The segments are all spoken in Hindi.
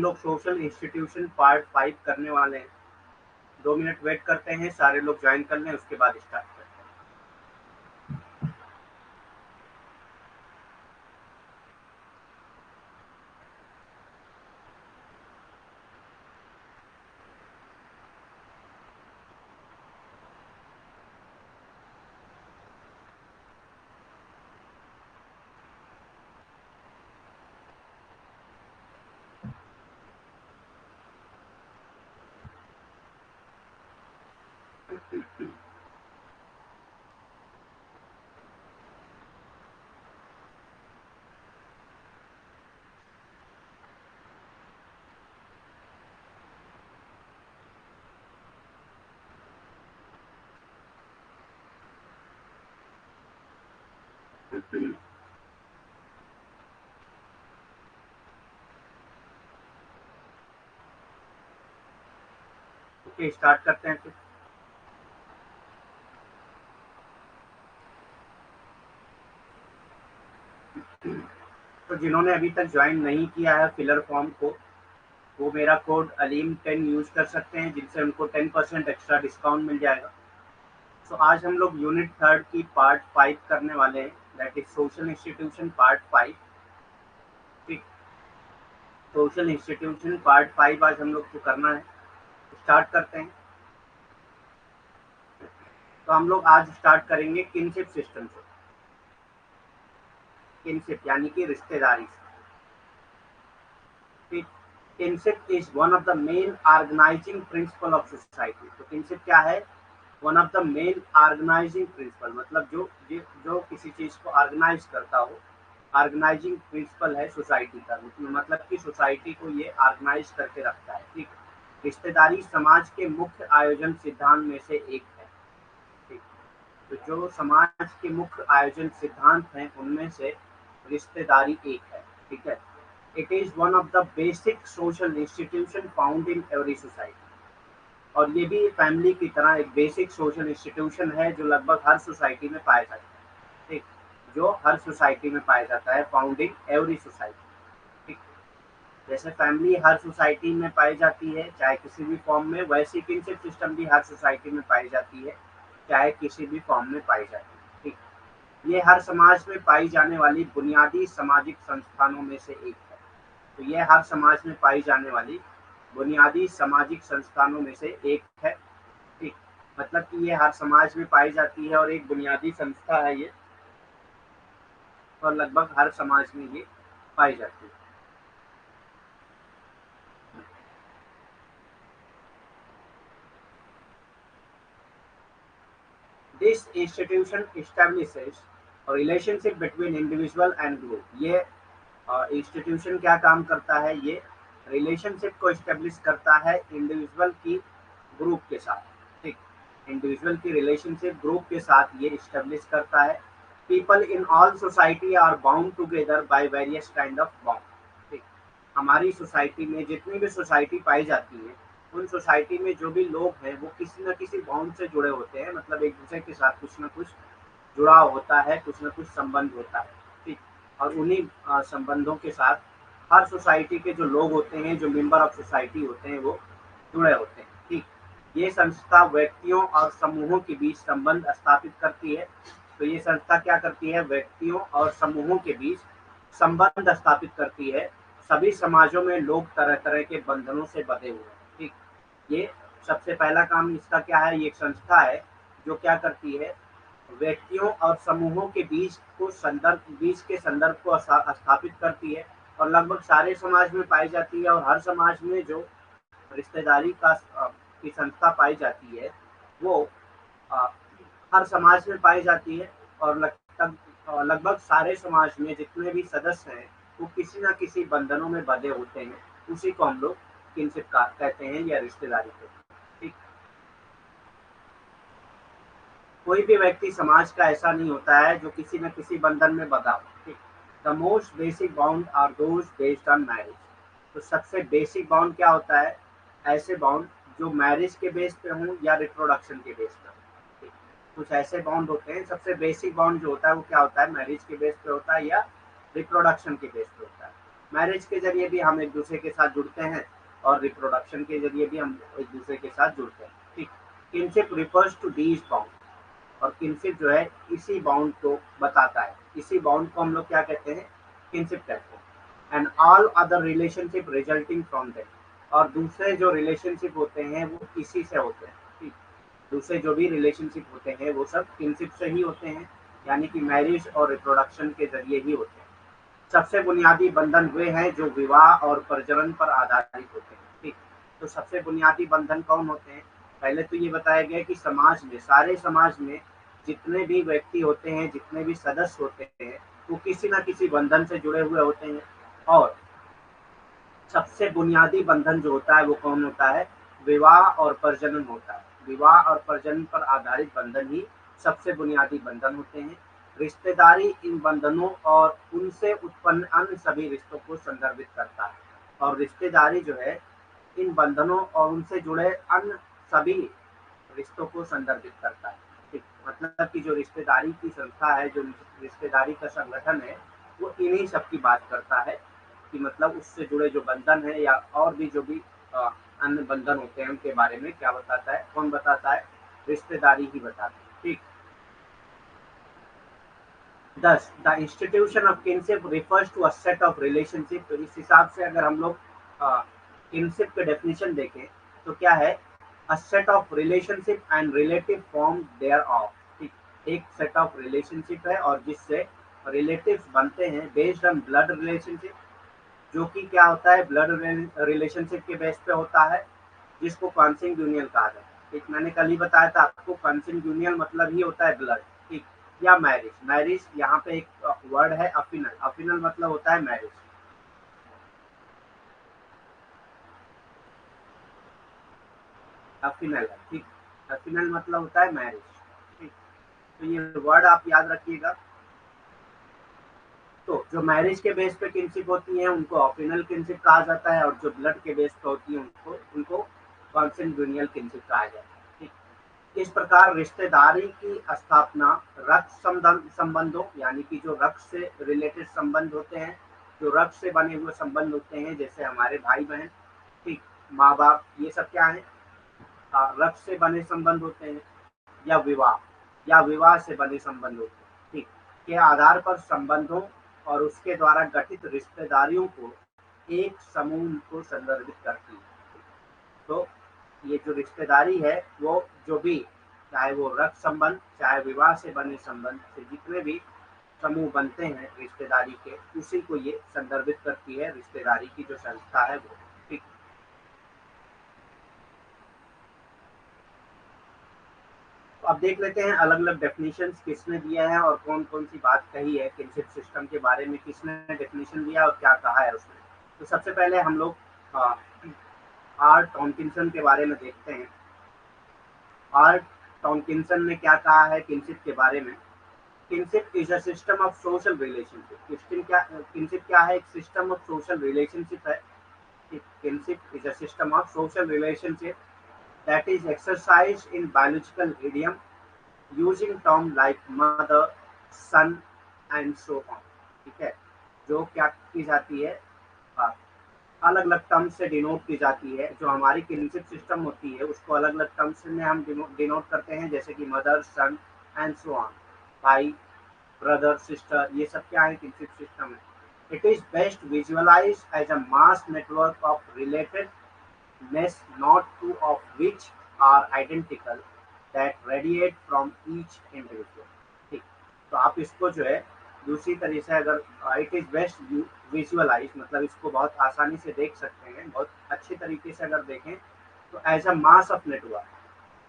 लोग सोशल इंस्टीट्यूशन पार्ट 5 करने वाले हैं। 2 मिनट वेट करते हैं, सारे लोग ज्वाइन कर लें, उसके बाद स्टार्ट करते हैं। ओके, स्टार्ट करते हैं फिर। तो जिन्होंने अभी तक ज्वाइन नहीं किया है फिलर फॉर्म को, वो मेरा कोड अलीम10 यूज कर सकते हैं, जिनसे उनको 10% एक्स्ट्रा डिस्काउंट मिल जाएगा। तो आज हम लोग यूनिट 3 की पार्ट 5 करने वाले हैं, that is social institution part 5। ठीक, सोशल इंस्टीट्यूशन पार्ट 5 आज हम लोग को करना है। स्टार्ट करते हैं। तो हम लोग आज स्टार्ट करेंगे किनशिप सिस्टम से। किनशिप यानी कि रिश्तेदारी से। Kinship is one of the main organizing principle of society. तो किनशिप क्या है? One of the main organizing principle, मतलब जो किसी चीज को ऑर्गेनाइज करता हो। ऑर्गेनाइजिंग प्रिंसिपल है सोसाइटी का, मतलब कि सोसाइटी को ये ऑर्गेनाइज करके रखता है। ठीक, रिश्तेदारी समाज के मुख्य आयोजन सिद्धांत में से एक है। ठीक, तो जो समाज के मुख्य आयोजन सिद्धांत हैं उनमें से रिश्तेदारी एक है। ठीक है, it is one of the basic social institution found in every society. और ये भी फैमिली की तरह एक बेसिक सोशल इंस्टीट्यूशन है जो लगभग हर सोसाइटी में पाया जाता है। ठीक, जो हर सोसाइटी में पाया जाता है, फाउंड इन एवरी सोसाइटी। ठीक, जैसे फैमिली हर सोसाइटी में पाई जाती है चाहे किसी भी फॉर्म में, वैसे किनशिप सिस्टम भी हर सोसाइटी में पाई जाती है चाहे किसी भी फॉर्म में पाई जाती है। ठीक, ये हर समाज में पाई जाने वाली बुनियादी सामाजिक संस्थानों में से एक है। तो ये हर समाज में पाई जाने वाली बुनियादी सामाजिक संस्थानों में से एक है। ठीक, मतलब कि ये हर समाज में पाई जाती है और एक बुनियादी संस्था है ये, और लगभग हर समाज में ये पाई जाती है। This institution establishes relationship between individual and group. ये इंस्टीट्यूशन क्या काम करता है? ये रिलेशनशिप को एस्टेब्लिश करता है इंडिविजुअल की ग्रुप के साथ। ठीक, इंडिविजुअल की रिलेशनशिप ग्रुप के साथ ये एस्टेब्लिश करता है। People in all society are bound together by various kind of bond. ठीक, हमारी सोसाइटी में जितनी भी सोसाइटी पाई जाती है, उन सोसाइटी में जो भी लोग हैं वो किसी न किसी बॉन्ड से जुड़े होते हैं, मतलब एक दूसरे के साथ कुछ न कुछ जुड़ाव होता है, कुछ न कुछ संबंध होता है। ठीक, और उन्हीं संबंधों के साथ हर सोसाइटी के जो लोग होते हैं, जो मेंबर ऑफ सोसाइटी होते हैं, वो जुड़े होते हैं। ठीक, ये संस्था व्यक्तियों और समूहों के बीच संबंध स्थापित करती है। तो ये संस्था क्या करती है? व्यक्तियों और समूहों के बीच संबंध स्थापित करती है। सभी समाजों में लोग तरह तरह के बंधनों से बंधे हुए हैं। ठीक, ये सबसे पहला काम इसका क्या है? ये एक संस्था है जो क्या करती है? व्यक्तियों और समूहों के बीच के संदर्भ को स्थापित करती है, और लगभग सारे समाज में पाई जाती है। और हर समाज में जो रिश्तेदारी की संस्था पाई जाती है, वो अ, हर समाज में पाई जाती है। और लगभग सारे समाज में जितने भी सदस्य हैं वो किसी न किसी बंधनों में बंधे होते हैं। उसी को हम लोग किनशिप का कहते हैं या रिश्तेदारी कहते हैं। ठीक, कोई भी व्यक्ति समाज का ऐसा नहीं होता है जो किसी न किसी बंधन में बंधा हो। ठीक, the most basic bound are those based on marriage. तो सबसे बेसिक बाउंड क्या होता है? ऐसे बाउंड जो मैरिज के बेस पे हों या रिप्रोडक्शन के बेस पे हों। ठीक, कुछ ऐसे बाउंड होते हैं। सबसे बेसिक बाउंड जो होता है वो क्या होता है? मैरिज के बेस पे होता है या रिप्रोडक्शन के बेस पे होता है। मैरिज के जरिए भी हम एक दूसरे के साथ जुड़ते हैं और रिप्रोडक्शन के जरिए भी हम एक दूसरे के साथ जुड़ते हैं। ठीक, kinship refers to these bound, और किनशिप जो है इसी बाउंड को बताता है, इसी बाउंड को हम लोग क्या कहते हैं, किनशिप कहते हैं। And all other relationship resulting from that, और दूसरे जो रिलेशनशिप होते हैं वो इसी से होते हैं। ठीक, दूसरे जो भी रिलेशनशिप होते हैं वो सब किनशिप से ही होते हैं, यानी कि मैरिज और रिप्रोडक्शन के जरिए ही होते हैं। सबसे बुनियादी बंधन वे हैं जो विवाह और प्रजनन पर आधारित होते हैं। ठीक, तो सबसे बुनियादी बंधन कौन होते हैं? पहले तो ये बताया गया कि समाज में, सारे समाज में जितने भी व्यक्ति होते हैं, जितने भी सदस्य होते हैं, वो किसी न किसी बंधन से जुड़े हुए होते हैं। और सबसे बुनियादी बंधन जो होता है वो कौन होता है? विवाह और प्रजनन होता है। विवाह और प्रजनन पर आधारित बंधन ही सबसे बुनियादी बंधन होते हैं। रिश्तेदारी इन बंधनों और उनसे उत्पन्न अन्य सभी रिश्तों को संदर्भित करता है। और रिश्तेदारी जो है इन बंधनों और उनसे जुड़े अन्य सभी रिश्तों को संदर्भित करता है। ठीक, मतलब कि जो रिश्तेदारी की संस्था है, जो रिश्तेदारी का संगठन है, वो इन्हीं सब की बात करता है कि मतलब उससे जुड़े जो बंधन है या और भी जो भी अन्य बंधन होते हैं उनके बारे में क्या बताता है, कौन बताता है? रिश्तेदारी ही बताता है। ठीक, 10 the institution of kinship refers to a set of relationship. तो इस हिसाब से अगर हम लोग किनशिप के डेफिनेशन देखें तो क्या है? A set of relationship and relative form thereof. ठीक, एक सेट ऑफ रिलेशनशिप है और जिससे रिलेटिव्स बनते हैं बेस्ड ऑन ब्लड रिलेशनशिप, जो कि क्या होता है? ब्लड रिलेशनशिप के बेस पे होता है, जिसको कॉन्sanguineal कहा जाता है। ठीक, मैंने कल ही बताया था आपको, कॉन्sanguineal मतलब ही होता है ब्लड। ठीक, या मैरिज, मैरिज यहाँ पे एक वर्ड है अफिनल, अफिनल मतलब होता है मैरिज। अफिनल है, ठीक, अफिनल मतलब होता है मैरिज। ठीक, तो ये वर्ड आप याद रखिएगा। तो जो मैरिज के बेस पे किनशिप होती है उनको ऑफिनल किनशिप कहा जाता है, और जो ब्लड के बेस पे होती है उनको उनको कॉन्sanguineal किनशिप कहा जाता है। ठीक, इस प्रकार रिश्तेदारी की स्थापना रक्त संबंधों, यानी कि जो रक्त से रिलेटेड संबंध होते हैं, जो रक्त से बने हुए संबंध होते हैं, जैसे हमारे भाई बहन, ठीक, माँ बाप, ये सब क्या है? रक्त से बने संबंध होते हैं। या विवाह, या विवाह से बने संबंध होते हैं। ठीक, के आधार पर संबंधों और उसके द्वारा गठित रिश्तेदारियों को एक समूह को संदर्भित करती है। तो ये जो रिश्तेदारी है वो जो भी, चाहे वो रक्त संबंध, चाहे विवाह से बने संबंध से जितने भी समूह बनते हैं रिश्तेदारी के, उसी को ये संदर्भित करती है, रिश्तेदारी की जो संस्था है वो। ठीक, तो अब देख लेते हैं अलग अलग डेफिनेशंस किसने दिया है और कौन कौन सी बात कही है किनशिप सिस्टम के बारे में, किसने डेफिनेशन दिया और क्या कहा है उसने। तो सबसे पहले हम लोग आर टॉमकिंसन के बारे में देखते हैं। आर टॉमकिंसन ने क्या कहा है किनशिप के बारे में? Kinship is a system of social relationship. Kinship क्या है? एक सिस्टम ऑफ सोशल रिलेशनशिप है। Kinship is a system of social relationship that is exercised in biological idiom using terms like mother, son and so on। ठीक है, जो क्या की जाती है, अलग अलग टर्म्स से डिनोट की जाती है। जो हमारी किनशिप सिस्टम होती है उसको अलग अलग टर्म्स में हम डिनोट करते हैं, जैसे कि mother, son and so on, भाई, ब्रदर, सिस्टर, ये सब क्या है? किनशिप सिस्टम है। It is best visualize as a mass network of related ness not two of which are identical that radiate from each individual। ठीक, तो आप इसको जो है दूसरी तरह से अगर इट इज बेस्ट विजुअलाइज मतलब इसको बहुत आसानी से देख सकते हैं, बहुत अच्छे तरीके से अगर देखें तो as a mass of network,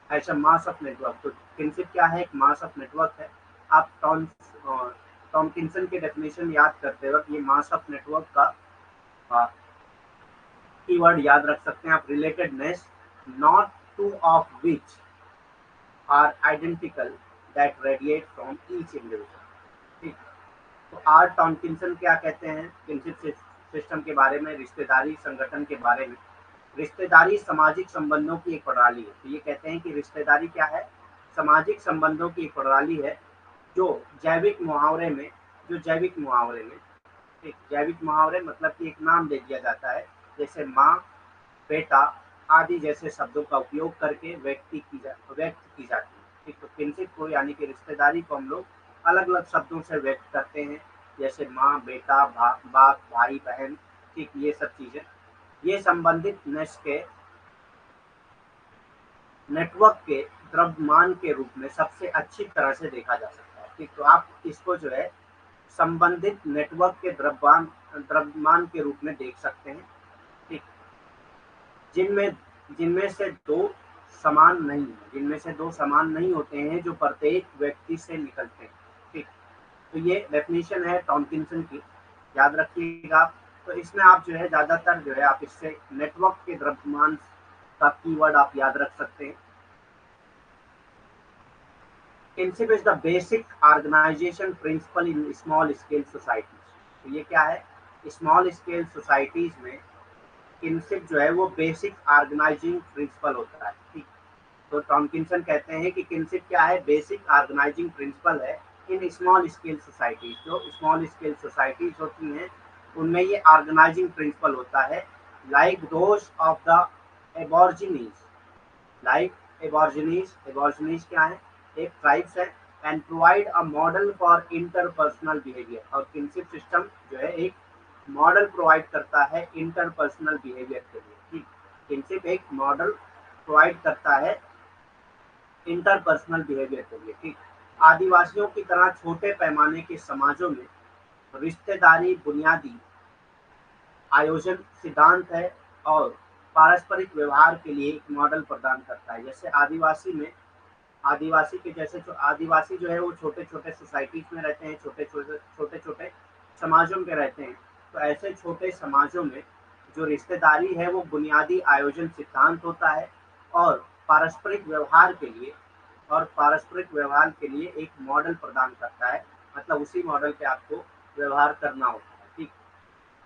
as a mass of network. तो किनशिप क्या है? एक मास ऑफ नेटवर्क है। आप टॉमकिंसन के डेफिनेशन याद करते वक्त ये मास ऑफ नेटवर्क का कीवर्ड याद रख सकते हैं आप, relatedness, not two of which are identical that radiate from each individual. ठीक, तो आर टॉमकिंसन क्या कहते हैं किनशिप सिस्टम के बारे में, रिश्तेदारी संगठन के बारे में? रिश्तेदारी सामाजिक संबंधों की एक प्रणाली है। तो ये कहते हैं कि रिश्तेदारी क्या है? सामाजिक संबंधों की एक प्रणाली है जो जैविक मुहावरे में ठीक, जैविक मुहावरे मतलब कि एक नाम दे दिया जाता है, जैसे माँ, बेटा आदि जैसे शब्दों का उपयोग करके व्यक्त की जाती है। ठीक, तो किनशिप को यानी कि रिश्तेदारी को हम लोग अलग अलग शब्दों से व्यक्त करते हैं, जैसे माँ, बेटा, बाप, भाई, बहन। ठीक, ये सब चीजें ये संबंधित नस्ल के नेटवर्क के द्रव्यमान के रूप में सबसे अच्छी तरह से देखा जा सकता है। ठीक, तो आप इसको जो है संबंधित नेटवर्क के द्रव्यमान के रूप में देख सकते हैं। ठीक, जिनमें जिनमें से दो जिनमें से दो समान नहीं होते हैं जो प्रत्येक व्यक्ति से निकलते हैं। ठीक, तो ये डेफिनेशन है टॉमकिंसन की, याद रखिएगा आप। तो इसमें आप जो है ज्यादातर जो है आप इससे नेटवर्क के द्रव्यमान का कीवर्ड आप याद रख सकते हैं। Kinship is the basic organization principle in small scale societies. तो ये क्या है, स्मॉल स्केल सोसाइटीज में किनशिप जो है वो बेसिक ऑर्गेनाइजिंग प्रिंसिपल होता है। ठीक, तो टॉमकिंसन कहते हैं कि किनशिप क्या है, बेसिक ऑर्गेनाइजिंग प्रिंसिपल है इन स्मॉल स्केल सोसाइटीज। जो स्मॉल स्केल सोसाइटीज होती हैं उनमें ये ऑर्गेनाइजिंग प्रिंसिपल होता है, like those of the aborigines. Like aborigines क्या है, एक ट्राइब्स है, and provide a model for interpersonal behaviour. और किनशिप सिस्टम जो है एक मॉडल प्रोवाइड करता है इंटरपर्सनल बिहेवियर के लिए। ठीक, किनशिप एक मॉडल प्रोवाइड करता है इंटरपर्सनल बिहेवियर के लिए। ठीक, आदिवासियों की तरह छोटे पैमाने के समाजों में रिश्तेदारी बुनियादी आयोजन सिद्धांत है और पारस्परिक व्यवहार के लिए एक मॉडल प्रदान करता है। जैसे आदिवासी के जैसे जो आदिवासी जो है वो छोटे छोटे सोसाइटीज में रहते हैं, छोटे छोटे समाजों में रहते हैं। तो ऐसे छोटे समाजों में जो रिश्तेदारी है वो बुनियादी आयोजन सिद्धांत होता है और पारस्परिक व्यवहार के लिए एक मॉडल प्रदान करता है, मतलब उसी मॉडल पे आपको व्यवहार करना होता है। ठीक,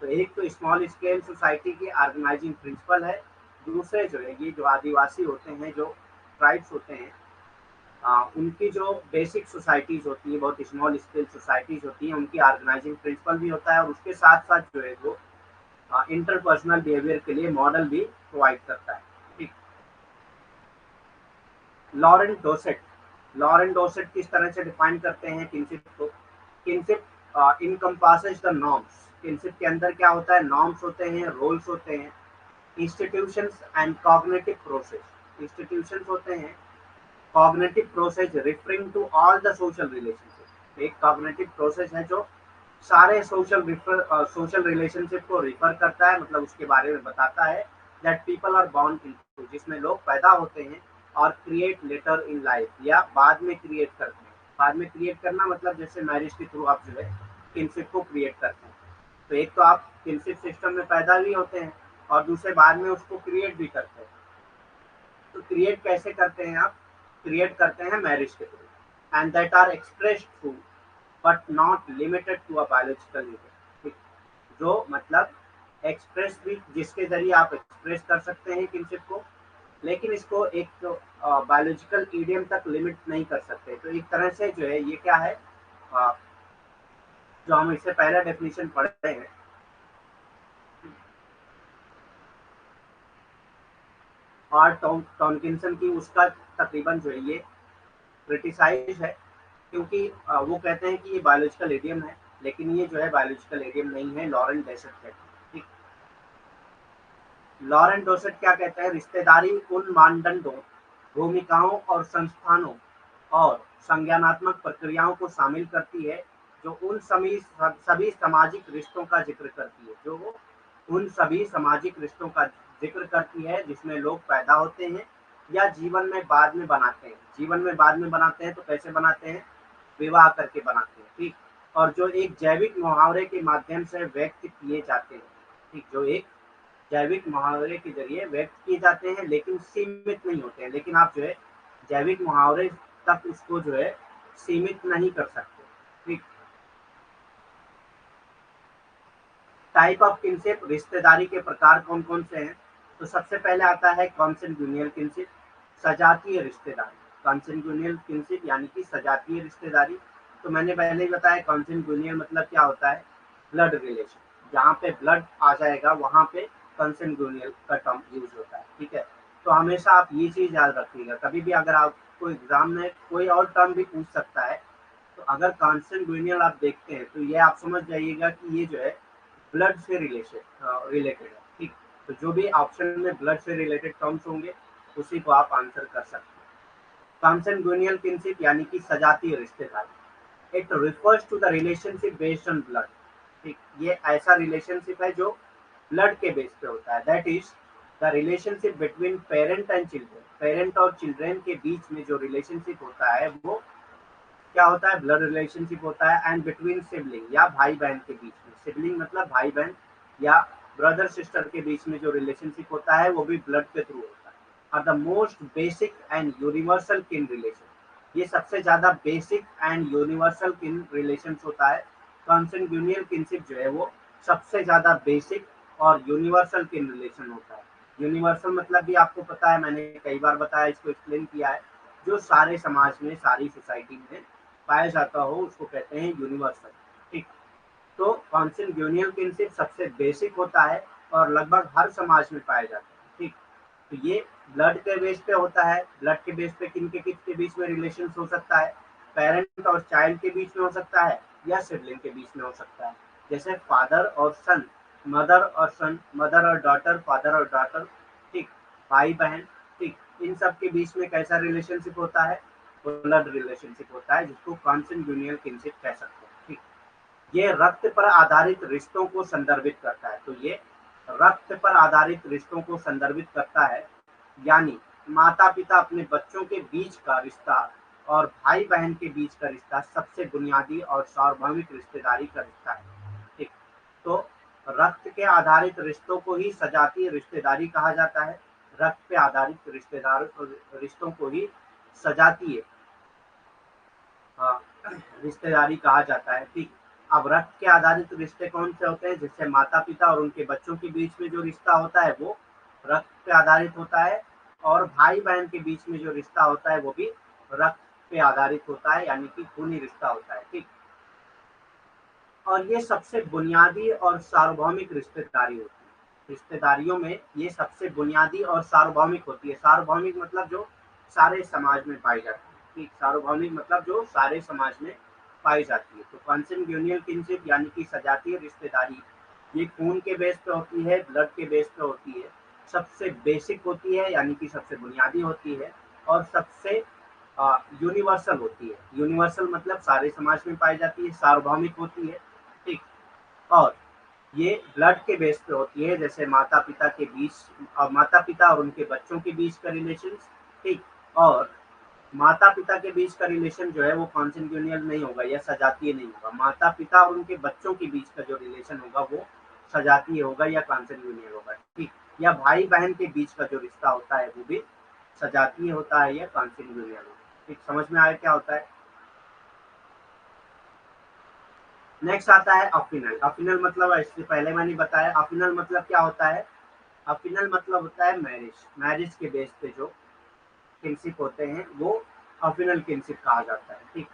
तो एक तो स्मॉल स्केल सोसाइटी की ऑर्गेनाइजिंग प्रिंसिपल है, दूसरे जो है ये जो आदिवासी होते हैं, जो ट्राइब्स होते हैं, उनकी जो बेसिक सोसाइटीज होती है, बहुत स्मॉल स्केल सोसाइटीज होती हैं, उनकी ऑर्गेनाइजिंग प्रिंसिपल भी होता है और उसके साथ साथ जो है वो इंटरपर्सनल बिहेवियर के लिए मॉडल भी प्रोवाइड करता है। ठीक, लॉरेंट डोसेट किस तरह से डिफाइन करते हैं किनशिप को, kinship encompasses the norms. Kinship के अंदर क्या होता है, नॉर्म्स होते हैं, रोल्स होते हैं, institutions and cognitive process. Institutions होते हैं, cognitive process referring to all the social relationship. एक कॉग्निटिव प्रोसेस है जो सारे सोशल रिलेशनशिप को रिफर करता है, मतलब उसके बारे में बताता है, that people are born into, जिसमें लोग पैदा होते हैं और क्रिएट लेटर इन लाइफ, या बाद में क्रिएट करते हैं। बाद में क्रिएट करना मतलब जैसे मैरिज के थ्रू आप जो है किनशिप को क्रिएट करते हैं। तो एक तो आप किनशिप सिस्टम में पैदा भी होते हैं और दूसरे बाद में उसको क्रिएट भी करते हैं। तो क्रिएट कैसे करते हैं आप, क्रिएट करते हैं मैरिज के through, and that are expressed through but not limited to a biological unit. जो मतलब एक्सप्रेस भी, जिसके जरिए आप एक्सप्रेस कर सकते हैं किनशिप को, लेकिन इसको एक तो बायोलॉजिकल ईडियम तक लिमिट नहीं कर सकते। तो एक तरह से जो है ये क्या है, अ, जो हम इससे पहले डेफिनेशन पढ़े हैं, और टॉमकिंसन की, उसका तकरीबन जो है ये क्रिटिसाइज है, क्योंकि वो कहते हैं कि ये बायोलॉजिकल ईडियम है, लेकिन ये जो है बायोलॉजिकल ईडियम नहीं है, लॉरेंट डोसेट कहते हैं। ठीक, लॉरेंट डोसेट क्या कहते हैं, रिश्तेदारी उन मानदंडों, भूमिकाओं और संस्थानों और संज्ञानात्मक प्रक्रियाओं को शामिल करती है जो सभी सामाजिक रिश्तों का जिक्र करती है, जो वो उन सभी सामाजिक रिश्तों का जिक्र करती है जिसमें लोग पैदा होते हैं या जीवन में बाद में बनाते हैं। तो कैसे बनाते हैं, विवाह करके बनाते हैं। ठीक, और जो एक जैविक मुहावरे के माध्यम से व्यक्त किए जाते हैं। ठीक, जो एक जैविक मुहावरे के जरिए व्यक्त किए जाते हैं, लेकिन सीमित नहीं होते हैं। लेकिन आप जो है जैविक मुहावरे तक उसको जो है सीमित नहीं कर सकते। ठीक, टाइप ऑफ किनशिप, रिश्तेदारी के प्रकार कौन कौन से हैं, तो सबसे पहले आता है कॉन्सेंगुनियल किनशिप, सजातीय रिश्तेदारी। कॉन्सेंगुनियल किनशिप यानी कि सजातीय रिश्तेदारी। तो मैंने पहले ही बताया कॉन्सेंगुनियल मतलब क्या होता है, ब्लड रिलेशन, जहाँ पे ब्लड आ जाएगा वहाँ पे कंसेंगुइनियल का टर्म यूज होता है, ठीक है। तो हमेशा आप ये चीज याद रखिएगा, कभी भी अगर आपको एग्जाम में कोई और टर्म भी पूछ सकता है, तो अगर कंसेंगुइनियल आप देखते हैं तो ये आप समझ जाइएगा कि ये जो है ब्लड से रिलेटेड है, ठीक। तो जो भी ऑप्शन में ब्लड से रिलेटेड टर्म्स होंगे उसी को आप आंसर कर सकते हैं। कंसेंगुइनियल किनशिप यानी कि सजातीय रिश्तेदारी, it refers to the relationship based on blood, ठीक। ये ऐसा रिलेशनशिप है जो ब्लड के बेस पे होता है, that is the relationship between parent and children, parent और चिल्ड्रन के बीच में जो रिलेशनशिप होता है वो क्या होता है, ब्लड रिलेशनशिप होता है। एंड बिटवीन सिबलिंग या भाई बहन के बीच में, सिबलिंग मतलब भाई बहन या ब्रदर सिस्टर के बीच में जो रिलेशनशिप होता है वो भी ब्लड के थ्रू होता है। Are the most basic and universal kin relation, ये सबसे ज्यादा basic and universal kin relation होता है। कॉन्सेंगुइनियल किनशिप जो है वो सबसे ज्यादा बेसिक और यूनिवर्सल किन रिलेशन होता है। यूनिवर्सल मतलब भी आपको पता है, मैंने कई बार बताया, इसको एक्सप्लेन किया है, जो सारे समाज में सारी सोसाइटी में पाया जाता हो उसको कहते हैं यूनिवर्सल, ठीक। तो कॉन्सेंगुइनियल किनशिप सबसे बेसिक होता है और लगभग हर समाज में पाया जाता है, ठीक। तो ये ब्लड के बेस पे होता है। ब्लड के बेस पे किन के बीच में रिलेशन हो सकता है, पेरेंट और चाइल्ड के बीच में हो सकता है या सिबलिंग के बीच में हो सकता है, जैसे फादर और सन, मदर और सन, मदर और डॉटर, फादर और डॉटर, ठीक, भाई बहन, ठीक। इन सब के बीच में कैसा रिलेशनशिप होता है, ब्लड रिलेशनशिप होता है, जिसको कॉन्सेंगुइनियल किनशिप कह सकते हैं, ठीक। ये रक्त पर आधारित रिश्तों को संदर्भित करता है, तो ये रक्त पर आधारित रिश्तों को संदर्भित करता है, यानी माता पिता अपने बच्चों के बीच का रिश्ता और भाई बहन के बीच का रिश्ता सबसे बुनियादी और सार्वभौमिक रिश्तेदारी का रिश्ता है, ठीक। तो रक्त के आधारित रिश्तों को ही सजातीय रिश्तेदारी कहा जाता है। रक्त पे आधारित रिश्तों को ही सजातीय हाँ, रिश्तेदारी कहा जाता है, ठीक। अब रक्त के आधारित रिश्ते कौन से होते हैं, जैसे माता पिता और उनके बच्चों के बीच में जो रिश्ता होता है वो रक्त पे आधारित होता है, और भाई बहन के बीच में जो रिश्ता होता है वो भी रक्त पे आधारित होता है, यानी कि खूनी रिश्ता होता है, ठीक। और ये सबसे बुनियादी और सार्वभौमिक रिश्तेदारी होती है। रिश्तेदारियों में ये सबसे बुनियादी और सार्वभौमिक होती है। सार्वभौमिक मतलब जो सारे समाज में पाई जाती है, ठीक। सार्वभौमिक मतलब जो सारे समाज में पाई जाती है। तो कॉन्सेंगुइनियल किनशिप यानी कि सजातीय रिश्तेदारी, ये खून के बेस पे होती है, ब्लड के बेस पे होती है, सबसे बेसिक होती है यानी कि सबसे बुनियादी होती है, और सबसे यूनिवर्सल होती है। यूनिवर्सल मतलब सारे समाज में पाई जाती है, सार्वभौमिक होती है, ठीक। और ये ब्लड के बेस पे होती है, जैसे माता पिता के बीच, माता पिता और उनके बच्चों के बीच का रिलेशन, ठीक। और माता पिता के बीच का रिलेशन जो है वो कॉन्सेंगुइनियल नहीं होगा या सजातीय नहीं होगा। माता पिता और उनके बच्चों के बीच का जो रिलेशन होगा वो सजातीय होगा या कॉन्सेंगुइनियल होगा, ठीक। या भाई बहन के बीच का जो रिश्ता होता है वो भी सजातीय होता है या कॉन्सेंगुइनियल होता है, ठीक। समझ में आया क्या होता है। नेक्स्ट आता है अफिनल। अफिनल मतलब इससे पहले मैंने बताया, अफिनल मतलब क्या होता है, अफिनल मतलब होता है मैरिज, मैरिज के बेस पे जो किनशिप होते हैं वो अफिनल किनशिप कहा जाता है, ठीक।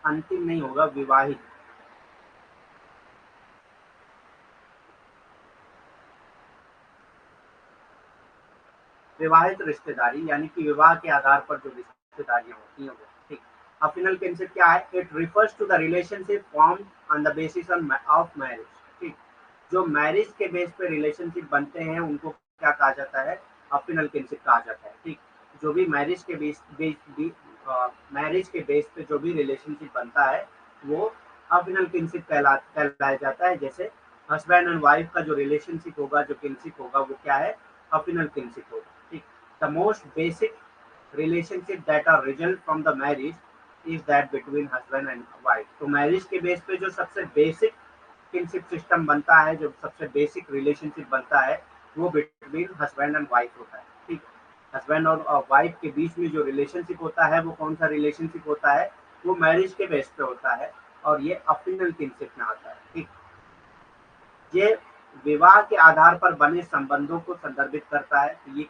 अंतिम नहीं होगा, विवाहित, विवाहित रिश्तेदारी यानी कि विवाह के आधार पर जो रिश्तेदारियां होती हैं वो, ठीक। अफिनल किनशिप क्या है, it refers to the relationship form on the basis of marriage, ठीक। जो मैरिज के बेस पे रिलेशनशिप बनते हैं उनको क्या कहा जाता है, अफिनल किनशिप कहा जाता है, ठीक। जो भी मैरिज के मैरिज के बेस पे जो भी रिलेशनशिप बनता है वो अफिनल किनशिप कहलाया जाता है। जैसे हस्बैंड एंड वाइफ का जो रिलेशनशिप होगा, जो किनशिप होगा वो क्या है, अफिनल किनशिप होगा, ठीक। The most basic relationship that are result from the marriage is that between husband and wife. तो मैरिज के बेस पे जो सबसे बेसिक किनशिप सिस्टम बनता है, जो सबसे बेसिक रिलेशनशिप बनता है वो बिटवीन हस्बैंड एंड वाइफ होता है, ठीक। हस्बैंड और वाइफ के बीच में जो रिलेशनशिप होता है वो कौन सा रिलेशनशिप होता है, वो मैरिज के बेस पे होता है और ये अफिनल किनशिप में आता है, ठीक। ये विवाह के आधार पर बने संबंधों को संदर्भित करता है। ये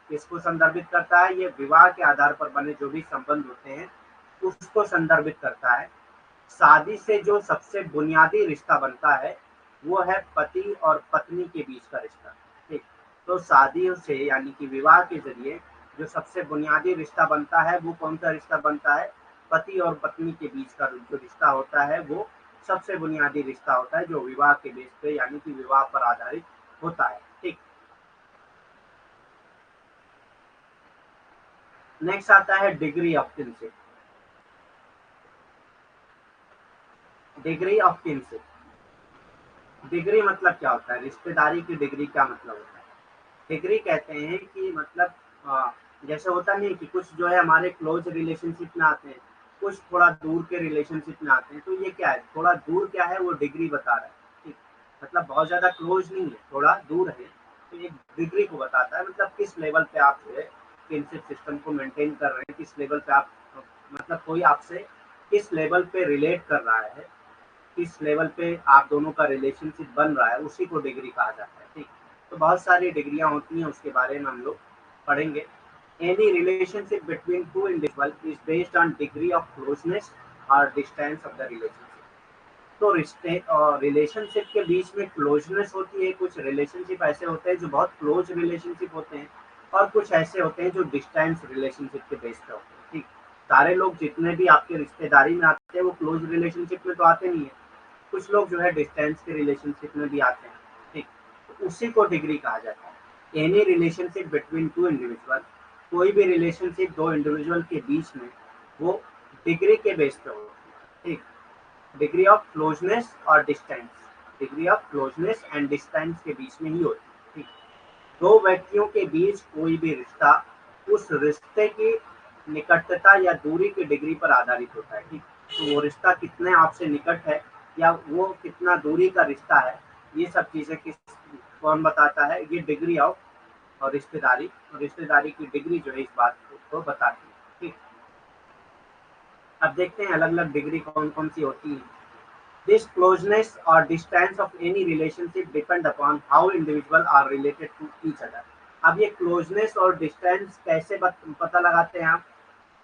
किसको संदर्भित करता है, ये विवाह के आधार पर बने जो भी संबंध होते हैं उसको संदर्भित करता है। शादी से जो सबसे बुनियादी रिश्ता बनता है वो है पति और पत्नी के बीच का रिश्ता। ठीक, तो शादियों से यानी कि विवाह के जरिए जो सबसे बुनियादी रिश्ता बनता है वो कौन सा रिश्ता बनता है? पति और पत्नी के बीच का जो रिश्ता होता है वो सबसे बुनियादी रिश्ता होता है, जो विवाह के बेस पे यानी कि विवाह पर आधारित होता है। ठीक, नेक्स्ट आता है degree of kinship. Degree of kinship, degree मतलब क्या होता है? रिश्तेदारी की डिग्री क्या मतलब होता है? डिग्री कहते हैं कि मतलब जैसे होता नहीं कि कुछ जो है हमारे क्लोज रिलेशनशिप में आते हैं, कुछ थोड़ा दूर के रिलेशनशिप में आते हैं, तो ये क्या है? थोड़ा दूर क्या है वो डिग्री बता रहा है। ठीक, मतलब बहुत ज्यादा क्लोज नहीं है, थोड़ा दूर है, तो ये डिग्री को बताता है। मतलब किस लेवल पे आप जो है किनशिप सिस्टम को मेंटेन कर रहे हैं, किस लेवल पे आप मतलब कोई आपसे किस लेवल पे रिलेट कर रहा है, किस लेवल पे आप दोनों का रिलेशनशिप बन रहा है, उसी को डिग्री कहा जाता है। ठीक, तो बहुत सारी डिग्रियां होती हैं, उसके बारे में हम लोग पढ़ेंगे। Any relationship between two individual is based on degree of closeness और डिस्टेंस ऑफ द रिलेशनशिप। तो रिश्ते और रिलेशनशिप के बीच में क्लोजनेस होती है। कुछ रिलेशनशिप ऐसे होते हैं जो बहुत क्लोज रिलेशनशिप होते हैं, और कुछ ऐसे होते हैं जो डिस्टेंस रिलेशनशिप के बेस पे होते हैं। ठीक, सारे लोग जितने भी आपके रिश्तेदारी में आते हैं वो क्लोज रिलेशनशिप में तो आते नहीं है, कुछ लोग जो है डिस्टेंस के रिलेशनशिप में भी आते हैं। ठीक, तो उसी को डिग्री कहा जाता है। Any relationship between two individual, कोई भी रिलेशनशिप दो इंडिविजुअल के बीच में, वो डिग्री के बेस पे होती है। ठीक, डिग्री ऑफ क्लोजनेस और distance, degree of closeness and distance के बीच में ही होती है। ठीक, दो व्यक्तियों के बीच कोई भी रिश्ता उस रिश्ते की निकटता या दूरी की डिग्री पर आधारित होता है। ठीक, तो वो रिश्ता कितने आपसे निकट है या वो कितना दूरी का रिश्ता है, ये सब चीजें किस कौन बताता है? ये डिग्री ऑफ और रिश्तेदारी की डिग्री जो है इस बात को बताती है। ठीक, अब देखते हैं अलग अलग डिग्री कौन कौन सी होती है। दिस क्लोजनेस और distance of any relationship depend upon how individual are related to each other. अब ये क्लोजनेस और डिस्टेंस कैसे पता लगाते हैं आप?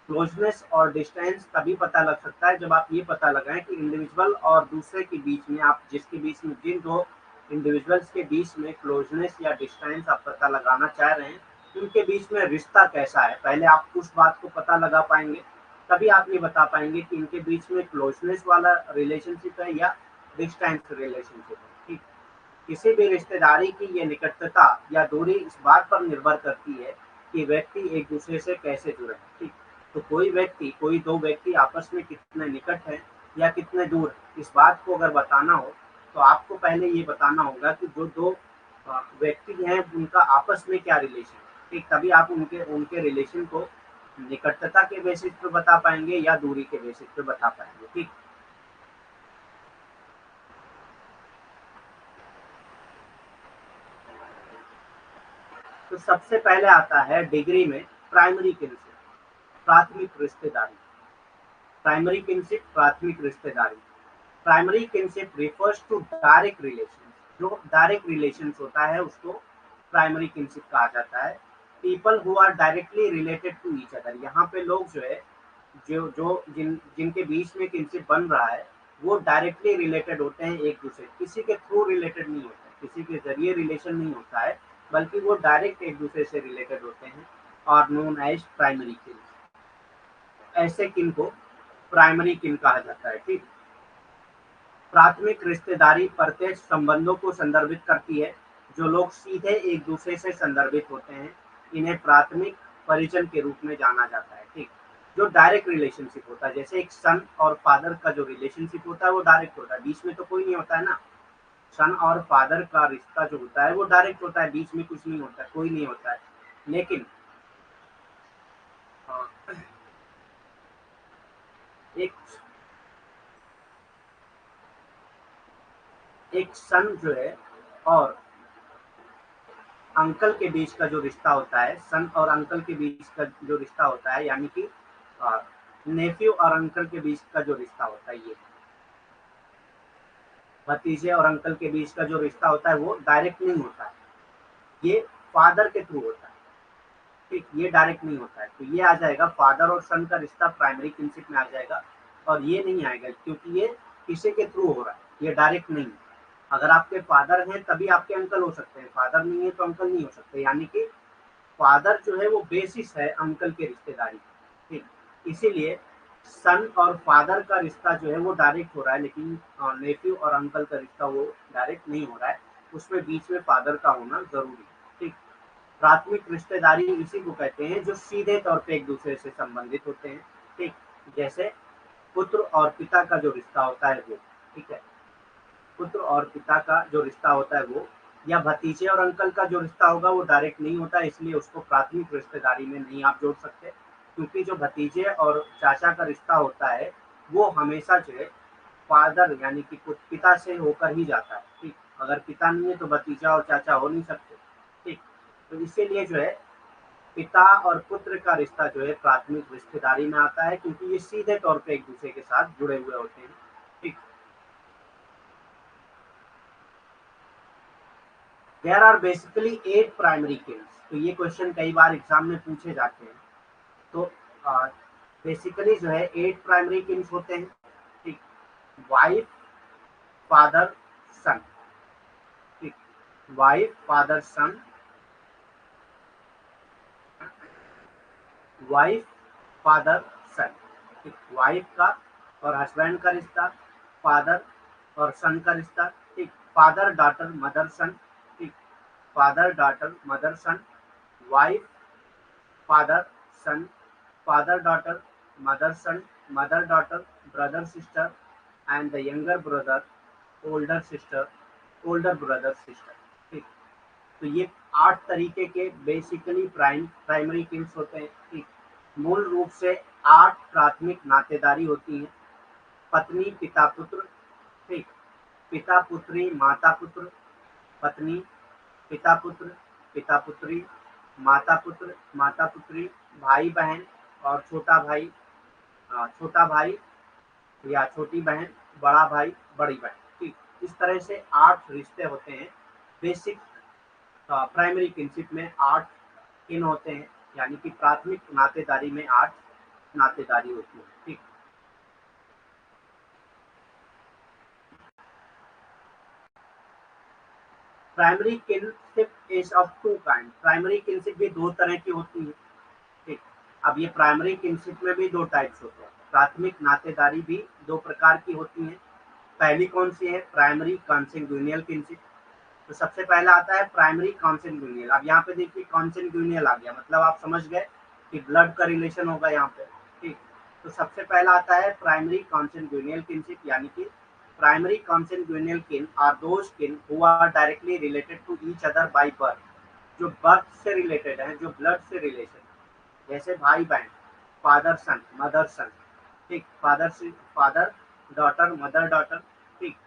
क्लोजनेस और डिस्टेंस तभी पता लग सकता है जब आप ये पता लगाएं कि इंडिविजुअल और दूसरे के बीच में, आप जिसके बीच में, जिन दो इंडिविजुअल्स के बीच में क्लोजनेस या डिस्टेंस आप पता लगाना चाह रहे हैं, उनके बीच में रिश्ता कैसा है। पहले आप उस बात को पता लगा पाएंगे, तभी आप ये बता पाएंगे कि इनके बीच में क्लोजनेस वाला रिलेशनशिप है या डिस्टेंस रिलेशनशिप है। ठीक, किसी भी रिश्तेदारी की ये निकटता या दूरी इस बात पर निर्भर करती है कि व्यक्ति एक दूसरे से कैसे जुड़े हैं। ठीक, तो कोई दो व्यक्ति आपस में कितने निकट हैं या कितने दूर हैं, इस बात को अगर बताना हो तो आपको पहले ये बताना होगा कि जो दो व्यक्ति हैं उनका आपस में क्या रिलेशन है। ठीक, तभी आप उनके उनके रिलेशन को निकटता के बेसिस पे बता पाएंगे या दूरी के बेसिस पे बता पाएंगे। ठीक, तो सबसे पहले आता है डिग्री में प्राइमरी किनशिप, प्राथमिक रिश्तेदारी। प्राइमरी किनशिप, प्राथमिक रिश्तेदारी। Primary kinship refers to direct relation, जो डायरेक्ट रिलेशन होता है उसको प्राइमरी किनशिप कहा जाता है। People who are directly related to each other, यहाँ पे लोग जो है जो जो जिनके बीच में किनशिप बन रहा है वो डायरेक्टली रिलेटेड होते हैं एक दूसरे, किसी के थ्रू रिलेटेड नहीं होते, किसी के जरिए रिलेशन नहीं होता है, बल्कि वो डायरेक्ट एक दूसरे से रिलेटेड होते हैं, और नोन एज प्राइमरी किन। ऐसे किन को प्राइमरी किन कहा जाता है। ठीक, प्राथमिक रिश्तेदारी प्रत्यक्ष संबंधों को संदर्भित करती है, जो लोग सीधे एक दूसरे से संदर्भित होते हैं, इन्हें प्राथमिक परिजन के रूप में जाना जाता है। ठीक, जो डायरेक्ट रिलेशनशिप होता है, जैसे एक सन और फादर का जो रिलेशनशिप होता है वो डायरेक्ट होता है, बीच में तो कोई नहीं होता है ना। सन और फादर का रिश्ता जो होता है वो डायरेक्ट होता है, बीच में कुछ नहीं होता है, कोई नहीं होता है। लेकिन अ, एक एक सन जो है और अंकल के बीच का जो रिश्ता होता है, सन और अंकल के बीच का जो रिश्ता होता है, यानी कि नेफ्यू और अंकल के बीच का जो रिश्ता होता है, ये भतीजे और अंकल के बीच का जो रिश्ता होता है वो डायरेक्ट नहीं होता है, ये फादर के थ्रू होता है। ठीक, ये डायरेक्ट नहीं होता है। तो ये आ जाएगा फादर और सन का रिश्ता प्राइमरी किनशिप में आ जाएगा, और ये नहीं आएगा क्योंकि ये किसी के थ्रू हो रहा है, ये डायरेक्ट नहीं है। अगर आपके फादर हैं तभी आपके अंकल हो सकते हैं, फादर नहीं है तो अंकल नहीं हो सकते। यानी कि फादर जो है वो बेसिस है अंकल के रिश्तेदारी का, ठीक। इसीलिए सन और फादर का रिश्ता जो है वो डायरेक्ट हो रहा है, लेकिन नेफ्यू और अंकल का रिश्ता वो डायरेक्ट नहीं हो रहा है, उसमें बीच में फादर का होना जरूरी है, ठीक। प्राथमिक रिश्तेदारी इसी को कहते हैं जो सीधे तौर पे एक दूसरे से संबंधित होते हैं, ठीक। जैसे पुत्र और पिता का जो रिश्ता होता है वो, ठीक है, पुत्र और पिता का जो रिश्ता होता है वो, या भतीजे और अंकल का जो रिश्ता होगा वो डायरेक्ट नहीं होता, इसलिए उसको प्राथमिक रिश्तेदारी में नहीं आप जोड़ सकते। क्योंकि जो भतीजे और चाचा का रिश्ता होता है वो हमेशा जो है फादर यानी कि पिता से होकर ही जाता है, ठीक। अगर पिता नहीं है तो भतीजा और चाचा हो नहीं सकते, ठीक। तो इसीलिए जो है पिता और पुत्र का रिश्ता जो है प्राथमिक रिश्तेदारी में आता है, क्योंकि ये सीधे तौर पे एक दूसरे के साथ जुड़े हुए होते हैं, ठीक। There are basically 8 primary kins. तो ये क्वेश्चन कई बार एग्जाम में पूछे जाते हैं। तो बेसिकली जो है 8 प्राइमरी किन्स होते हैं, ठीक। वाइफ, फादर, सन, ठीक। वाइफ, फादर, सन, वाइफ, फादर, सन, ठीक। वाइफ का और हस्बैंड का रिश्ता, फादर और सन का रिश्ता, ठीक। फादर डॉटर मदर सन, ठीक। Father daughter mother son, wife father son, father daughter mother son, mother daughter, brother sister, and the younger brother, older sister, older brother sister, ठीक। तो ये 8 तरीके के बेसिकली प्राइमरी किन्स होते हैं, ठीक। मूल रूप से 8 प्राथमिक नातेदारी होती है। पत्नी पिता पुत्र, ठीक। पिता पुत्री माता पुत्र, पत्नी, पिता पुत्र, पिता पुत्री, माता पुत्र, माता पुत्री, भाई बहन और छोटा भाई या छोटी बहन, बड़ा भाई, बड़ी बहन, ठीक। इस तरह से 8 रिश्ते होते हैं। बेसिक प्राइमरी किनशिप में 8 किन होते हैं, यानी कि प्राथमिक नातेदारी में 8 नातेदारी होती है, ठीक। Primary kinship is of two kind. Primary kinship भी 2 तरह की होती है, ठीक। अब ये प्राइमरी किनशिप में भी 2 टाइप्स होते हैं। प्राथमिक नातेदारी भी 2 प्रकार की होती है। पहली कौन सी है? Primary consanguineal kinship. तो सबसे पहला आता है प्राइमरी कॉन्सेंगुइनियल। अब यहाँ पे देखिए कॉन्सेंगुइनियल आ गया, मतलब आप समझ गए कि ब्लड का रिलेशन होगा यहाँ पे, ठीक। तो सबसे पहला आता है प्राइमरी कॉन्सेंगुइनियल किनशिप, यानी कि primary consanguineal kin are those kin who are directly related to each other by birth. जो बर्थ से रिलेटेड है, जो ब्लड से रिलेशन, जैसे भाई बहन, फादर सन, मदर सन, ठीक। फादर से फादर डॉटर, मदर डॉटर, ठीक।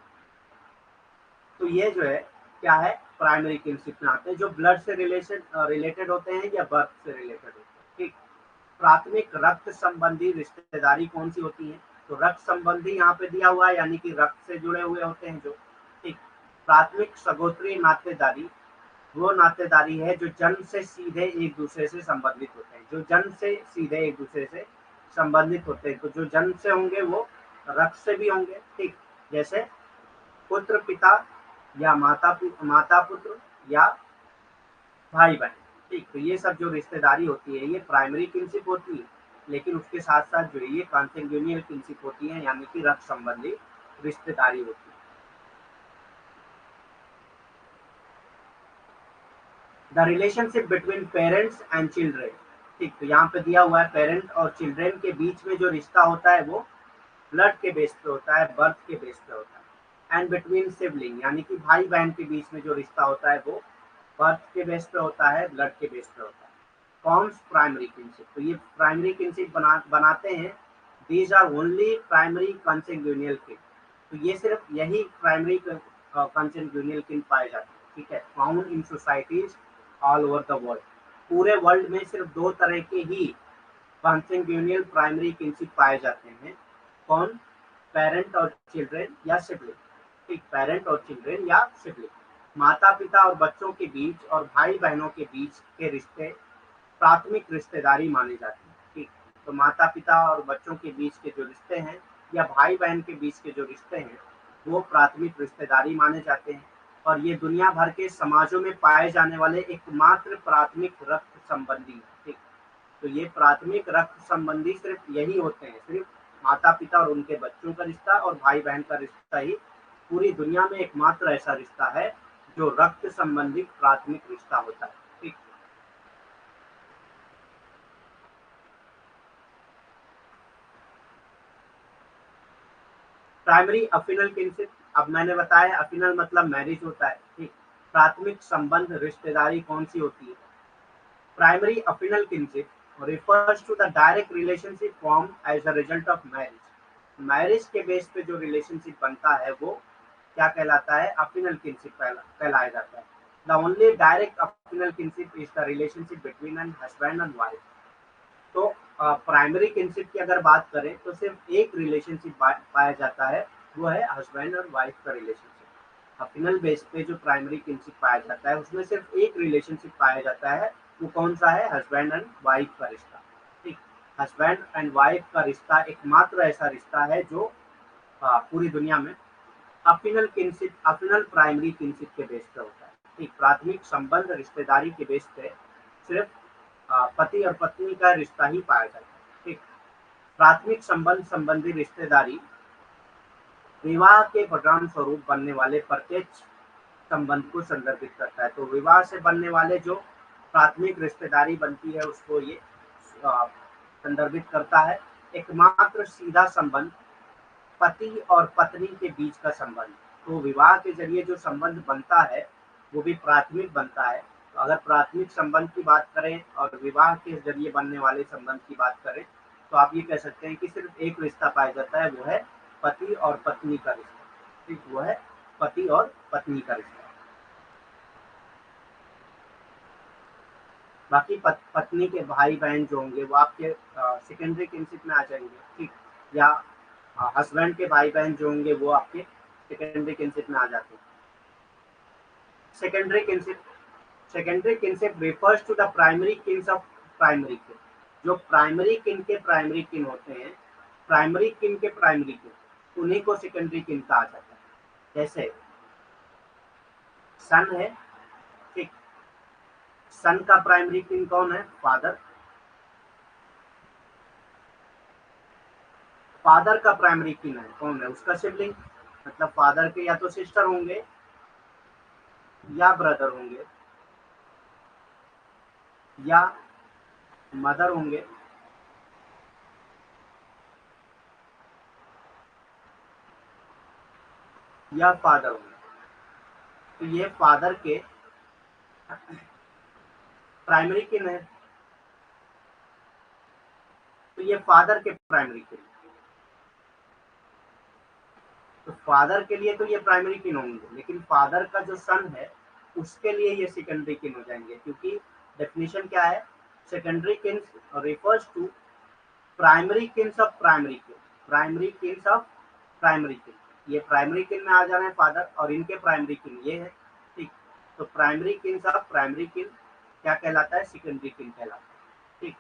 तो ये जो है क्या है, प्राइमरी किनशिप में आते हैं, जो ब्लड से रिलेटेड होते हैं या बर्थ से रिलेटेड होते हैं, ठीक। प्राथमिक रक्त संबंधी रिश्तेदारी कौन सी होती है? तो रक्त संबंधी यहाँ पे दिया हुआ है, यानी कि रक्त से जुड़े हुए होते हैं जो, ठीक। प्राथमिक सगोत्री नातेदारी वो नातेदारी है जो जन्म से सीधे एक दूसरे से संबंधित होते हैं, जो जन्म से सीधे एक दूसरे से संबंधित होते हैं। तो जो जन्म से होंगे वो रक्त से भी होंगे, ठीक। जैसे पुत्र पिता या माता पुत्र या भाई बहन, ठीक। तो ये सब जो रिश्तेदारी होती है ये प्राइमरी किनशिप होती है, लेकिन उसके साथ साथ जो है ये कॉन्सेंगुइनियल किनशिप होती है, यानी कि रक्त संबंधी रिश्तेदारी होती है। The relationship between parents and children, ठीक। तो यहाँ पे दिया हुआ है पेरेंट और चिल्ड्रेन के बीच में जो रिश्ता होता है वो ब्लड के बेस पे होता है, बर्थ के बेस पे होता है। एंड बिटवीन सिबलिंग, यानी कि भाई बहन के बीच में जो रिश्ता होता है वो बर्थ के बेस पे होता है, ब्लड के बेस पे होता है। फॉर्म्स प्राइमरी किनशिप, तो ये प्राइमरी किनशिप बनाते हैं। These are only primary consanguineal kin। तो ये सिर्फ यही प्राइमरी कंsanguineal kin पाए जाते हैं, ठीक है। Found in societies all over the world. पूरे वर्ल्ड में सिर्फ 2 तरह के ही कंsanguineal प्राइमरी किनशिप पाए जाते हैं। कौन? पेरेंट और चिल्ड्रेन या सिबलिंग, ठीक। पेरेंट और चिल्ड्रेन या सिबलिंग, माता पिता और बच्चों के बीच और भाई बहनों के बीच के रिश्ते प्राथमिक रिश्तेदारी मानी जाती है। ठीक, तो माता पिता और बच्चों के बीच के जो रिश्ते हैं या भाई बहन के बीच के जो रिश्ते हैं वो प्राथमिक रिश्तेदारी माने जाते हैं, और ये दुनिया भर के समाजों में पाए जाने वाले एकमात्र प्राथमिक रक्त संबंधी है। ठीक, तो ये प्राथमिक रक्त संबंधी सिर्फ यही होते हैं, सिर्फ माता पिता और उनके बच्चों का रिश्ता और भाई बहन का रिश्ता ही पूरी दुनिया में एकमात्र ऐसा रिश्ता है जो रक्त संबंधी प्राथमिक रिश्ता होता है। ठीक, प्राइमरी अफिनल किनशिप, अब मैंने बताया अफिनल मतलब मैरिज होता है। ठीक, प्राथमिक संबंध रिश्तेदारी कौन सी होती है? Primary affinal kinship refers to the direct relationship formed as a result of marriage। Marriage के बेस पे जो रिलेशनशिप बनता है वो क्या कहलाता है? अफिनल किनशिप कहलाया जाता है। The only direct affinal kinship is the relationship between an husband and wife. तो प्राइमरी किनशिप की अगर बात करें तो सिर्फ एक रिलेशनशिप पाया जाता है, वो है हस्बैंड और वाइफ का रिलेशनशिप। अफिनल बेस पे जो प्राइमरी किनशिप पाया जाता है उसमें सिर्फ एक रिलेशनशिप पाया जाता है, वो कौन सा है? हस्बैंड एंड वाइफ का रिश्ता। ठीक, हस्बैंड एंड वाइफ का रिश्ता एकमात्र ऐसा रिश्ता है जो पूरी दुनिया में अफिनल किनशिप, अफिनल प्राइमरी किनशिप के बेस पे होता है। ठीक, प्राथमिक संबंध रिश्तेदारी के बेस पे सिर्फ पति और पत्नी का रिश्ता ही पाया जाता है। ठीक, प्राथमिक संबंध संबंधी रिश्तेदारी विवाह के परिणाम स्वरूप बनने वाले प्रत्यक्ष संबंध को संदर्भित करता है। तो विवाह से बनने वाले जो प्राथमिक रिश्तेदारी बनती है उसको ये संदर्भित करता है। एकमात्र सीधा संबंध पति और पत्नी के बीच का संबंध, तो विवाह के जरिए जो संबंध बनता है वो भी प्राथमिक बनता है। तो अगर प्राथमिक संबंध की बात करें और विवाह के जरिए बनने वाले संबंध की बात करें तो आप ये कह सकते हैं कि सिर्फ एक रिश्ता पाया जाता है, वो है पति और पत्नी का रिश्ता। ठीक, वो है पति और पत्नी का रिश्ता। बाकी पत्नी के भाई बहन जो होंगे वो आपके सेकेंडरी किनशिप में आ जाएंगे। ठीक, या हस्बैंड के भाई बहन जो होंगे वो आपके सेकेंडरी किनशिप में आ जाते हैं। Secondary kinship, secondary kinship refers to the primary kins of primary kin. जो प्राइमरी किन के प्राइमरी किन होते हैं, प्राइमरी किन के प्राइमरी किन, उन्हीं को सेकेंडरी किन कहा जाता है। जैसे सन है, ठीक, सन का प्राइमरी किन कौन है? फादर। फादर का प्राइमरी किन है कौन है? उसका सिबलिंग, मतलब फादर के या तो सिस्टर होंगे या ब्रदर होंगे या मदर होंगे या फादर होंगे। तो ये फादर के प्राइमरी किन है, तो ये फादर के प्राइमरी किन। तो फादर के लिए तो ये प्राइमरी किन होंगे, लेकिन फादर का जो सन है उसके लिए ये सेकेंडरी किन हो जाएंगे, क्योंकि डेफिनेशन क्या है? Secondary kin refers to primary kins of primary kin. Primary kins of primary kin, ये प्राइमरी किन में आ जा रहे हैं फादर, और इनके प्राइमरी किन ये है। ठीक, तो प्राइमरी किन्स ऑफ प्राइमरी किन क्या कहलाता है? सेकेंडरी किन कहलाता है। ठीक,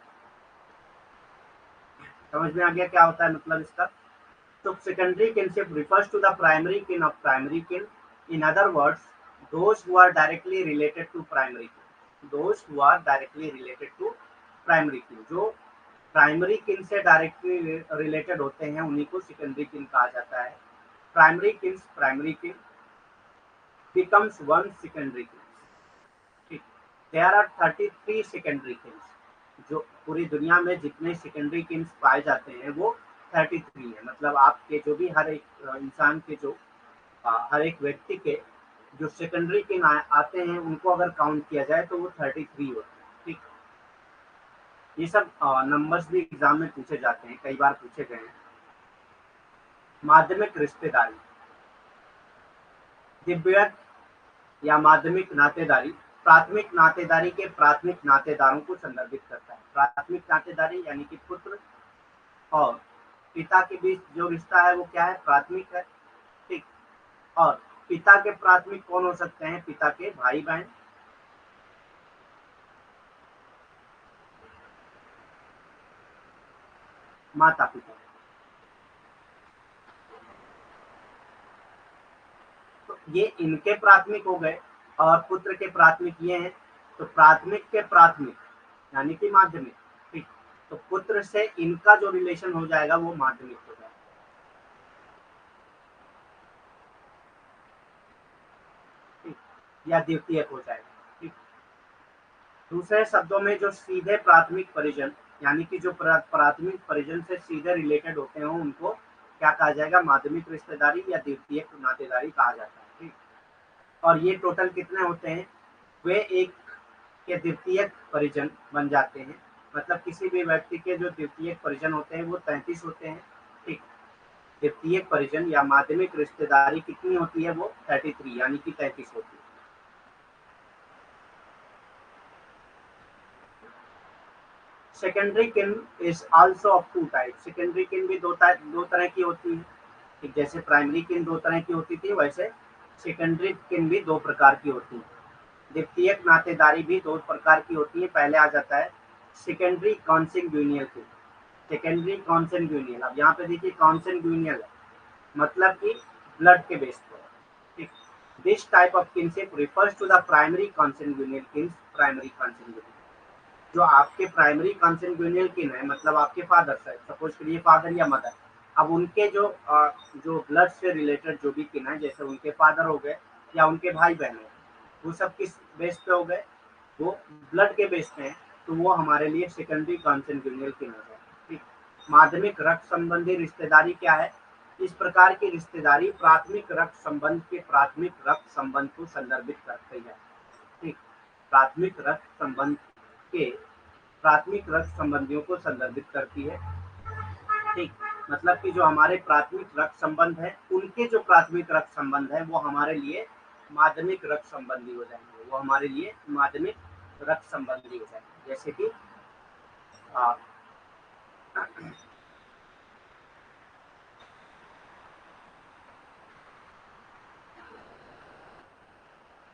समझ में आ गया क्या होता है मतलब इसका? तो secondary kinship refers to the primary kin of primary kin. In other words, those who are directly related to primary kin. Those who are directly related to primary kin. जो प्राइमरी किन से डायरेक्टली रिलेटेड होते हैं उन्हीं को सेकेंडरी किन कहा जाता है। प्राइमरी किन्स प्राइमरी किन becomes one secondary kin. ठीक, there are 33 secondary kins. जो पूरी दुनिया में जितने सेकेंडरी किन्स पाए जाते हैं वो 33 है। मतलब आपके जो भी हर एक इंसान के जो हर एक व्यक्ति के जो सेकेंडरी किन आते हैं उनको अगर काउंट किया जाए तो वो 33 होते हैं। ठीक, ये सब नंबर्स भी एग्जाम में पूछे जाते हैं, कई बार पूछे गए हैं। माध्यमिक रिश्तेदारी, दिव्यक या माध्यमिक नातेदारी प्राथमिक नातेदारी के प्राथमिक नातेदारों को संदर्भित करता है। प्राथमिक नातेदारी यानी कि पुत्र और पिता के बीच जो रिश्ता है वो क्या है? प्राथमिक है। ठीक, और पिता के प्राथमिक कौन हो सकते हैं? पिता के भाई बहन, माता पिता। तो ये इनके प्राथमिक हो गए और पुत्र के प्राथमिक ये हैं। तो प्राथमिक के प्राथमिक यानी कि माध्यमिक, ठीक। तो पुत्र से इनका जो रिलेशन हो जाएगा वो माध्यमिक हो जाएगा, ठीक, या द्वितीयक हो जाएगा, ठीक। दूसरे शब्दों में जो सीधे प्राथमिक परिजन यानी कि जो प्राथमिक परिजन से सीधे रिलेटेड होते हैं उनको क्या कहा जाएगा, माध्यमिक रिश्तेदारी या द्वितीयक नातेदारी कहा जाता है, ठीक। और ये टोटल कितने होते हैं, वे एक के द्वितीयक परिजन बन जाते हैं। मतलब किसी भी व्यक्ति के जो द्वितीयक परिजन होते हैं वो 33 होते हैं, ठीक। द्वितीयक परिजन या माध्यमिक रिश्तेदारी कितनी होती है, वो 33 यानी कि 33 होती है। Secondary kin is also of two type. Secondary kin भी दो तरह की होती है, ठीक। जैसे प्राइमरी किन दो तरह की होती थी वैसे सेकेंडरी किन भी दो प्रकार की होती है। द्वितीयक नातेदारी भी दो प्रकार की होती है। पहले आ जाता है सेकेंडरी कॉन्sanguineal किन। सेकेंडरी कॉन्sanguineal, अब यहाँ पे देखिए कॉन्sanguineal है मतलब कि ब्लड के बेस पर, ठीक। This type of kinship refers to the primary consanguineal kins. Primary consanguineal जो आपके प्राइमरी कॉन्sanguineal किन है, मतलब आपके फादर से, सपोज करिए फादर या मदर, अब उनके जो ब्लड से रिलेटेड जो भी किन है, जैसे उनके फादर हो गए या उनके भाई बहन हो, वो सब किस बेस पे हो गए, वो ब्लड के बेस पे हैं, तो वो हमारे लिए सेकेंडरी कॉन्sanguineal किन हो गए, ठीक। माध्यमिक रक्त संबंधी रिश्तेदारी क्या है, इस प्रकार की रिश्तेदारी प्राथमिक रक्त संबंध के प्राथमिक रक्त संबंध को संदर्भित करती है, ठीक। प्राथमिक रक्त संबंध के प्राथमिक रक्त संबंधियों को संदर्भित करती है, ठीक। मतलब कि जो हमारे प्राथमिक रक्त संबंध है उनके जो प्राथमिक रक्त संबंध है वो हमारे लिए माध्यमिक रक्त संबंधी हो जाएंगे, वो हमारे लिए माध्यमिक रक्त संबंधी हो जाएंगे। जैसे कि आ,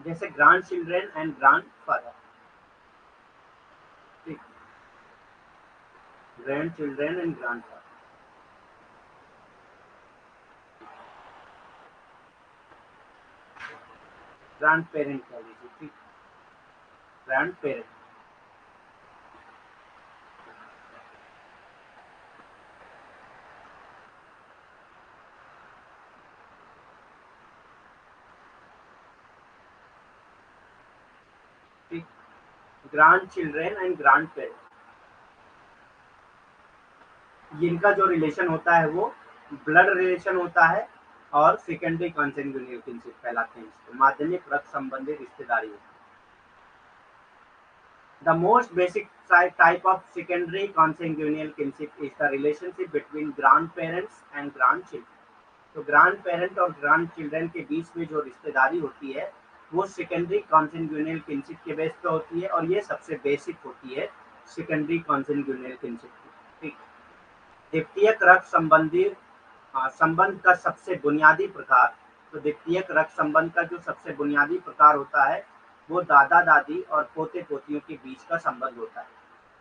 जैसे grandchildren and grandfather, ठीक। Grandchildren and grandfather, grandparent कह लीजिए, ठीक। ग्रांड पेरेंट, ठीक। Grandchildren and grandparent, जिनका जो रिलेशन होता है वो ब्लड रिलेशन होता है और सेकेंडरी कॉन्sanguineal किनशिप कहलाते हैं इसको, माध्यमिक रक्त संबंधी रिश्तेदारी। The most basic type of secondary consanguineal kinship is the relationship between grandparents and grandchildren. तो ग्रांड पेरेंट और ग्रांड चिल्ड्रन के बीच में जो रिश्तेदारी होती है वो सेकेंडरी कॉन्sanguineal किनशिप के बेस पे होती है और ये सबसे बेसिक होती है सेकेंडरी कॉन्sanguineal किनशिप की, ठीक। द्वितीयक रक्त संबंधी संबंध का सबसे बुनियादी प्रकार, तो द्वितीयक रक्त संबंध का जो सबसे बुनियादी प्रकार होता है वो दादा दादी और पोते पोतियों के बीच का संबंध होता है।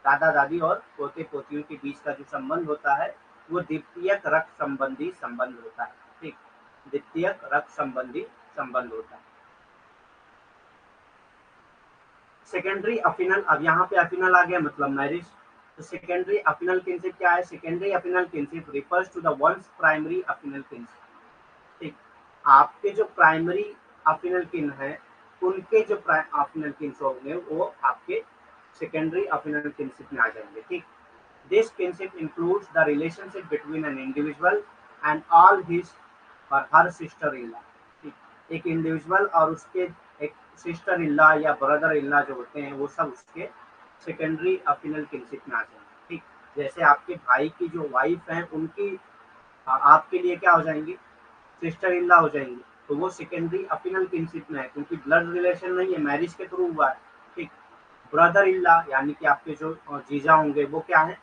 दादा दादी और पोते पोतियों के बीच का जो संबंध होता है वो द्वितीयक रक्त संबंधी संबंध होता है, ठीक। द्वितीयक रक्त संबंधी संबंध होता है। सेकेंडरी अफिनल, अब यहाँ पे अफिनल आ गया मतलब मैरिज। तो सेकेंडरी अफिनल किनशिप क्या है, secondary affinal kinship refers to the ones primary affinal kinship, ठीक। आपके जो प्राइमरी अफिनल किन है उनके जो अफिनल किन्स होंगे वो आपके सेकेंडरी अफिनल किनशिप में आ जाएंगे, ठीक। This kinship includes the relationship between an individual and all his और हर सिस्टर इन लॉ, ठीक। एक इंडिविजुअल और उसके एक सिस्टर इन लॉ या ब्रदर इन लॉ जो होते हैं वो सब उसके सेकेंडरी अफिनल किनशिप में आ जाएंगे, ठीक। जैसे आपके भाई की जो वाइफ है उनकी आपके लिए क्या हो जाएंगी, सिस्टर इन लॉ हो जाएंगी, तो वो सेकेंडरी अफिनल किनशिप में है क्योंकि ब्लड रिलेशन नहीं है, मैरिज के थ्रू हुआ है, ठीक। ब्रदर इन लॉ यानी कि आपके जो जीजा होंगे वो क्या है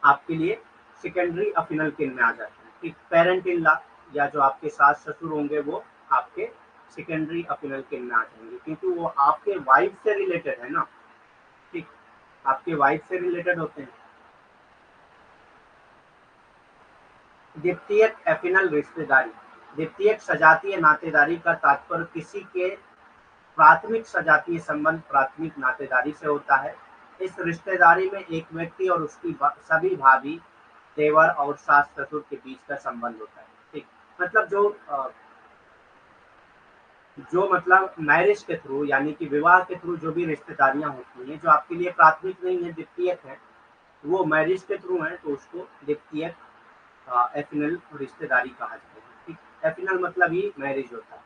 आपके लिए सेकेंडरी अफिनल किन में आ जाते हैं, ठीक। पेरेंट इन लॉ या जो आपके सास ससुर होंगे वो आपके सेकेंडरी अफिनल किन में आ जाएंगे क्योंकि वो आपके वाइफ से रिलेटेड है ना, ठीक। आपके वाइफ से रिलेटेड होते हैं। द्वितीयक एफिनल रिश्तेदारी। द्वितीयक सजातीय नातेदारी का तात्पर्य किसी के प्राथमिक सजातीय संबंध प्राथमिक नातेदारी से होता है। इस रिश्तेदारी में एक व्यक्ति और उसकी सभी भाभी, देवर और सास ससुर के बीच का संबंध होता है। ठीक, मतलब जो मतलब मैरिज के थ्रू यानी कि विवाह के थ्रू जो भी रिश्तेदारियां होती हैं जो आपके लिए प्राथमिक नहीं है, द्वितीयक है, वो मैरिज के थ्रू है, तो उसको द्वितीयक एफिनल रिश्तेदारी कहा जाता है। ठीक, एफिनल मतलब ही मैरिज होता है।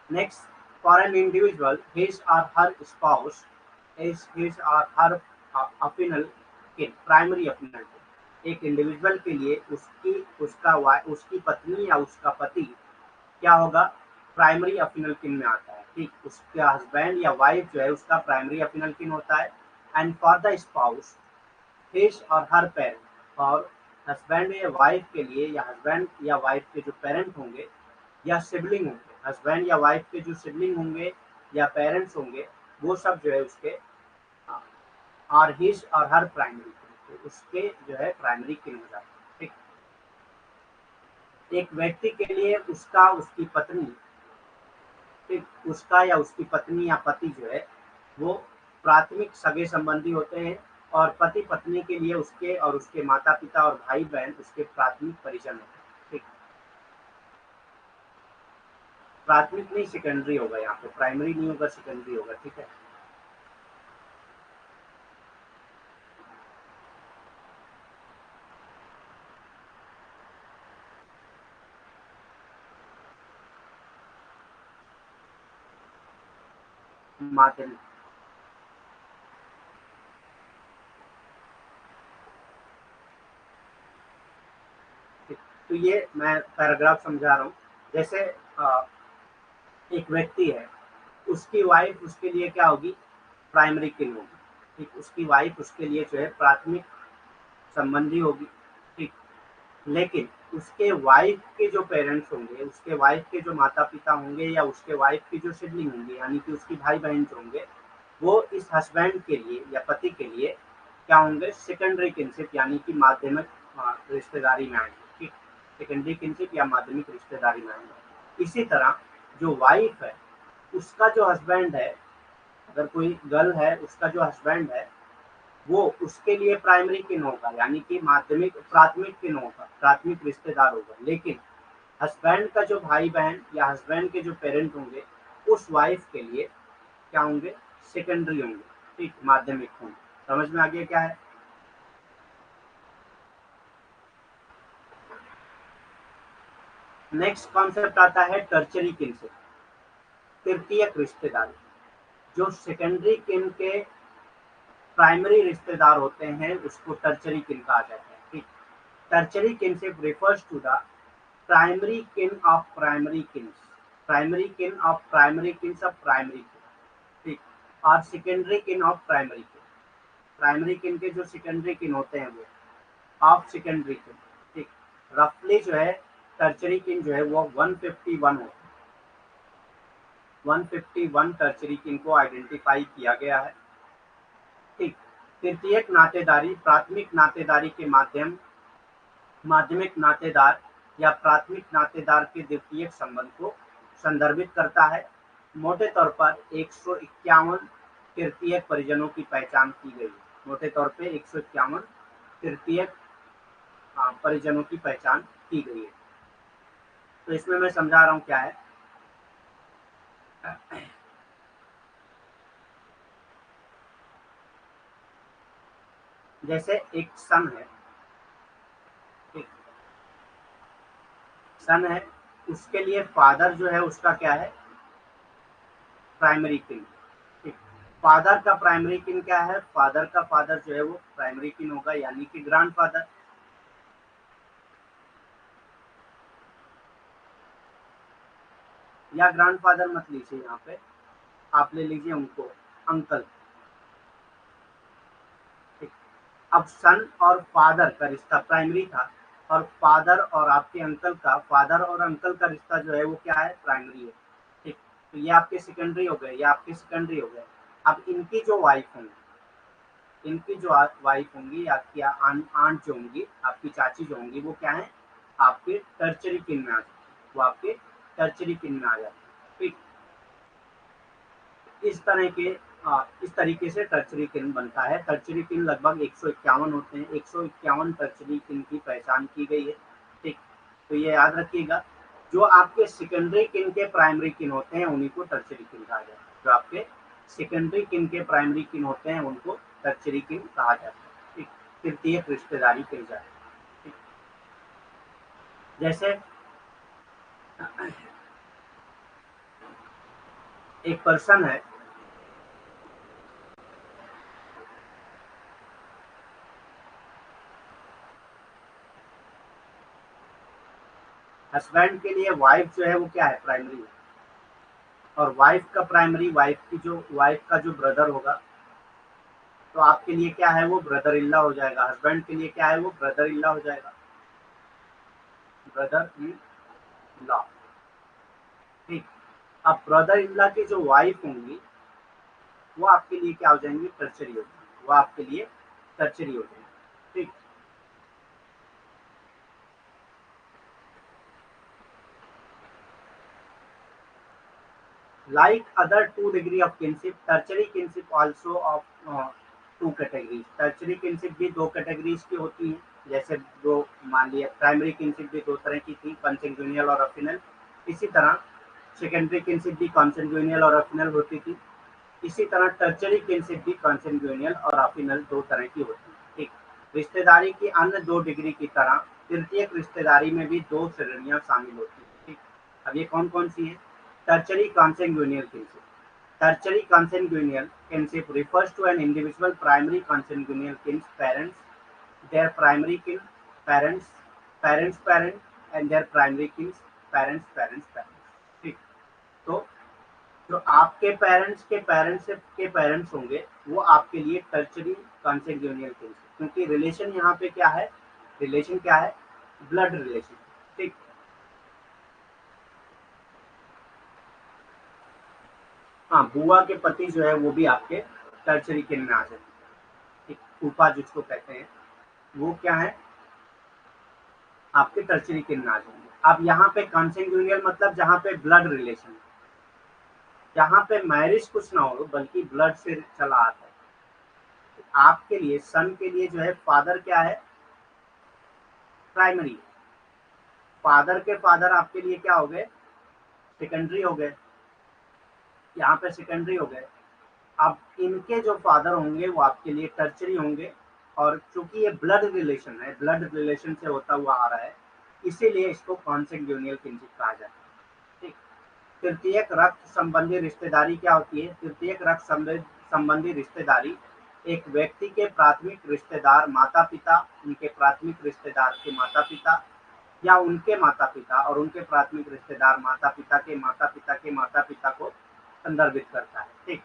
Next, for an individual, his or her spouse is his or her affinal kin, primary affinal kin। एक इंडिविजुअल के लिए उसकी पत्नी या उसका पति क्या होगा, प्राइमरी अफिनल किन में आता है। ठीक, उसका हस्बैंड या वाइफ जो है उसका प्राइमरी अफिनल किन होता है। And for the spouse, his और हर पेरेंट, और हस्बैंड या वाइफ के लिए या हस्बैंड या वाइफ के जो पेरेंट होंगे या सिबलिंग होंगे, हस्बैंड या वाइफ के जो सिबलिंग होंगे या पेरेंट्स होंगे, वो सब जो है उसके और हिज और हर प्राइमरी किन, तो उसके जो है प्राइमरी किन हो जाते हैं। ठीक, एक व्यक्ति के लिए उसका उसकी पत्नी, ठीक, उसका या उसकी पत्नी या पति जो है वो प्राथमिक सगे संबंधी होते हैं, और पति पत्नी के लिए उसके और उसके माता पिता और भाई बहन उसके प्राथमिक परिजन होते हैं। ठीक, प्राथमिक नहीं सेकेंडरी होगा, यहाँ पे प्राइमरी नहीं होगा, सेकेंडरी होगा। ठीक है, माध्यमिक। ठीक, तो ये मैं पैराग्राफ समझा रहा हूँ। जैसे एक व्यक्ति है, उसकी वाइफ उसके लिए क्या होगी, प्राइमरी किन होगी। ठीक, उसकी वाइफ उसके लिए जो है प्राथमिक संबंधी होगी। ठीक, लेकिन उसके वाइफ के जो पेरेंट्स होंगे, उसके वाइफ के जो माता पिता होंगे या उसके वाइफ की जो सिबलिंग होंगे यानी कि उसकी भाई बहन जो होंगे, वो इस हस्बैंड के लिए या पति के लिए क्या होंगे, सेकेंडरी किनशिप यानी कि माध्यमिक रिश्तेदारी में आएंगे। ठीक, सेकेंडरी किनशिप या माध्यमिक रिश्तेदारी में आएंगे। इसी तरह जो वाइफ है, उसका जो हस्बैंड है, अगर कोई गर्ल है उसका जो हस्बैंड है, वो उसके लिए प्राइमरी किन होगा यानी कि माध्यमिक प्राथमिक किन होगा, प्राथमिक रिश्तेदार होगा। लेकिन हस्बैंड का जो भाई बहन या हस्बैंड के जो पेरेंट होंगे, उस वाइफ के लिए क्या होंगे, सेकेंडरी होंगे। ठीक, माध्यमिक होंगे। समझ में आ गया क्या है। नेक्स्ट कॉन्सेप्ट आता है टर्चरी किन से, तृतीयक रिश्तेदारी। जो सेकेंडरी किन के प्राइमरी रिश्तेदार होते हैं उसको टर्चरी किन कहा जाता है। ठीक, tertiary kinship refers to the primary kin of primary kins, primary kin of primary kins of primary kin। ठीक, और सेकेंडरी किन ऑफ प्राइमरी किन, प्राइमरी किन के जो सेकेंडरी किन होते हैं वो ऑफ सेकेंडरी किन। ठीक, रफली जो है टर्चरी किन जो है वो 151 होते हैं, 151 टर्चरी किन को आइडेंटिफाई किया गया है। ठीक, तृतीयक नातेदारी प्राथमिक नातेदारी के माध्यमिक नातेदार या प्राथमिक नातेदार के द्वितीयक संबंध को संदर्भित करता है। मोटे तौर पर 151 तृतीयक परिजनों की पहचान की गई है। मोटे तौर पे 151 तृतीयक परिजनों की पहचान की गई है। तो इसमें मैं समझा रहा हूँ क्या है। जैसे एक सन है, एक सन है, उसके लिए फादर जो है उसका क्या है, प्राइमरी किन। ठीक, फादर का प्राइमरी किन क्या है, फादर का फादर जो है वो प्राइमरी किन होगा यानी कि ग्रैंडफादर। या ग्रैंडफादर मत लीजिए, यहाँ पे आप ले लीजिए उनको अंकल। ठीक, अब सन और फादर का रिश्ता प्राइमरी था, और फादर और आपके अंकल का, फादर और अंकल का रिश्ता जो है वो क्या है, प्राइमरी है। ठीक, तो ये आपके सेकेंडरी हो गए, ये आपके सेकेंडरी हो गए। अब इनकी जो वाइफ होंगी, इनकी जो वाइफ होंगी या आपकी आंट जो होंगी, आपकी चाची जो होंगी, वो क्या है, आपके टर्चरी किन में आ जाती है, वो आपके टर्चरी किन में आ जाती है। ठीक, इस तरीके से टर्चरी किन बनता है। टर्चरी किन लगभग 151 होते हैं, 151 टर्चरी किन की पहचान की गई है। ठीक, तो ये याद रखिएगा। जो आपके सेकेंडरी किन के प्राइमरी किन होते हैं उन्हीं को टर्चरी किन कहा जाता है। जो आपके सेकेंडरी किन के प्राइमरी किन होते हैं उनको टर्चरी किन कहा जाता है। ठीक, तृतीयक रिश्तेदारी कही जाती है। ठीक, जैसे एक पर्सन है, हस्बैंड के लिए वाइफ जो है वो क्या है, प्राइमरी है। और वाइफ का प्राइमरी, वाइफ का जो ब्रदर होगा, तो आपके लिए क्या है, वो ब्रदर इल्ला हो जाएगा। हस्बैंड के लिए क्या है, वो ब्रदर इल्ला हो जाएगा, ब्रदर इन लॉ। ठीक, अब ब्रदर इन लॉ की जो वाइफ होंगी वो आपके लिए क्या हो जाएंगी, टर्चरी हो जाएंगी, वो आपके लिए टर्चरी हो जाएंगी। ठीक, like other two degree of kinship, tertiary kinship also of two categories। tertiary kinship भी दो categories की होती हैं। जैसे दो, मान लिया प्राइमरी किनशिप भी दो तरह की थी, कंsanguineal और अफिनल। इसी तरह सेकेंडरी किनशिप भी कंsanguineal और अफिनल होती थी। इसी तरह टर्चरी किनशिप भी कंsanguineal और अफिनल दो तरह की होती है। ठीक, रिश्तेदारी की अन्य दो डिग्री की तरह तृतीयक रिश्तेदारी में भी दो श्रेणियां शामिल होती हैं। ठीक, अब ये कौन कौन सी है। Tertiary consanguineal kinship. Tertiary consanguineal kinship refers to an individual primary consanguineal kin's parents, their primary kin, parents, parents' parent, and their primary kin's parents, parents, parents। ठीक, तो जो आपके पेरेंट्स के पेरेंट्स होंगे वो आपके लिए टर्चरी कॉन्सेंगुइनियल किनशिप, क्योंकि रिलेशन यहाँ पे क्या है, रिलेशन क्या है, ब्लड रिलेशन। ठीक, हाँ, बुआ के पति जो है वो भी आपके टर्चरी किन में आ जाते हैं। ठीक, फूफा जिसको कहते हैं वो क्या है, आपके टर्चरी किन में आ जाएंगे। अब यहाँ पे कॉन्सेंगुइनियल मतलब जहाँ पे ब्लड रिलेशन, जहाँ पे मैरिज कुछ ना हो बल्कि ब्लड से चला आता है। तो आपके लिए, सन के लिए जो है फादर क्या है, प्राइमरी। फादर के फादर आपके लिए क्या हो गए, सेकेंडरी हो गए, यहाँ पे सेकेंडरी हो गए। अब इनके जो फादर होंगे वो आपके लिए टर्चरी होंगे। और चूंकि ये ब्लड रिलेशन है, ब्लड रिलेशन से होता हुआ आ रहा है, इसीलिए इसको कॉन्सेंगुइनियल किनशिप कहा जाता है। ठीक, तृतीयक रक्त संबंधी रिश्तेदारी क्या होती है। तृतीयक रक्त संबंधी रिश्तेदारी एक व्यक्ति के प्राथमिक रिश्तेदार माता पिता, उनके प्राथमिक रिश्तेदार के माता पिता, या उनके माता पिता और उनके प्राथमिक रिश्तेदार माता पिता के माता पिता के माता पिता को संदर्भित करता है। ठीक,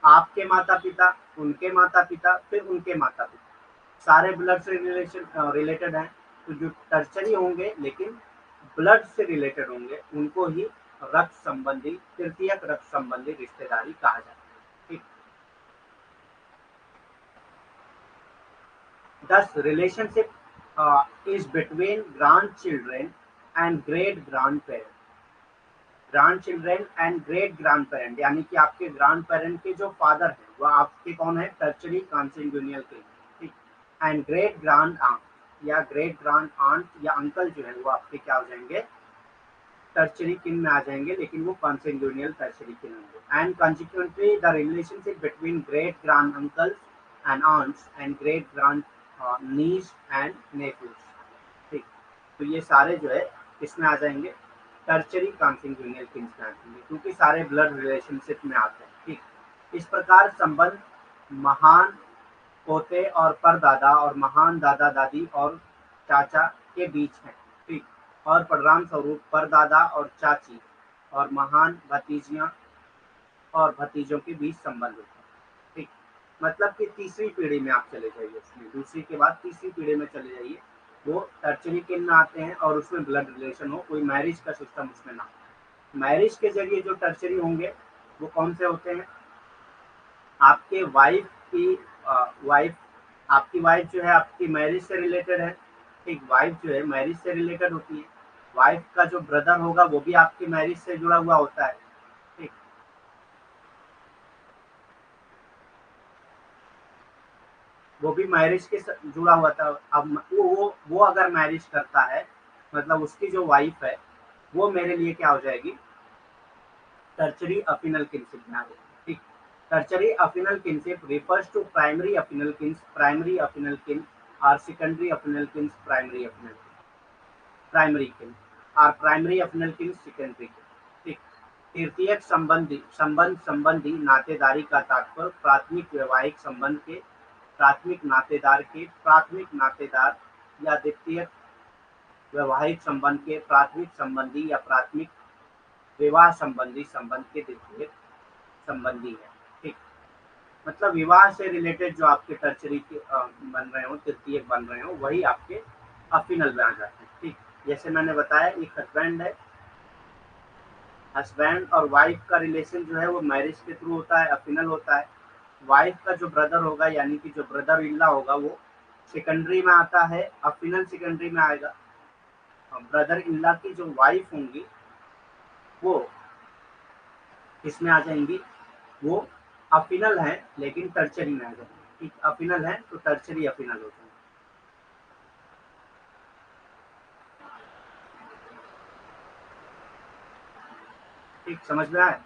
आपके माता पिता, उनके माता पिता, फिर उनके माता पिता, सारे ब्लड से रिलेटेड हैं। तो जो टर्चरी होंगे लेकिन ब्लड से रिलेटेड होंगे उनको ही रक्त संबंधी, तृतीयक रक्त संबंधी रिश्तेदारी कहा जाता है। ठीक, thus relationship is between grandchildren and great grandparents। Grand children and great grand parent, यानी कि आपके ग्रांड पेरेंट के जो फादर हैं वो आपके कौन है, टर्चरी कॉन्सेंगुइनियल के। ठीक, एंड ग्रेट ग्रांड आंट या ग्रेट ग्रांड आंट या अंकल जो है वो आपके क्या हो जाएंगे, टर्चरी किन में आ जाएंगे, लेकिन वो कॉन्सेंगुइनियल टर्चरी किन होंगे। And consequently the relationship between great grand uncles and aunts and great grand nieces and nephews. ठीक, तो ये सारे जो है इसमें आ जाएंगे, टर्चरी कॉन्सेंगुइनियल किन्स में आ जाएंगे, क्योंकि सारे ब्लड रिलेशनशिप में आते हैं। ठीक, इस प्रकार संबंध महान पोते और परदादा और महान दादा दादी और चाचा के बीच है। ठीक, और परिणाम स्वरूप परदादा और चाची और महान भतीजियां और भतीजों के बीच संबंध होता है। ठीक, मतलब कि तीसरी पीढ़ी में आप चले जाइए, उसमें दूसरी के बाद तीसरी पीढ़ी में चले जाइए, वो टर्चरी किन में आते हैं और उसमें ब्लड रिलेशन हो, कोई मैरिज का सिस्टम उसमें ना हो। मैरिज के जरिए जो टर्चरी होंगे वो कौन से होते हैं, आपके वाइफ की वाइफ, आपकी वाइफ जो है आपकी मैरिज से रिलेटेड है, ठीक, वाइफ जो है मैरिज से रिलेटेड होती है। वाइफ का जो ब्रदर होगा वो भी आपकी मैरिज से जुड़ा हुआ होता है, ठीक। वो भी मैरिज के जुड़ा हुआ था। अब वो अगर मैरिज करता है, मतलब उसकी जो वाइफ है वो मेरे लिए क्या हो जाएगी, टर्चरी अफिनल किनशिप में आ जाएगी, ठीक। Tertiary affinal kinship refers to primary affinal kins, primary affinal kin or secondary affinal kins, primary affinal kin, primary किन और प्राइमरी अफिनल किन सेकेंडरी किन, ठीक। तृतीयक संबंधी नातेदारी का तात्पर्य प्राथमिक वैवाहिक संबंध के प्राथमिक नातेदार या द्वितीयक वैवाहिक संबंध के प्राथमिक संबंधी या प्राथमिक विवाह संबंधी संबंध के द्वितीयक संबंधी है, ठीक। मतलब विवाह से रिलेटेड जो आपके टर्चरी के बन रहे हो, तृतीयक बन रहे हो, वही आपके अफिनल में आ जाते हैं, ठीक। जैसे मैंने बताया एक हस्बैंड और वाइफ का रिलेशन जो है वो मैरिज के थ्रू होता है, अफिनल होता है। वाइफ का जो ब्रदर होगा यानी कि जो ब्रदर इल्ला होगा वो सेकेंडरी में आता है, अफिनल सेकेंडरी में आएगा। ब्रदर इल्ला की जो वाइफ होंगी वो किसमें आ जाएंगी, वो अफिनल है लेकिन टर्चरी में आ जाएंगे, ठीक। अफिनल है तो टर्चरी अफिनल हो जाएंगे, ठीक। समझ में आए।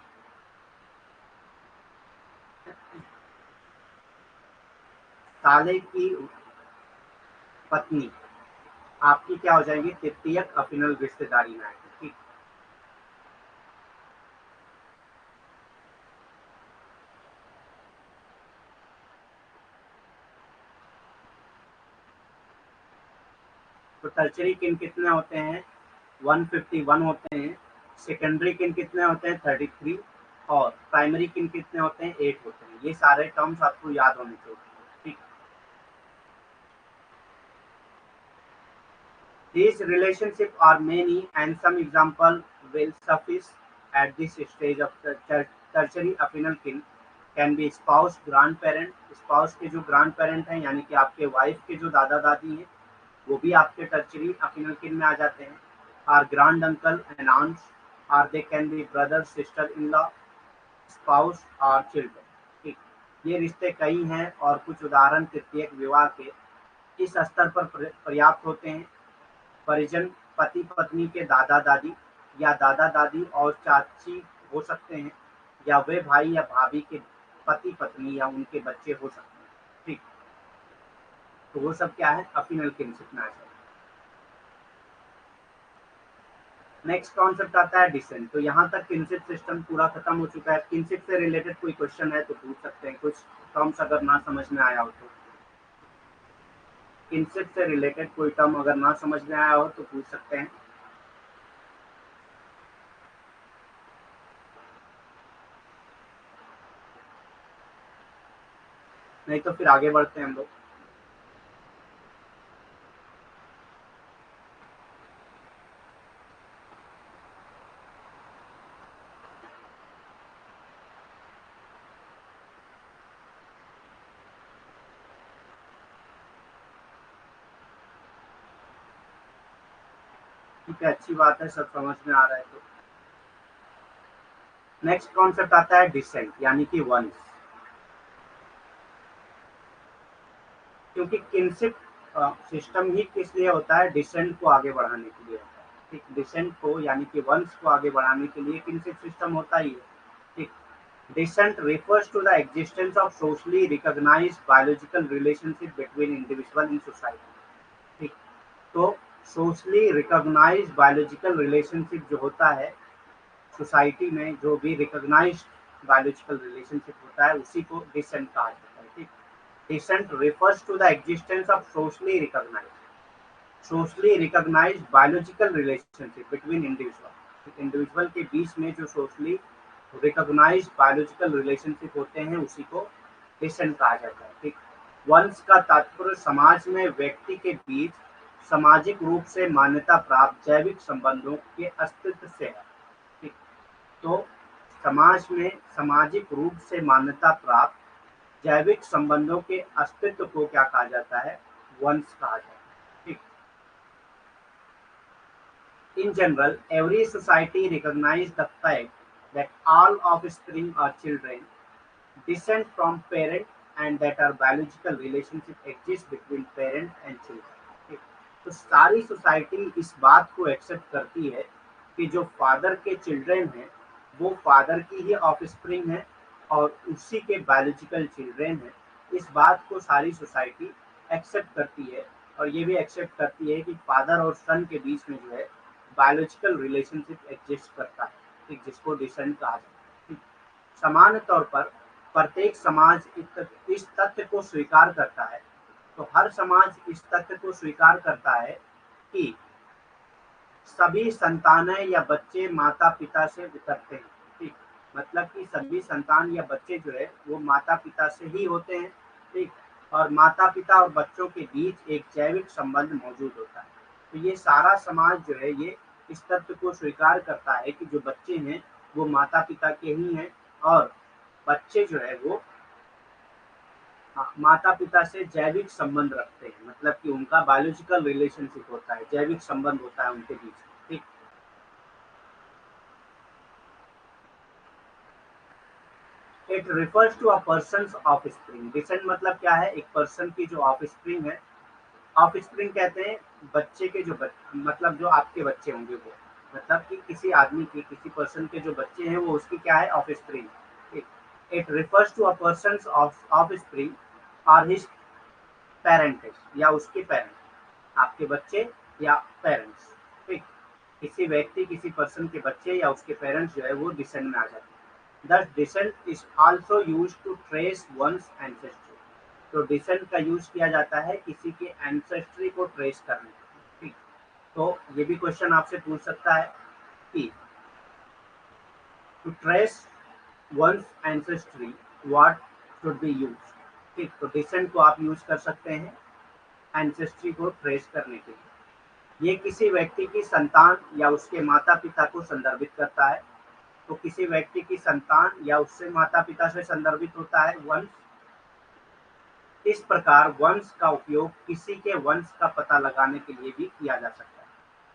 साले की पत्नी आपकी क्या हो जाएगी, तृतीयक अफिनल रिश्तेदारी में आएगी, ठीक। तो टर्चरी किन कितने होते हैं, 151 होते हैं। सेकेंडरी किन कितने होते हैं, 33। और प्राइमरी किन कितने होते हैं, 8 होते हैं। ये सारे टर्म्स आपको याद होने चाहिए, ठीक। These relationships are many and some example will suffice at this stage of the tertiary affinal kin can be spouse, grandparent। spouse के जो grandparent हैं यानी कि आपके वाइफ के जो दादा दादी हैं वो भी आपके टर्चरी अफिनल किन में आ जाते हैं। और ग्रैंड अंकल एंड आंट्स, और they can be brother sister in law, spouse और चिल्ड्रन, ठीक। ये रिश्ते कई हैं और कुछ उदाहरण तृतीयक विवाह के इस स्तर पर पर्याप्त होते हैं। परिजन पति पत्नी के दादा दादी या दादा दादी और चाची हो सकते हैं, या वे भाई या भाभी के पति पत्नी या उनके बच्चे हो सकते हैं, ठीक। तो वो सब क्या है, अफिनल किनशिप में आ जाए। नेक्स्ट कॉन्सेप्ट आता है डिसेंट। तो यहाँ तक किनशिप सिस्टम पूरा खत्म हो चुका है। किनशिप से रिलेटेड कोई क्वेश्चन है तो पूछ सकते हैं, कुछ टर्म्स अगर ना समझ में आया हो तो। किनशिप से रिलेटेड कोई टर्म अगर ना समझ में आया हो तो पूछ सकते हैं। नहीं तो फिर आगे बढ़ते हैं हम लोग। ठीक है, अच्छी बात है, सब समझ में आ रहा है तो। नेक्स्ट कॉन्सेप्ट आता है डिसेंट यानी कि वंश। क्योंकि किनशिप सिस्टम ही किस लिए होता है, डिसेंट को आगे बढ़ाने के लिए होता है, ठीक। डिसेंट को यानी कि वंश को आगे बढ़ाने के लिए किनशिप सिस्टम होता ही है, ठीक। Descent refers to the existence of socially recognized biological relationship between individual in society, ठीक। तो सोशली रिकॉग्नाइज्ड बायोलॉजिकल रिलेशनशिप जो होता है सोसाइटी में, जो भी रिकॉग्नाइज्ड बायोलॉजिकल रिलेशनशिप होता है उसी को डिसेंट कहा जाता है, ठीक। Descent refers to the existence of socially recognized biological relationship between individual के बीच में जो सोशली रिकॉग्नाइज्ड बायोलॉजिकल रिलेशनशिप होते हैं उसी को डिसेंट कहा जाता है, ठीक। वंश का तात्पर्य समाज में व्यक्ति के बीच सामाजिक रूप से मान्यता प्राप्त जैविक संबंधों के अस्तित्व से है, ठीक। तो समाज में सामाजिक रूप से मान्यता प्राप्त जैविक संबंधों के अस्तित्व को क्या कहा जाता है? वंश कहा जाता है। ठीक। In general, every society recognizes the fact that all offspring or children descend from parent and that our biological relationship exists between parent and children. ठीक। तो सारी सोसाइटी इस बात को एक्सेप्ट करती है कि जो फादर के चिल्ड्रन हैं वो फादर की ही ऑफस्प्रिंग है और उसी के बायोलॉजिकल चिल्ड्रन हैं। इस बात को सारी सोसाइटी एक्सेप्ट करती है और ये भी एक्सेप्ट करती है कि फादर और सन के बीच में जो है बायोलॉजिकल रिलेशनशिप एग्जिस्ट करता है, ठीक, जिसको डिसेंट कहा जाता है। ठीक। समान तौर पर प्रत्येक समाज इस तथ्य को स्वीकार करता है, तो हर समाज इस तथ्य को स्वीकार करता है कि सभी संतानें या बच्चे माता पिता से उतरते हैं। ठीक। मतलब कि सभी संतान या बच्चे जो है वो माता पिता से ही होते हैं। ठीक। और माता पिता और बच्चों के बीच एक जैविक संबंध मौजूद होता है। तो ये सारा समाज जो है ये इस तथ्य को स्वीकार करता है कि जो बच्चे हैं वो माता पिता के ही हैं और बच्चे जो है वो माता पिता से जैविक संबंध रखते हैं, मतलब कि उनका बायोलॉजिकल रिलेशनशिप होता है, जैविक संबंध होता है उनके बीच। ठीक। It refers to a person's offspring. Descent मतलब क्या है? एक पर्सन की जो ऑफस्प्रिंग है। ऑफस्प्रिंग कहते हैं बच्चे के जो मतलब जो आपके बच्चे होंगे वो, मतलब कि किसी आदमी की किसी पर्सन के जो बच्चे हैं वो उसकी क्या है? ऑफस्प्रिंग। ठीक। It refers to a person's offspring और हिज पेरेंट्स या उसके पेरेंट्स, आपके बच्चे या पेरेंट्स। ठीक। किसी व्यक्ति किसी पर्सन के बच्चे या उसके पेरेंट्स जो है वो डिसेंड में आ जाते हैं। Thus, descent is also used to trace one's ancestry. तो descent का यूज किया जाता है किसी के एंसेस्ट्री को ट्रेस करने के लिए। ठीक। तो ये भी क्वेश्चन आपसे पूछ सकता है कि to trace one's ancestry what should be used। ठीक। तो descent को आप यूज कर सकते हैं एंसेस्ट्री को ट्रेस करने के लिए। ये किसी व्यक्ति की संतान या उसके माता पिता को संदर्भित करता है। तो किसी व्यक्ति की संतान या उससे माता पिता से संदर्भित होता है वंश। इस प्रकार वंश का उपयोग किसी के वंश का पता लगाने के लिए भी किया जा सकता है।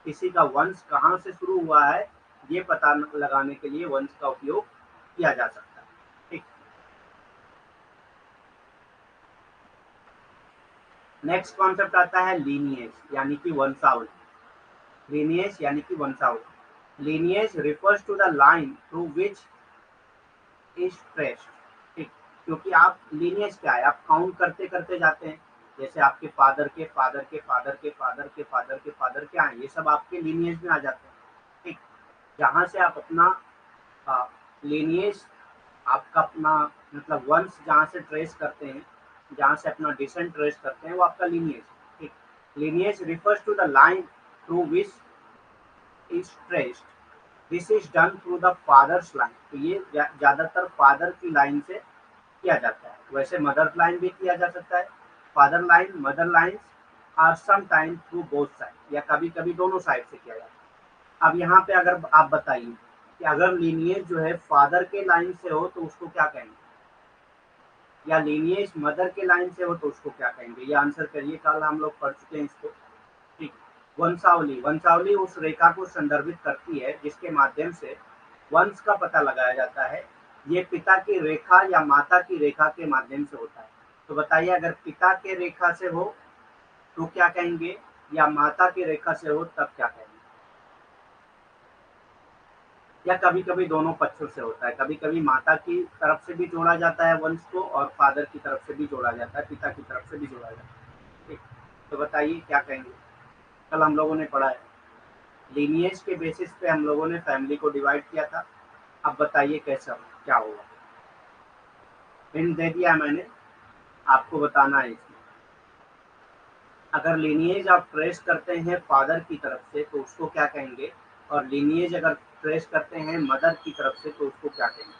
किसी का वंश कहाँ से शुरू हुआ है ये पता लगाने के लिए वंश का उपयोग किया जा सकता है। ठीक। नेक्स्ट कॉन्सेप्ट आता है लीनिएज यानी कि वंशावली। लीनिएज यानी कि वंशावली। Lineage refers to the line through which is traced. ठीक। क्योंकि आप लीनिएज क्या है? आप काउंट करते करते जाते हैं, जैसे आपके फादर के फादर के फादर के फादर के फादर के फादर क्या है, ये सब आपके लीनिएज में आ जाते हैं। ठीक। जहाँ से आप अपना लीनिएज, आपका अपना मतलब वंश जहाँ से ट्रेस करते हैं, जहाँ से अपना डिसेंट ट्रेस करते हैं वो आपका लीनिएज। ठीक। Lineage refers to the line through which is traced. This is done through the father's line. तो ये ज्यादातर फादर की लाइन से किया जाता है। वैसे मदर लाइन भी किया जा सकता है। Father line, mother line or some time through both side, या कभी कभी दोनों साइड से किया जाता है। अब यहाँ पे अगर आप बताइए कि अगर लीनिएज जो है फादर के लाइन से हो तो उसको क्या कहेंगे, या लीनिएज मदर के लाइन से हो तो उसको क्या कहेंगे? ये आंसर करिए, कल हम लोग पढ़ चुके हैं इसको। ठीक। वंशावली, वंशावली उस रेखा को संदर्भित करती है जिसके माध्यम से वंश का पता लगाया जाता है। ये पिता की रेखा या माता की रेखा के माध्यम से होता है। तो बताइए, अगर पिता के रेखा से हो तो क्या कहेंगे, या माता की रेखा से हो तब क्या कहेंगे? या कभी कभी दोनों पक्षों से होता है, कभी कभी माता की तरफ से भी जोड़ा जाता है वंश को और फादर की तरफ से भी जोड़ा जाता है, पिता की तरफ से भी जोड़ा जाता है। ठीक। तो बताइए क्या कहेंगे? कल हम लोगों ने पढ़ा है लीनिएज के बेसिस पे हम लोगों ने फैमिली को डिवाइड किया था। अब बताइए कैसा क्या होगा? हिंट दे दिया मैंने, आपको बताना है इसमें। अगर लीनिएज आप ट्रेस करते हैं फादर की तरफ से तो उसको क्या कहेंगे, और लीनिएज अगर ट्रेस करते हैं मदर की तरफ से तो उसको क्या कहेंगे?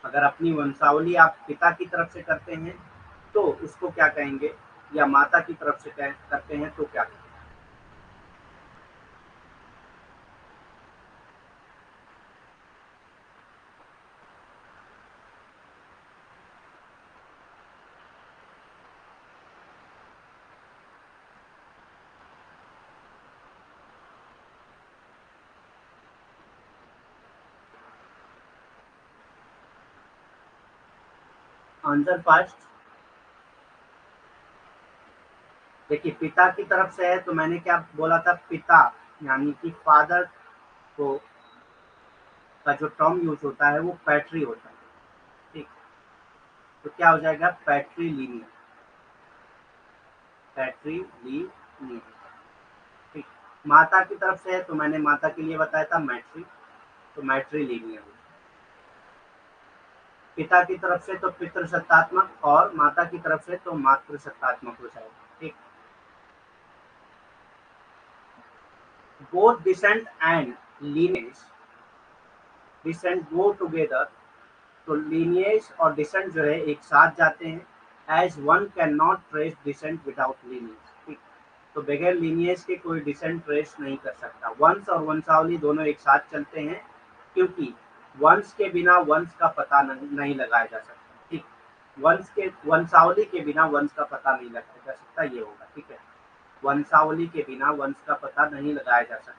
अगर अपनी वंशावली आप पिता की तरफ से करते हैं तो उसको क्या कहेंगे, या माता की तरफ से करते हैं तो क्या कहेंगे? Answer first. देखिए पिता की तरफ से है तो मैंने क्या बोला था, पिता यानी कि फादर को का जो टर्म यूज होता है वो पैट्री होता है। ठीक, तो क्या हो जाएगा, पैट्री लीनियर, पैट्री लीनियर। ठीक, माता की तरफ से है तो मैंने माता के लिए बताया था मैट्री, तो मैट्री लीनियर। पिता की तरफ से तो पितृसत्तात्मक और माता की तरफ से तो मातृसत्तात्मक हो जाएगा। ठीक, both descent and lineage, descent go together, तो लीनियज और डिसेंट जो है एक साथ जाते हैं। As one can not trace descent without lineage. ठीक, तो बगैर लीनियज के कोई डिसेंट ट्रेस नहीं कर सकता। वंश और वंशावली दोनों एक साथ चलते हैं क्योंकि वंश के बिना वंश का पता नहीं लगाया जा सकता। ठीक, वंश के वंशावली के बिना वंश का पता नहीं लगाया जा सकता, ये होगा। ठीक है, वंशावली के बिना वंश का पता नहीं लगाया जा सकता।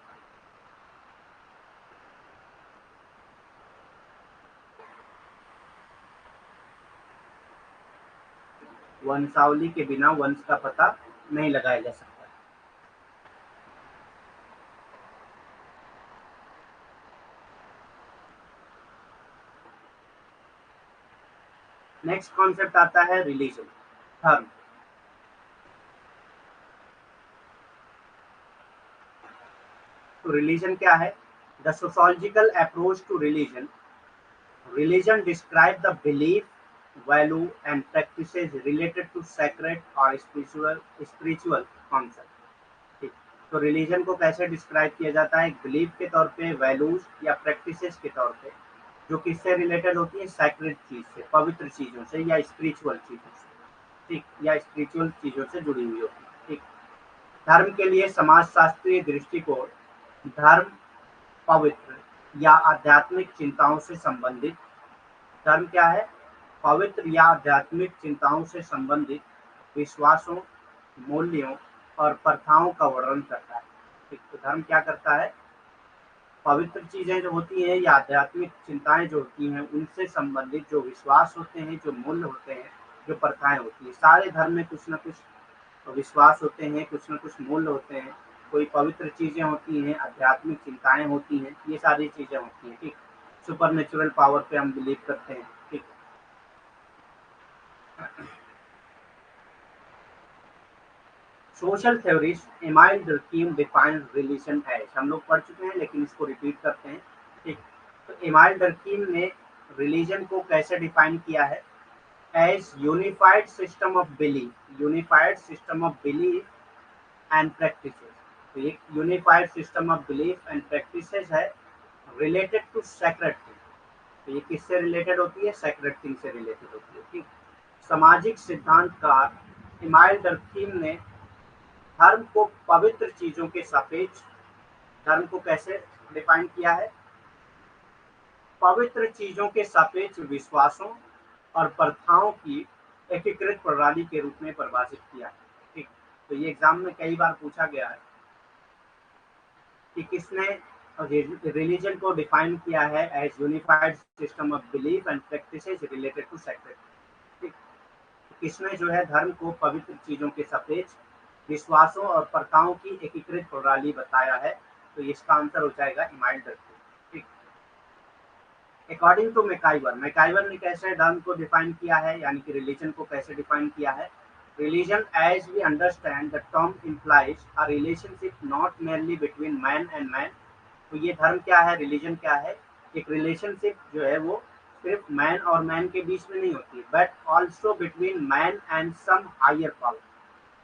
वंशावली के बिना वंश का पता नहीं लगाया जा सकता। नेक्स्ट कॉन्सेप्ट आता है रिलीजन, धर्म। तो रिलीजन क्या है? The sociological approach to religion, religion describe the belief, value and practices related to sacred और spiritual concept। ठीक, तो रिलीजन को कैसे डिस्क्राइब किया जाता है? बिलीफ के तौर पे, वैल्यूज या प्रैक्टिसेस के तौर पे, जो किससे रिलेटेड होती है? सैक्रेड चीज से, पवित्र चीजों से या स्पिरिचुअल चीजों से। ठीक, या स्पिरिचुअल चीजों से जुड़ी हुई होती है। ठीक, धर्म के लिए समाजशास्त्रीय दृष्टिकोण, धर्म पवित्र या आध्यात्मिक चिंताओं से संबंधित, धर्म क्या है? पवित्र या आध्यात्मिक चिंताओं से संबंधित विश्वासों, मूल्यों और प्रथाओं का वर्णन करता है। ठीक, तो धर्म क्या करता है? पवित्र चीजें जो होती हैं या आध्यात्मिक चिंताएं जो होती हैं उनसे संबंधित जो विश्वास होते हैं, जो मूल्य होते हैं, जो प्रथाएं होती हैं, सारे धर्म में कुछ ना कुछ विश्वास होते हैं, कुछ ना कुछ मूल्य होते हैं, कोई पवित्र चीजें होती हैं, आध्यात्मिक चिंताएं होती हैं, ये सारी चीजें होती हैं। ठीक, सुपर नेचुरल पावर पे हम बिलीव करते हैं। ठीक, social theorist Emile Durkheim defined religion as, हम लोग पढ़ चुके हैं लेकिन इसको रिपीट करते हैं। ठीक, तो एमाइल डर्कीम ने रिलीजन को कैसे डिफाइन किया है? As unified system of belief, unified system of belief and practices. तो ये unified system of belief and practices है रिलेटेड टू सैक्रेड थिंग। तो ये किससे रिलेटेड होती है? सैक्रेड थिंग से रिलेटेड होती है। ठीक, सामाजिक सिद्धांतकार इमाइल डर्कीम ने धर्म को पवित्र चीजों के सापेक्ष, धर्म को कैसे डिफाइन किया है? पवित्र चीजों के सापेक्ष विश्वासों और प्रथाओं की एकीकृत प्रणाली के रूप में परिभाषित किया है। ठीक, तो ये एग्जाम में कई बार पूछा गया है कि किसने रिलीजन को डिफाइन किया है as unified system of belief and practices related to sacred. ठीक, किसने जो है धर्म को पवित्र चीजों के सापेक्ष विश्वासों और प्रथाओं की एकीकृत प्रणाली बताया है? तो इसका आंसर हो जाएगा इमाइल डर्कीम। ठीक, अकॉर्डिंग टू मैकाइवर, मैकाइवर ने कैसे धर्म को डिफाइन किया है, यानी कि रिलीजन को कैसे डिफाइन किया है? Religion as we understand the term implies a relationship not merely between man and man. तो ये धर्म क्या है, रिलीजन क्या है? एक रिलेशनशिप जो है वो सिर्फ मैन और मैन के बीच में नहीं होती, but also between man and some higher power,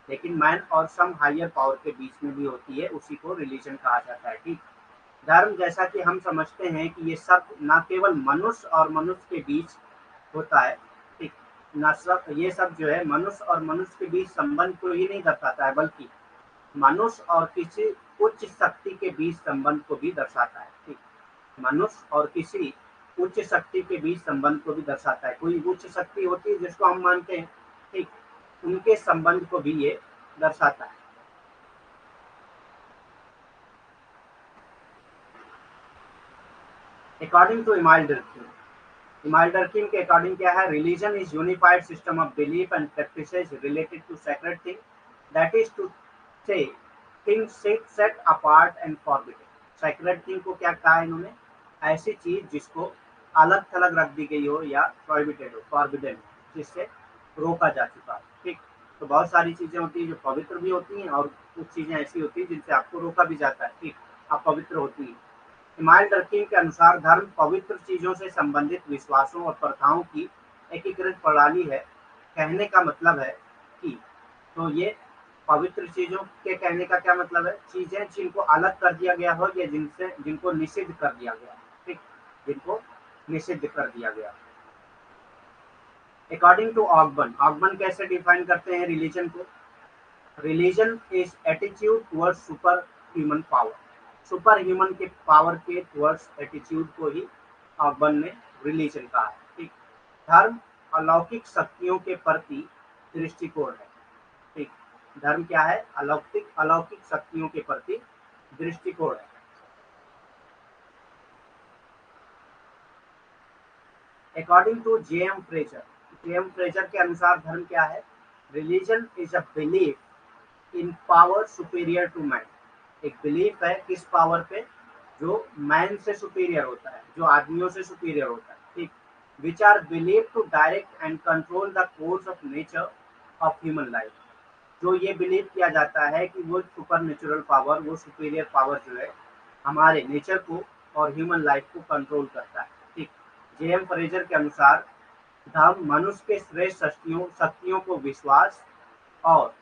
लेकिन मैन और सम हायर पावर के बीच में भी होती है, उसी को रिलीजन कहा जाता है। ठीक, धर्म जैसा कि हम समझते हैं कि ये सब ना केवल मनुष्य और मनुष्य के बीच होता है। ठीक, ना सब ये सब जो है मनुष्य और मनुष्य के बीच संबंध को ही नहीं दर्शाता है, बल्कि मनुष्य और किसी उच्च शक्ति के बीच संबंध को भी दर्शाता है। ठीक, मनुष्य और किसी उच्च शक्ति के बीच संबंध को भी दर्शाता है। कोई उच्च शक्ति होती है जिसको हम मानते हैं, ठीक, उनके संबंध को भी ये दर्शाता है। According to Emile Durkheim, Emile Durkheim के अकॉर्डिंग क्या है, religion is unified system of belief and practices related to sacred thing, that is to say things set apart and forbidden. Sacred thing को क्या कहा इन्होंने, ऐसी चीज जिसको अलग थलग रख दी गई हो या प्रोहिबिटेड हो, फॉरबिडन, जिससे रोका जा चुका है। ठीक, तो बहुत सारी चीजें होती है जो पवित्र भी होती हैं और कुछ चीजें ऐसी होती है जिनसे आपको रोका भी जाता है। ठीक, अपवित्र होती है। इमाम डर्कीम के अनुसार धर्म पवित्र चीजों से संबंधित विश्वासों और प्रथाओं की एकीकृत प्रणाली है। कहने का मतलब है कि, तो ये पवित्र चीजों के कहने का क्या मतलब है, चीजें जिनको अलग कर दिया गया हो या जिनसे जिनको निषिद्ध कर दिया गया। ठीक, जिनको निषिद्ध कर दिया गया। अकॉर्डिंग टू ऑगबर्न, ऑगबर्न कैसे डिफाइन करते हैं रिलीजन को, religion is attitude towards super human power. Super human के पावर के टुवर्ड्स एटीट्यूड को ही ऑगबर्न ने रिलीजन कहा है। ठीक, धर्म अलौकिक शक्तियों के प्रति दृष्टिकोण है। ठीक, धर्म क्या है, अलौकिक अलौकिक शक्तियों के प्रति दृष्टिकोण है। According to J M Frazer, J M Frazer के अनुसार धर्म क्या है, religion is a belief in power superior to man. एक बिलीफ है किस पावर पे, जो मैन से सुपीरियर होता है, जो आदमियों से सुपीरियर होता है। ठीक, which are believe to direct and control the course of nature of human life. जो ये बिलीव किया जाता है कि वो सुपर नेचुरल पावर, वो सुपीरियर पावर जो है हमारे नेचर को और ह्यूमन लाइफ को कंट्रोल करता है। ठीक, जेएम फ्रेजर के अनुसार धर्म मनुष्य के श्रेष्ठ शक्तियों शक्तियों को विश्वास और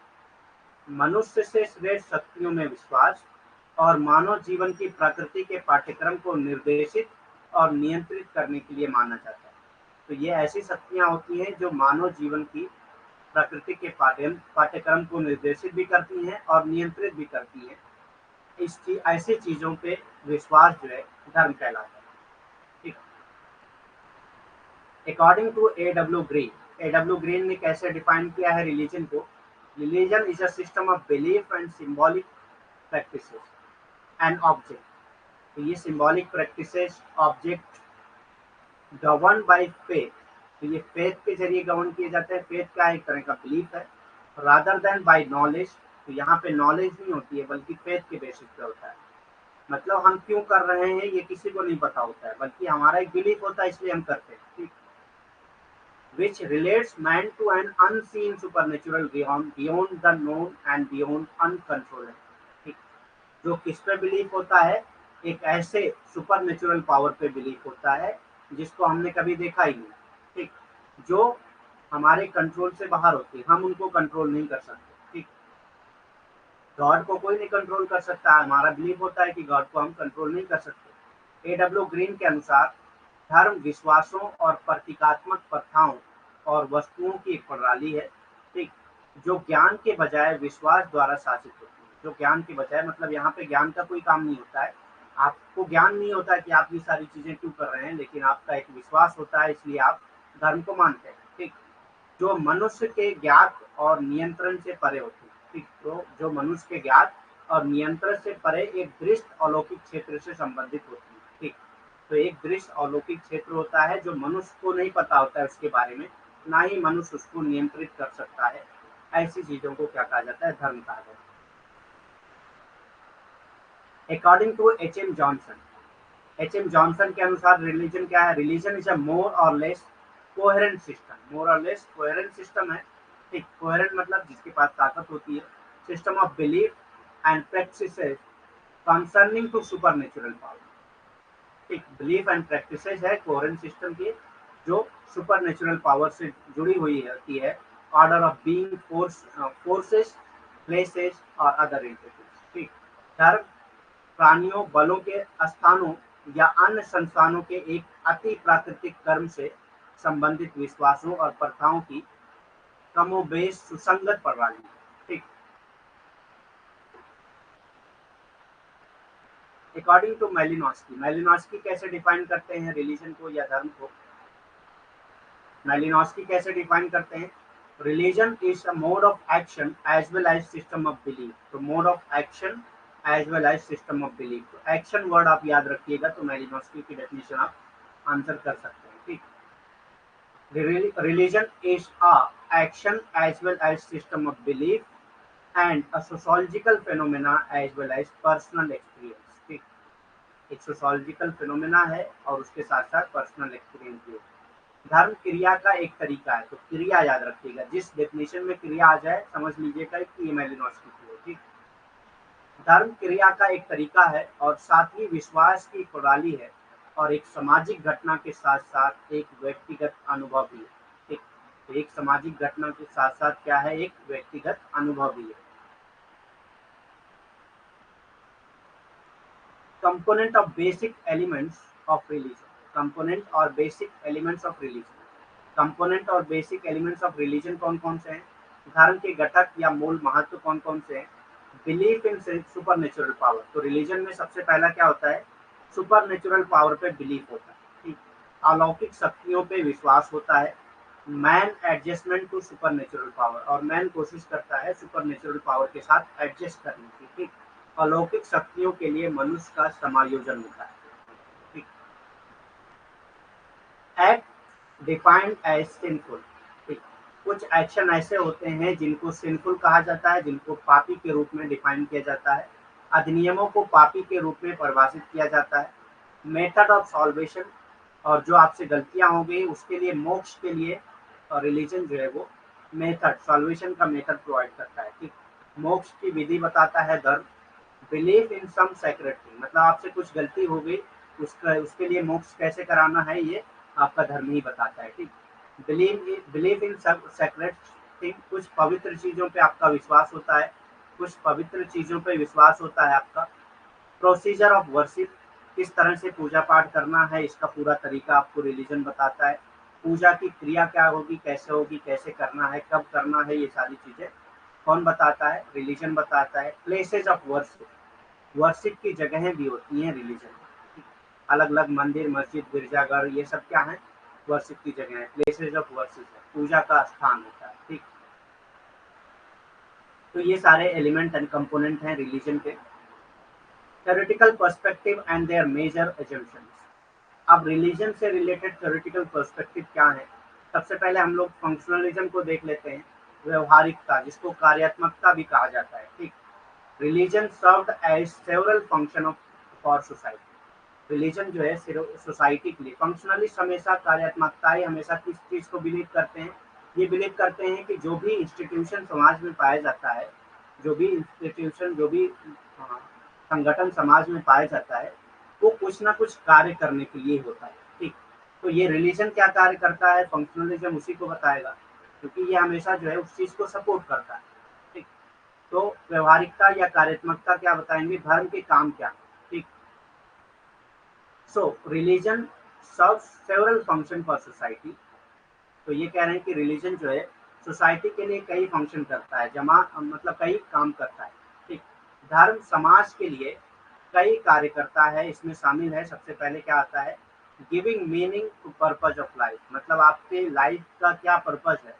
मनुष्य से श्रेष्ठ शक्तियों में विश्वास और मानव जीवन की प्रकृति के पाठ्यक्रम को निर्देशित और नियंत्रित करने के लिए माना जाता है। तो ये ऐसी शक्तियां होती हैं जो मानव जीवन की प्रकृति के पाठ्यक्रम को निर्देशित भी करती हैं और नियंत्रित भी करती हैं। इसकी ऐसी चीजों पे विश्वास जो है धर्म कहलाता है। ठीक, अकॉर्डिंग टू एडब्ल्यू ग्रीन, एडब्ल्यू ग्रीन ने कैसे डिफाइन किया है रिलीजन को, religion is a system of belief and symbolic practices and object. तो ये symbolic practices object govern by faith, तो ये फेथ के जरिए गवर्न किए जाते हैं। फेथ क्या है, एक तरह का बिलीफ है, रादर देन बाय नॉलेज। तो यहाँ पे नॉलेज नहीं होती है बल्कि फेथ के बेसिस पे होता है। मतलब हम क्यों कर रहे हैं ये किसी को नहीं पता होता है, बल्कि हमारा एक बिलीफ होता है इसलिए हम करते हैं। ठीक, which relates man to an unseen supernatural beyond the known and beyond uncontrolled। ठीक, जो किस पे बिलीफ होता है, एक ऐसे सुपर नेचुरल पावर पे बिलीफ होता है जिसको हमने कभी देखा ही नहीं। ठीक, जो हमारे कंट्रोल से बाहर होती है, हम उनको कंट्रोल नहीं कर सकते। ठीक, गॉड को कोई नहीं कंट्रोल कर सकता, हमारा बिलीफ होता है कि गॉड को हम कंट्रोल नहीं कर सकते। एडब्ल्यू ग्रीन के अनुसार धर्म विश्वासों और प्रतीकात्मक प्रथाओं और वस्तुओं की एक प्रणाली है। ठीक, जो ज्ञान के बजाय विश्वास द्वारा शासित होती है। जो ज्ञान के बजाय, मतलब यहाँ पे ज्ञान का कोई काम नहीं होता है, आपको ज्ञान नहीं होता है कि आप ये सारी चीजें क्यों कर रहे हैं, लेकिन आपका एक विश्वास होता है इसलिए आप धर्म को मानते हैं। ठीक, जो मनुष्य के ज्ञात और नियंत्रण से परे होती है। ठीक, तो जो मनुष्य के ज्ञात और नियंत्रण से परे एक दृष्ट अलौकिक क्षेत्र से संबंधित होती है। ठीक, तो एक दृश्य अलौकिक क्षेत्र होता है जो मनुष्य को नहीं पता होता है उसके बारे में, ना ही मनुष्य उसको नियंत्रित कर सकता है। ऐसी चीजों को क्या कहा जाता है, धर्म कहा जाता है। According to H M Johnson, H M Johnson के अनुसार रिलीजन क्या है, रिलीजन इज अ मोर और लेस कोहेरेंट सिस्टम। मोर और लेस कोहेरेंट सिस्टम है। ठीक, कोहेरेंट मतलब जिसके पास ताकत होती है, system of belief and practices concerning to super natural power. एक बिलीफ एंड प्रैक्टिसेस है कोहेरेंट सिस्टम की, जो सुपर नेचुरल पावर से जुड़ी हुई होती है, order of being, forces, places और अदर एंटिटीज। ठीक, धर्म प्राणियों, बलों के स्थानों या अन्य संस्थानों के एक अति प्राकृतिक कर्म से संबंधित विश्वासों और प्रथाओं की कमोबेश सुसंगत प्रणाली। ठीक, अकॉर्डिंग टू मेलिनोस्की, मेलिनोस्की कैसे डिफाइन करते हैं रिलीजन को या धर्म को, मेलिनोस्की कैसे डिफाइन करते हैं, religion is a mode of action as well as system of belief. तो mode of action as well as system of belief, तो एक्शन वर्ड आप याद रखिएगा तो मेलिनोस्की की डेफिनेशन आप आंसर कर सकते हैं। ठीक, Religion is a action as well as system of belief and a sociological phenomena as well as personal experience. ठीक, एक सोशोलॉजिकल फिनोमेना है और उसके साथ साथ पर्सनल एक्सपीरियंस भी है। धर्म क्रिया का एक तरीका है, तो क्रिया याद रखिएगा, जिस डेफिनेशन में क्रिया आ जाए समझ लीजिएगा कि ये मेलिनोस्की की है। ठीक, धर्म क्रिया का एक तरीका है और साथ ही विश्वास की प्रणाली है और एक सामाजिक घटना के साथ साथ एक व्यक्तिगत अनुभव भी है। ठीक, तो एक सामाजिक घटना के साथ साथ क्या है, एक व्यक्तिगत अनुभव भी है। Component of basic elements of religion, component और basic elements of religion, component और बेसिक एलिमेंट्स ऑफ रिलीजन कौन कौन से हैं, धर्म के घटक या मूल महत्व कौन कौन से हैं। Belief in super natural power, तो रिलीजन में सबसे पहला क्या होता है, सुपर नेचुरल पावर पे बिलीफ होता है। ठीक, अलौकिक शक्तियों पे विश्वास होता है। Man adjustment to super natural power, और मैन कोशिश करता है सुपर नेचुरल पावर के साथ एडजस्ट करने की। ठीक, अलौकिक शक्तियों के लिए मनुष्य का समायोजन होता है। ठीक, एक्ट डिफाइंड एज सिंफुल, ठीक, कुछ एक्शन ऐसे होते हैं जिनको सिंफुल कहा जाता है, जिनको पापी के रूप में डिफाइन किया जाता है। अधिनियमों को पापी के रूप में परिभाषित किया जाता है। मेथड ऑफ सॉल्वेशन, और जो आपसे गलतियां हो गई उसके लिए मोक्ष के लिए रिलीजन जो है वो मेथड सॉल्वेशन का मेथड प्रोवाइड करता है। ठीक, मोक्ष की विधि बताता है धर्म। Believe in some sacred thing, मतलब आपसे कुछ गलती हो गई, उसके लिए मोक्ष कैसे कराना है ये आपका धर्म ही बताता है। ठीक, बिलीव इन सब सेक्रेट थिंग, कुछ पवित्र चीजों पे आपका विश्वास होता है, कुछ पवित्र चीजों पे विश्वास होता है आपका। प्रोसीजर ऑफ वर्शिप, किस तरह से पूजा पाठ करना है इसका पूरा तरीका आपको रिलीजन बताता है। पूजा की क्रिया क्या होगी, कैसे करना है, कब करना है, ये सारी चीजें कौन बताता है, रिलीजन बताता है। प्लेसेज ऑफ वर्शिप, वर्शिप की जगहें भी होती हैं रिलीजन में, अलग अलग मंदिर, मस्जिद, गिरजाघर, ये सब क्या है, वर्शिप की जगह है। प्लेसेज ऑफ वर्शिप है, पूजा का स्थान होता है। ठीक, तो ये सारे एलिमेंट एंड कंपोनेंट हैं रिलीजन के। Theoretical perspective and their major assumptions, अब रिलीजन से रिलेटेड थ्योरेटिकल पर्सपेक्टिव क्या है। सबसे पहले हम लोग फंक्शनलिज्म को देख लेते हैं, व्यवहारिकता, जिसको कार्यात्मकता भी कहा जाता है। ठीक, religion served as several function of for society, religion जो है सोसाइटी के लिए। फंक्शनलिस्ट हमेशा कार्यात्मकता, हमेशा किस चीज को बिलीव करते हैं, ये बिलीव करते हैं कि जो भी इंस्टीट्यूशन समाज में पाया जाता है, जो भी इंस्टीट्यूशन, जो भी संगठन समाज में पाया जाता है, वो कुछ ना कुछ कार्य करने के लिए होता है। ठीक, तो ये रिलीजन क्या कार्य करता है, फंक्शनलिज्म उसी को बताएगा, क्योंकि ये हमेशा जो है उस चीज को सपोर्ट करता है। ठीक, तो व्यवहारिकता या कार्यात्मकता क्या बताएंगे, धर्म के काम क्या। ठीक, so religion serve several function for society, तो ये कह रहे हैं कि रिलीजन जो है सोसाइटी के लिए कई फंक्शन करता है, जमा मतलब कई काम करता है। ठीक, धर्म समाज के लिए कई कार्य करता है, इसमें शामिल है सबसे पहले क्या आता है, giving meaning to purpose of life, मतलब आपके लाइफ का क्या पर्पज है,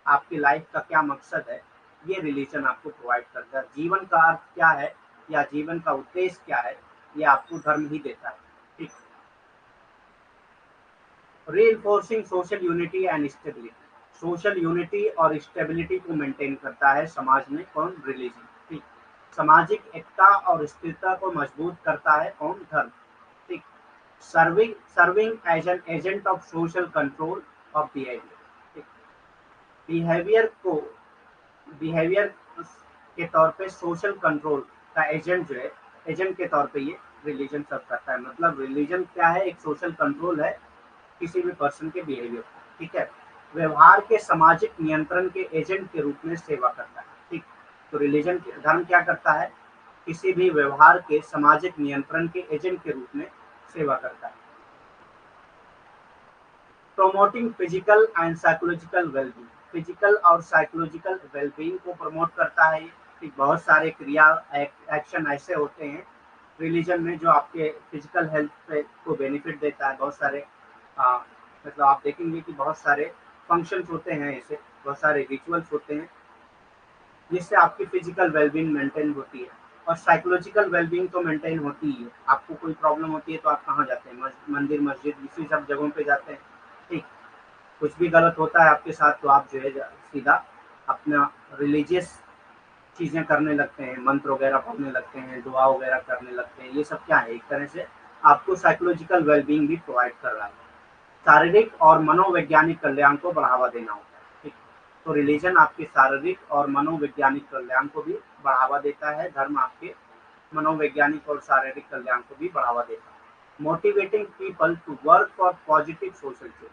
आपकी लाइफ का क्या मकसद है, ये रिलीजन आपको प्रोवाइड करता है। जीवन का अर्थ क्या है या जीवन का उद्देश्य क्या है, ये आपको धर्म ही देता है। ठीक, reinforcing social unity and stability, social unity और स्टेबिलिटी को मेंटेन करता है समाज में कौन, रिलीजन। ठीक, सामाजिक एकता और स्थिरता को मजबूत करता है कौन, धर्म। ठीक, serving serving as an agent of social control of behaviour. ठीक, बिहेवियर को बिहेवियर के तौर पे सोशल कंट्रोल का एजेंट जो है, एजेंट के तौर पे ये रिलीजन सब करता है। मतलब रिलीजन क्या है, एक सोशल कंट्रोल है किसी भी पर्सन के बिहेवियर को। ठीक है, व्यवहार के सामाजिक नियंत्रण के एजेंट के रूप में सेवा करता है। ठीक, तो रिलीजन धर्म क्या करता है, किसी भी व्यवहार के सामाजिक नियंत्रण के एजेंट के रूप में सेवा करता है। Promoting physical and psychological wellbeing, physical और साइकोलॉजिकल वेलबींग को प्रमोट करता है। ठीक, बहुत सारे क्रिया एक्शन ऐसे होते हैं रिलीजन में जो आपके फिजिकल हेल्थ पे को बेनिफिट देता है। बहुत सारे मतलब आप देखेंगे कि बहुत सारे फंक्शंस होते हैं ऐसे, बहुत सारे रिचुअल्स होते हैं जिससे आपकी फिजिकल वेलबींग मेंटेन होती है, और साइकोलॉजिकल वेलबींग तो मेंटेन होती ही है। आपको कोई प्रॉब्लम होती है तो आप कहाँ जाते हैं, मंदिर, मस्जिद, इसी सब जगहों पे जाते हैं। ठीक, कुछ भी गलत होता है आपके साथ तो आप जो है सीधा अपना रिलीजियस चीज़ें करने लगते हैं, मंत्र वगैरह पढ़ने लगते हैं, दुआ वगैरह करने लगते हैं। ये सब क्या है, एक तरह से आपको साइकोलॉजिकल वेलबींग भी प्रोवाइड कर रहा है। शारीरिक और मनोवैज्ञानिक कल्याण को बढ़ावा देना होता है, ठीक। तो रिलीजन आपके शारीरिक और मनोवैज्ञानिक कल्याण को भी बढ़ावा देता है, धर्म आपके मनोवैज्ञानिक और शारीरिक कल्याण को भी बढ़ावा देता है। Motivating people to work for positive social change,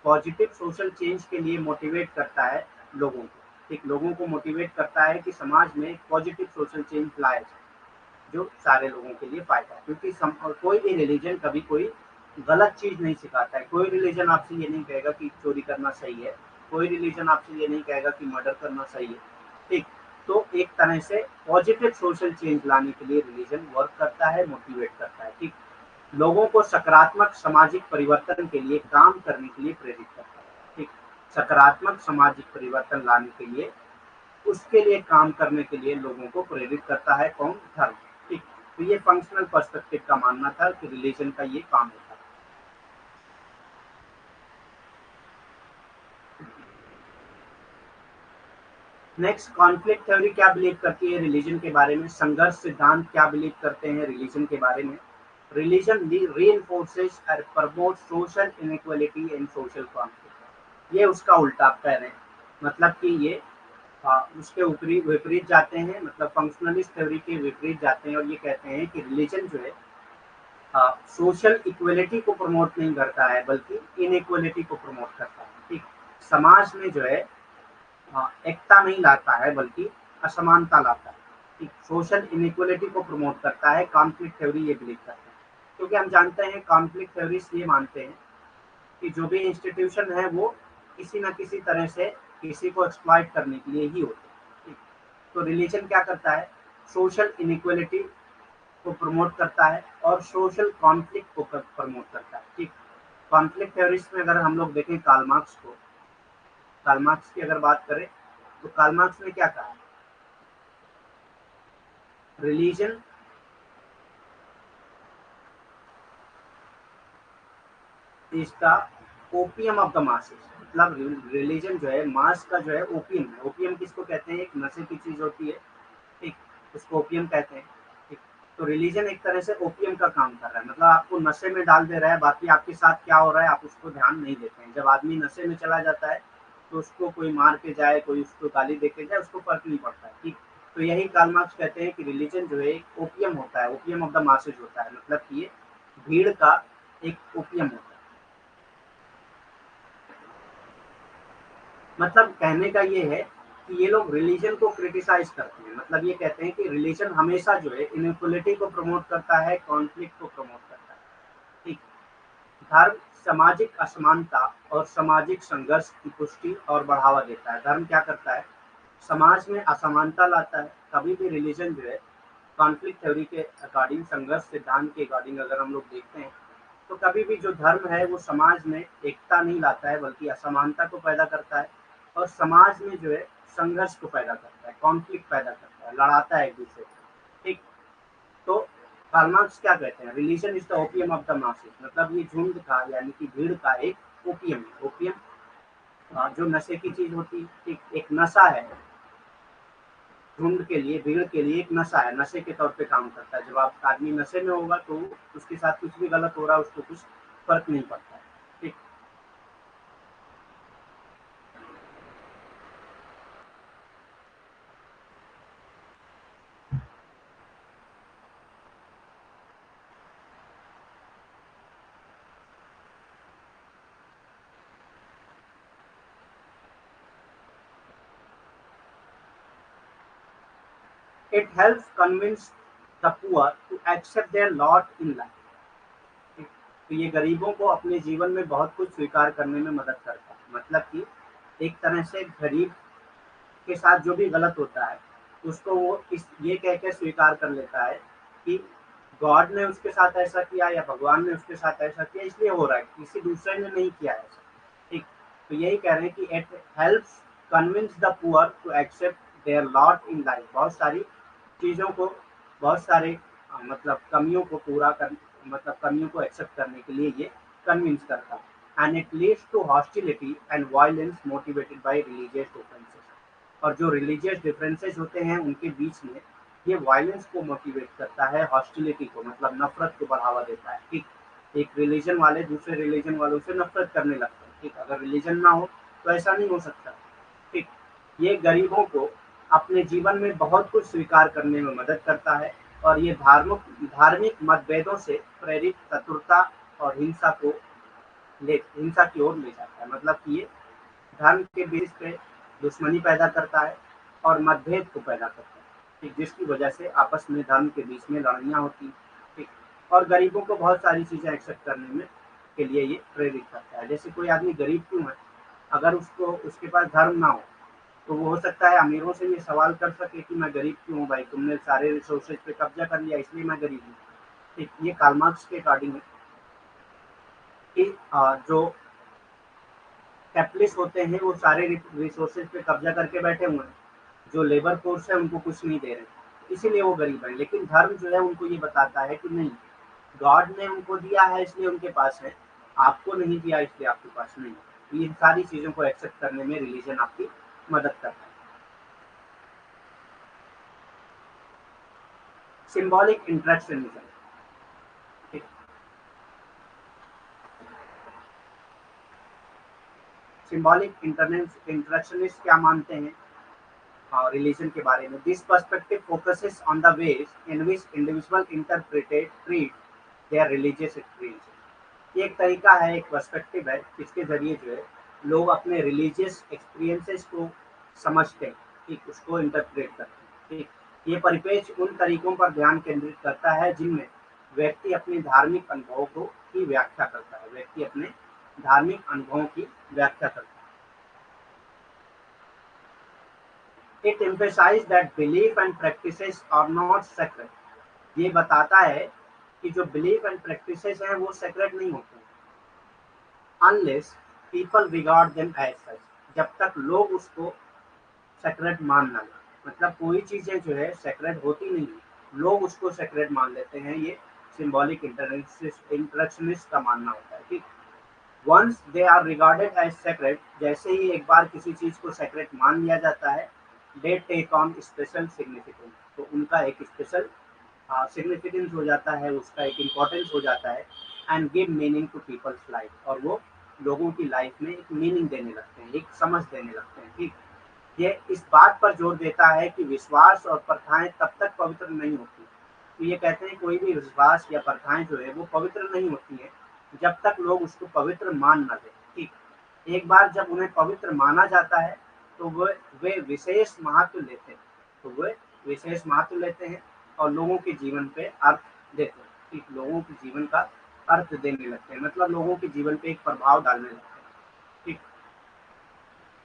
positive social change के लिए मोटिवेट करता है लोगों को, ठीक। लोगों को मोटिवेट करता है कि समाज में पॉजिटिव सोशल चेंज लाया जाए जो सारे लोगों के लिए फायदा है, क्योंकि कोई भी रिलीजन कभी कोई गलत चीज नहीं सिखाता है। कोई रिलीजन आपसे ये नहीं कहेगा कि चोरी करना सही है, कोई रिलीजन आपसे ये नहीं कहेगा कि मर्डर करना सही है, ठीक। तो एक तरह से पॉजिटिव सोशल चेंज लाने के लिए रिलीजन वर्क करता है, मोटिवेट करता है, ठीक। लोगों को सकारात्मक सामाजिक परिवर्तन के लिए काम करने के लिए प्रेरित करता है, ठीक। सकारात्मक सामाजिक परिवर्तन लाने के लिए, उसके लिए काम करने के लिए लोगों को प्रेरित करता है कौन, धर्म, ठीक। तो ये फंक्शनल पर्सपेक्टिव का मानना था कि रिलीजन का ये काम होता है। नेक्स्ट, कॉन्फ्लिक्ट थ्योरी क्या बिलीव करती है रिलीजन के बारे में, संघर्ष सिद्धांत क्या बिलीव करते हैं रिलीजन के बारे में। रिलीजन रीइंफोर्सेस और promote social inequality and social conflict, ये उसका उल्टा आप कह रहे हैं, मतलब कि ये उसके ऊपरी विपरीत जाते हैं, मतलब फंक्शनलिस्ट थ्योरी के विपरीत जाते हैं और ये कहते हैं कि रिलीजन जो है सोशल इक्वलिटी को प्रमोट नहीं करता है बल्कि इनइक्वलिटी को प्रमोट करता है, ठीक। समाज में जो है एकता नहीं लाता है बल्कि असमानता लाता है, ठीक। सोशल इनइक्वलिटी को प्रमोट करता है, कॉन्फ्लिक्ट थ्योरी ये बिलीव करता है, क्योंकि हम जानते हैं कॉन्फ्लिक्ट थ्योरीज ये मानते हैं कि जो भी इंस्टीट्यूशन है वो किसी ना किसी तरह से किसी को एक्सप्लॉइट करने के लिए ही होते हैं, ठीक। तो रिलीजन क्या करता है, सोशल इनइक्वलिटी को प्रमोट करता है और सोशल कॉन्फ्लिक्ट को प्रमोट करता है, ठीक। कॉन्फ्लिक्ट थ्योरीज में अगर हम लोग देखें कार्ल मार्क्स को, कार्ल मार्क्स की अगर बात करें तो कार्ल मार्क्स ने क्या कहा, religion is the opium of the masses, मतलब रिलीजन जो है मास का जो है ओपियम है। ओपियम किसको कहते हैं, एक नशे की चीज होती है, ठीक, उसको ओपियम कहते हैं, ठीक। तो रिलीजन एक तरह से ओपियम का काम कर रहा है, मतलब आपको नशे में डाल दे रहा है, बाकी आपके साथ क्या हो रहा है आप उसको ध्यान नहीं देते हैं। जब आदमी नशे में चला जाता है तो उसको कोई मार के जाए, कोई उसको गाली दे के जाए, उसको फर्क नहीं पड़ता है, ठीक। तो यही कार्ल मार्क्स कहते हैं कि रिलीजन जो है एक ओपियम होता है, ओपियम ऑफ द मासेज होता है, मतलब कि ये भीड़ का एक ओपियम होता है। मतलब कहने का ये है कि ये लोग रिलीजन को क्रिटिसाइज करते हैं, मतलब ये कहते हैं कि रिलीजन हमेशा जो है इनइक्वलिटी को प्रमोट करता है, कॉन्फ्लिक्ट को प्रमोट करता है, ठीक। धर्म सामाजिक असमानता और सामाजिक संघर्ष की पुष्टि और बढ़ावा देता है। धर्म क्या करता है, समाज में असमानता लाता है। कभी भी रिलीजन जो है कॉन्फ्लिक्ट थ्योरी के अकॉर्डिंग, संघर्ष सिद्धांत के अकॉर्डिंग अगर हम लोग देखते हैं तो कभी भी जो धर्म है वो समाज में एकता नहीं लाता है बल्कि असमानता को पैदा करता है और समाज में जो है संघर्ष को पैदा करता है, कॉन्फ्लिक्ट पैदा करता है, लड़ाता है एक दूसरे को, ठीक। तो कार्ल मार्क्स क्या कहते हैं, religion is the opium of the masses, मतलब ये झुंड का यानी कि भीड़ का एक ओपियम है। ओपियम जो नशे की चीज होती है, ठीक, एक नशा है, झुंड के लिए, भीड़ के लिए एक नशा है, नशे के तौर पे काम करता है। जब आप आदमी नशे में होगा तो उसके साथ कुछ भी गलत हो रहा है उसको कुछ फर्क नहीं पड़ता है, ठीक। It helps convince the poor to accept their lot in life, ठीक। तो ये गरीबों को अपने जीवन में बहुत कुछ स्वीकार करने में मदद करता है, मतलब कि एक तरह से गरीब के साथ जो भी गलत होता है उसको वो इस ये कह के स्वीकार कर लेता है कि गॉड ने उसके साथ ऐसा किया या भगवान ने उसके साथ ऐसा किया इसलिए हो रहा है, किसी दूसरे ने नहीं किया ऐसा, ठीक। तो यही कह रहे हैं कि it helps convince the poor to accept their lot in life, बहुत सारी चीज़ों को, बहुत सारे मतलब कमियों को पूरा कर, मतलब कमियों को एक्सेप्ट करने के लिए ये कन्विंस करता है। and it leads to hostility and violence motivated by religious differences. और जो रिलीजियस डिफरेंसेस होते हैं उनके बीच में ये वायलेंस को मोटिवेट करता है, हॉस्टिलिटी को मतलब नफरत को बढ़ावा देता है। ठीक, एक रिलीजन वाले दूसरे रिलीजन वालों से नफरत करने लगते हैं। ठीक, अगर रिलीजन ना हो तो ऐसा नहीं हो सकता। ठीक, ये गरीबों को अपने जीवन में बहुत कुछ स्वीकार करने में मदद करता है और ये धार्मिक मतभेदों से प्रेरित चतुरता और हिंसा की ओर ले जाता है। मतलब कि ये धर्म के बेस पे दुश्मनी पैदा करता है और मतभेद को पैदा करता है। ठीक, जिसकी वजह से आपस में धर्म के बीच में लड़ाइयाँ होती हैं। ठीक, और गरीबों को बहुत सारी चीज़ें एक्सेप्ट करने में के लिए ये प्रेरित करता है। जैसे कोई आदमी गरीब क्यों है, अगर उसके पास धर्म ना हो तो वो हो सकता है अमीरों से ये सवाल कर सके कि मैं गरीब क्यों हूँ भाई, तुमने सारे रिसोर्सेज पे कब्जा कर लिया इसलिए मैं गरीब हूँ। ठीक, ये कार्ल मार्क्स के अकॉर्डिंग है कि जो कैपिटलिस्ट होते हैं वो सारे रिसोर्सेज पे कब्जा करके बैठे हुए हैं, जो लेबर फोर्स है उनको कुछ नहीं दे रहे, इसीलिए वो गरीब है। लेकिन धर्म जो है उनको ये बताता है कि नहीं, गॉड ने उनको दिया है इसलिए उनके पास है, आपको नहीं दिया इसलिए आपके पास नहीं है। ये सारी चीज़ों को एक्सेप्ट करने में रिलीजन आपकी मदद करता है। Symbolic interactionism. सिंबॉलिक इंटरेक्शनिस्ट क्या मानते हैं रिलीजन के बारे में? This perspective focuses on the ways in which individual treat their religious experiences. ये एक तरीका है, एक पर्सपेक्टिव है जिसके जरिए जो है लोग अपने रिलीजियस एक्सपीरियंसेस को समझते हैं। ठीक, उसको इंटरप्रेट करते हैं। ठीक, ये परिपेक्ष उन तरीकों पर ध्यान केंद्रित करता है जिनमें व्यक्ति अपने धार्मिक अनुभवों को की व्याख्या करता है। व्यक्ति अपने धार्मिक अनुभवों की व्याख्या करता है। It emphasise that belief and practices are not sacred. ये बताता है कि जो बिलीफ एंड प्रैक्टिसेस हैं वो सेक्रेट नहीं होते unless people regard them as such, जब तक लोग उसको सेक्रेट मान ना लें। मतलब कोई चीजें जो है सेक्रेट होती नहीं, लोग उसको सेक्रेट मान लेते हैं। ये सिंबॉलिक इंटरेक्शनिस्ट का मानना होता है। ठीक, once they are regarded as sacred, जैसे ही एक बार किसी चीज को सेक्रेट मान लिया जाता है, they take on special significance, तो उनका एक स्पेशल सिग्निफिकेंस हो जाता है, उसका एक इम्पोर्टेंस हो जाता है। And give meaning to people's life, और वो लोगों की लाइफ में एक मीनिंग देने लगते हैं, एक समझ देने लगते हैं। ठीक, ये इस बात पर जोर देता है कि विश्वास और प्रथाएं तब तक पवित्र नहीं होती। तो ये कहते हैं कोई भी विश्वास या प्रथाएं जो है वो पवित्र नहीं होती है जब तक लोग उसको पवित्र मान न दें। ठीक, एक बार जब उन्हें पवित्र माना जाता है तो वे विशेष महत्व लेते हैं, तो वे विशेष महत्व लेते हैं और लोगों के जीवन पे अर्थ देते हैं। ठीक, लोगों के जीवन का अर्थ देने लगते हैं, मतलब लोगों के जीवन पे एक प्रभाव डालने लगते हैं। ठीक,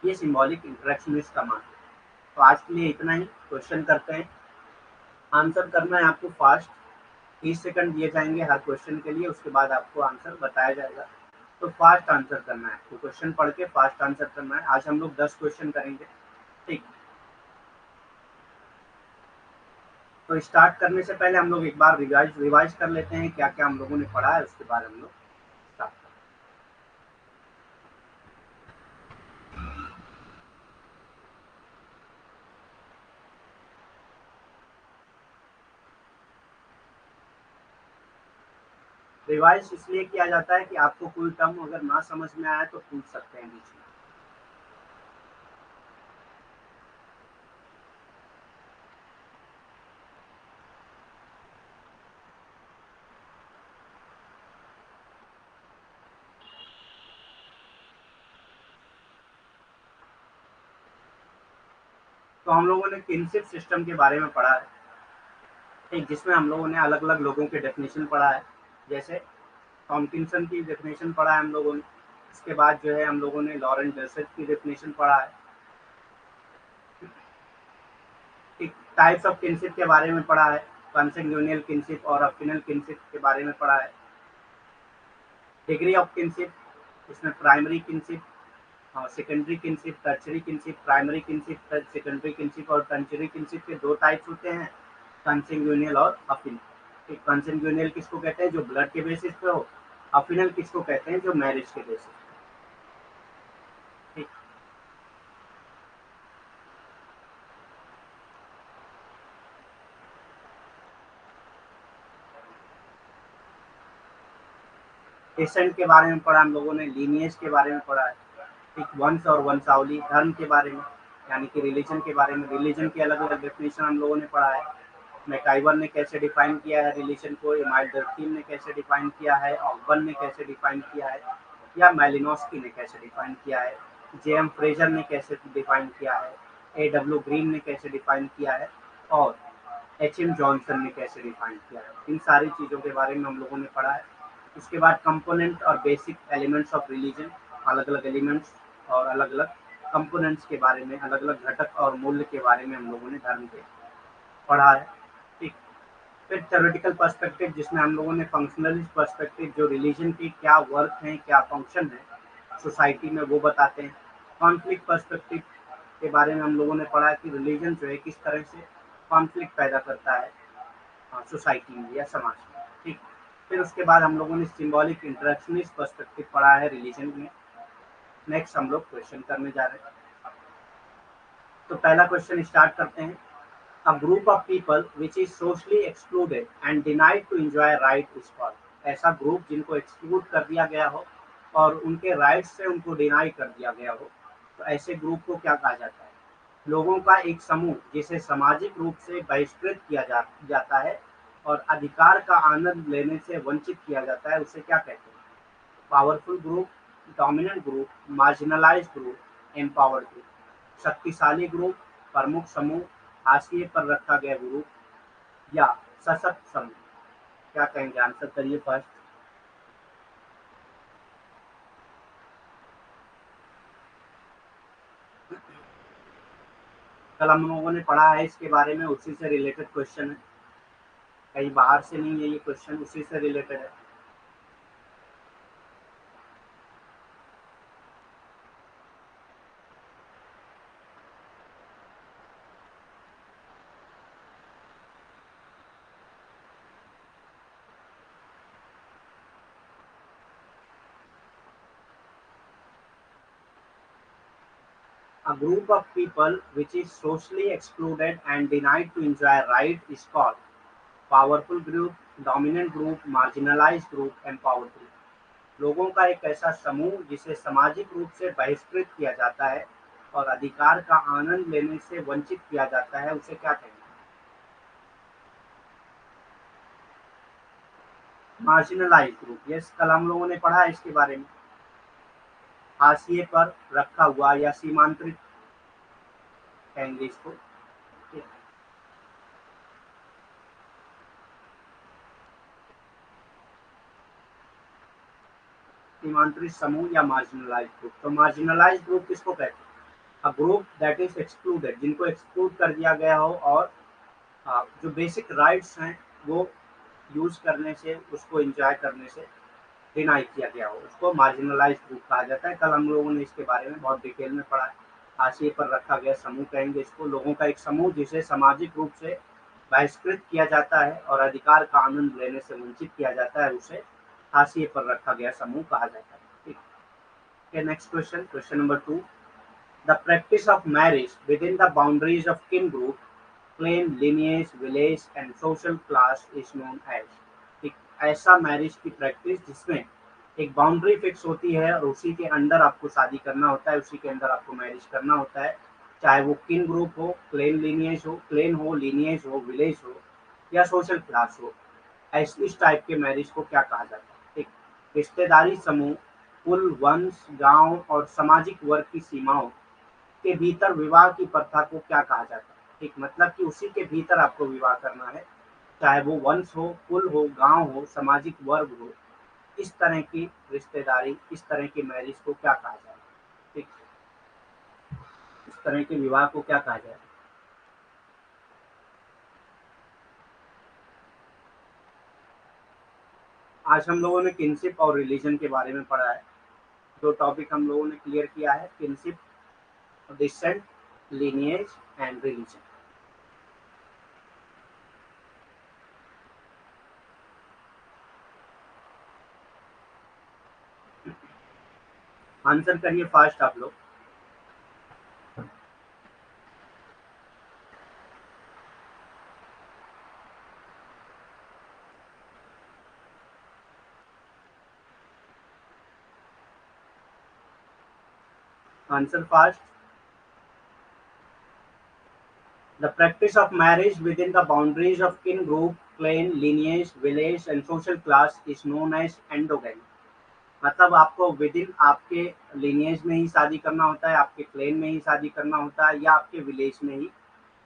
ये सिंबॉलिक इंटरेक्शनिस्ट का मान है। तो आज के लिए इतना ही। क्वेश्चन करते हैं, आंसर करना है आपको फास्ट। 30 सेकंड दिए जाएंगे हर क्वेश्चन के लिए, उसके बाद आपको आंसर बताया जाएगा। तो फास्ट आंसर करना है आपको, क्वेश्चन पढ़ के फास्ट आंसर करना है। आज हम लोग 10 क्वेश्चन करेंगे। ठीक, तो स्टार्ट करने से पहले हम लोग एक बार रिवाइज कर लेते हैं क्या क्या हम लोगों ने पढ़ा है, उसके बाद हम लोग स्टार्ट करें। रिवाइज इसलिए किया जाता है कि आपको कोई टर्म अगर ना समझ में आया तो पूछ सकते हैं बीच में। तो हम लोगों ने किनशिप सिस्टम के बारे में पढ़ा है, ठीक, जिसमें हम लोगों ने अलग अलग लोगों के डेफिनेशन पढ़ा है। जैसे टॉमकिंसन की डेफिनेशन पढ़ा है हम लोगों ने, इसके बाद जो है हम लोगों ने लॉरेंट जैसेट की डेफिनेशन पढ़ा है। ठीक, टाइप्स ऑफ किनशिप के बारे में पढ़ा है, कंसेंगुइनियल किनशिप और अफिनल किनशिप के बारे में पढ़ा है। डिग्री ऑफ किनशिप, इसमें primary kinship, secondary kinship, tertiary kinship, primary kinship, secondary kinship और टर्चरी किनशिप के दो टाइप्स होते हैं, कंसेंगुइनियल और अफिनल। कंसेंगुइनियल किसको कहते हैं? जो ब्लड के बेसिस पे हो। अफिनल किसको कहते हैं? जो मैरिज के बेसिस पे। डिसेंट के बारे में पढ़ा हम लोगों ने, लीनिएज के बारे में पढ़ा है, एक वंश और वंशावली, धर्म के बारे में यानी कि रिलीजन के बारे में, रिलीजन की अलग अलग डेफिनेशन हम लोगों ने पढ़ा है। मैकाइवर ने कैसे डिफाइन किया है रिलीजन को, इमाइल डर्कीम ने कैसे डिफाइन किया है, ऑकबर्न ने कैसे डिफाइन किया है, या मेलिनोस्की ने कैसे डिफाइन किया है, जे एम फ्रेजर ने कैसे डिफाइन किया है, ए डब्ल्यू ग्रीन ने कैसे डिफाइन किया है, और एच एम जॉनसन ने कैसे डिफाइन किया है। इन सारी चीज़ों के बारे में हम लोगों ने पढ़ा है। उसके बाद कंपोनेंट और बेसिक एलिमेंट्स ऑफ रिलीजन, अलग अलग एलिमेंट्स और अलग अलग कंपोनेंट्स के बारे में, अलग अलग घटक और मूल्य के बारे में हम लोगों ने धर्म के पढ़ा है। ठीक। फिर थ्योरेटिकल पर्सपेक्टिव, जिसमें हम लोगों ने फंक्शनलिस्ट पर्सपेक्टिव, जो रिलीजन की क्या वर्क है, क्या फंक्शन है सोसाइटी में, वो बताते हैं। कॉन्फ्लिक्ट पर्सपेक्टिव के बारे में हम लोगों ने पढ़ा कि रिलीजन जो है किस तरह से कॉन्फ्लिक्ट पैदा करता है सोसाइटी में या समाज में। ठीक। फिर उसके बाद हम लोगों ने सिंबॉलिक इंटरेक्शनिस्ट पर्सपेक्टिव पढ़ा है रिलीजन में। नेक्स्ट हम लोग क्वेश्चन करने जा रहे हैं। तो पहला क्वेश्चन स्टार्ट करते हैं। A group of people which is socially excluded and denied to enjoy right is called. ऐसा ग्रुप जिनको एक्सक्लूड कर दिया गया हो और उनके राइट्स से उनको डिनाई कर दिया गया हो, तो ऐसे ग्रुप को क्या कहा जाता है? लोगों का एक समूह जिसे सामाजिक रूप से बहिष्कृत किया जाता है और अधिकार का आनंद लेने से वंचित किया जाता है, उसे क्या कहते हैं? Powerful group, dominant group, marginalised group, empowered group. शक्तिशाली ग्रुप, प्रमुख समूह, हाशिए पर रखा गया ग्रुप, या सशक्त समूह। क्या कहेंगे? आंसर करिए फर्स्ट। कल हम लोगों ने पढ़ा है इसके बारे में, उसी से रिलेटेड क्वेश्चन है, कहीं बाहर से नहीं है ये क्वेश्चन, उसी से रिलेटेड है। A group of people which is socially excluded and denied to enjoy right is called powerful group, dominant group, marginalized group, empowered group। लोगों का एक ऐसा समूह जिसे सामाजिक रूप से बहिष्कृत किया जाता है और अधिकार का आनंद लेने से वंचित किया जाता है, उसे क्या कहेंगे? Marginalised group. यस, कल हम लोगों ने पढ़ा है इसके बारे में। हाशिए पर रखा हुआ या सीमांतरित कहेंगे इसको। सीमांतरित समूह या मार्जिनलाइज्ड ग्रुप। तो मार्जिनलाइज्ड ग्रुप किसको कहते हैं? A group that is excluded, जिनको एक्सक्लूड कर दिया गया हो और जो बेसिक राइट्स हैं वो यूज करने से, उसको एंजॉय करने से डिनाई किया गया हो, उसको मार्जिनलाइज्ड ग्रुप कहा जाता है। कल हम लोगों ने इसके बारे में बहुत डिटेल में पढ़ा है। हाशिए पर रखा गया समूह कहेंगे इसको, लोगों का एक समूह जिसे सामाजिक रूप से बहिष्कृत किया जाता है और अधिकार का आनंद लेने से वंचित किया जाता है, उसे हाशिए पर रखा गया समूह कहा जाता है। ठीक है। Next question, question number 2। The practice of marriage within the boundaries of kin group, clan, lineage, village and social class is known as. एक ऐसा मैरिज की प्रैक्टिस जिसमें एक बाउंड्री फिक्स होती है और उसी के अंदर आपको शादी करना होता है, उसी के अंदर आपको मैरिज करना होता है, चाहे वो किन ग्रुप हो, क्लेन हो, लीनिएज हो, विलेज हो, या सोशल क्लास हो। इस टाइप के मैरिज को क्या कहा जाता है? एक रिश्तेदारी समूह, कुल, वंश, गांव और सामाजिक वर्ग की सीमाओं के भीतर विवाह की प्रथा को क्या कहा जाता है? ठीक, मतलब कि उसी के भीतर आपको विवाह करना है, चाहे वो वंश हो, कुल हो, गांव हो, सामाजिक वर्ग हो। इस तरह की रिश्तेदारी, इस तरह की मैरिज को क्या कहा जाए? ठीक, इस तरह के विवाह को क्या कहा जाए? आज हम लोगों ने किनशिप और रिलीजन के बारे में पढ़ा है। दो टॉपिक हम लोगों ने क्लियर किया है, kinship, descent, lineage and religion. Answer करिए फास्ट आप लोग। Answer fast. The practice of marriage within the boundaries of kin group, clan, lineage, village and social class is known as endogamy. मतलब आपको विद इन आपके lineage में ही शादी करना होता है, आपके क्लेन में ही शादी करना होता है, या आपके विलेज में ही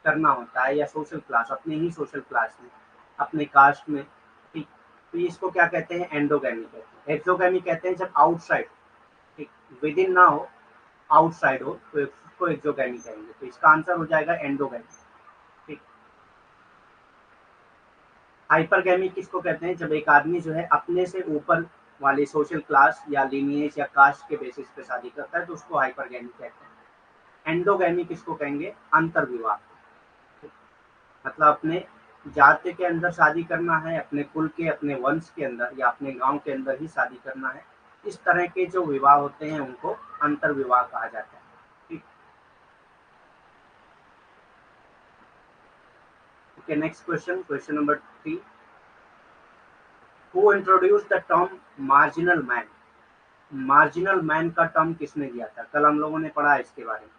करना होता है, या सोशल क्लास, अपने ही सोशल क्लास में, अपने कास्ट में. ठीक. तो इसको क्या कहते हैं? एंडोगैमी कहते हैं. एक्सोगैमी कहते हैं जब आउटसाइड, ठीक, विद इन ना हो, आउटसाइड हो, तो इसको एक्सोगैमी कहेंगे. तो इसका आंसर हो जाएगा एंडोगैमी. ठीक. हाइपरगैमी किसको कहते हैं? जब एक आदमी जो है अपने से ऊपर वाले सोशल क्लास या लिनिएज या कास्ट के बेसिस पे शादी करता है, तो उसको हाइपरगैमी कहते हैं. एंडोगैमी किसको कहेंगे? अंतर्विवाह. मतलब अपने जाति के अंदर शादी करना है, अपने कुल के, अपने वंश के अंदर या अपने गांव के अंदर ही शादी करना है. इस तरह के जो विवाह होते हैं उनको अंतर्विवाह कहा जाता है. ठीक. Okay, next question, question number 3. Who introduce the term marginal man? Marginal man का टर्म किसने दिया था? कल हम लोगों ने पढ़ा है इसके बारे में.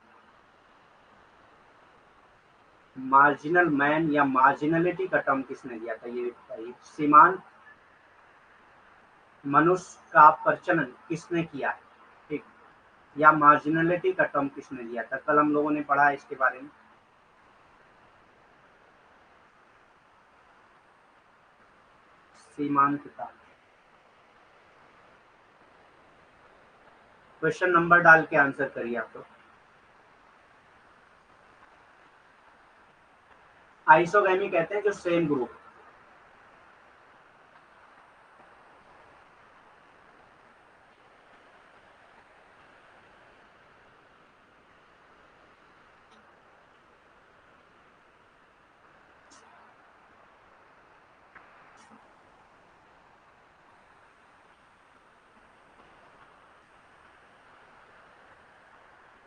मार्जिनल मैन या मार्जिनलिटी का टर्म किसने दिया था, ये बताइए. सीमांत मनुष्य का प्रचलन किसने किया है? ठीक. या मार्जिनलिटी का टर्म किसने दिया था? कल हम लोगों ने पढ़ा है इसके बारे में. सीमांतता. क्वेश्चन नंबर डाल के आंसर करिए आप लोग. आइसोगैमी कहते हैं जो सेम ग्रुप.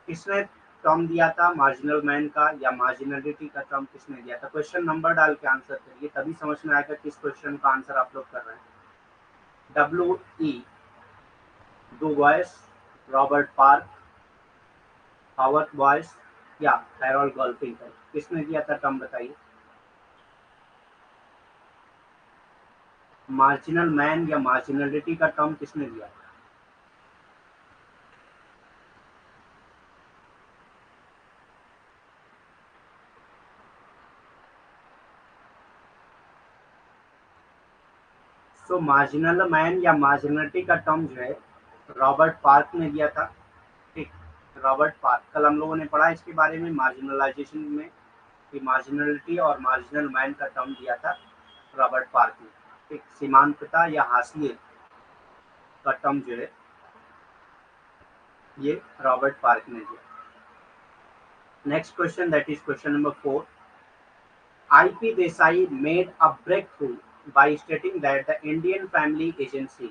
किसने टर्म दिया था मार्जिनल मैन का या मार्जिनलिटी का टर्म किसने दिया था? क्वेश्चन नंबर डाल के आंसर करिए, तभी समझ में आएगा किस क्वेश्चन का आंसर आप लोग कर रहे हैं. W E Du Bois, Robert Park, Howard Boyce या हैरोल्ड गोल्डफिंगर, किसने दिया था टर्म बताइए. मार्जिनल मैन या मार्जिनलिटी का टर्म किसने दिया था? सो मार्जिनल मैन या मार्जिनलिटी का टर्म जो है रॉबर्ट पार्क ने दिया था. ठीक. रॉबर्ट पार्क, कल हम लोगों ने पढ़ा इसके बारे में मार्जिनलाइजेशन में, कि मार्जिनलिटी और मार्जिनल मैन का टर्म दिया था रॉबर्ट पार्क ने. ठीक. सीमांतता या हाशिए का टर्म जो है ये रॉबर्ट पार्क ने दिया. Next question, that is question number 4. IP Desai made a breakthrough by stating that the Indian family agency,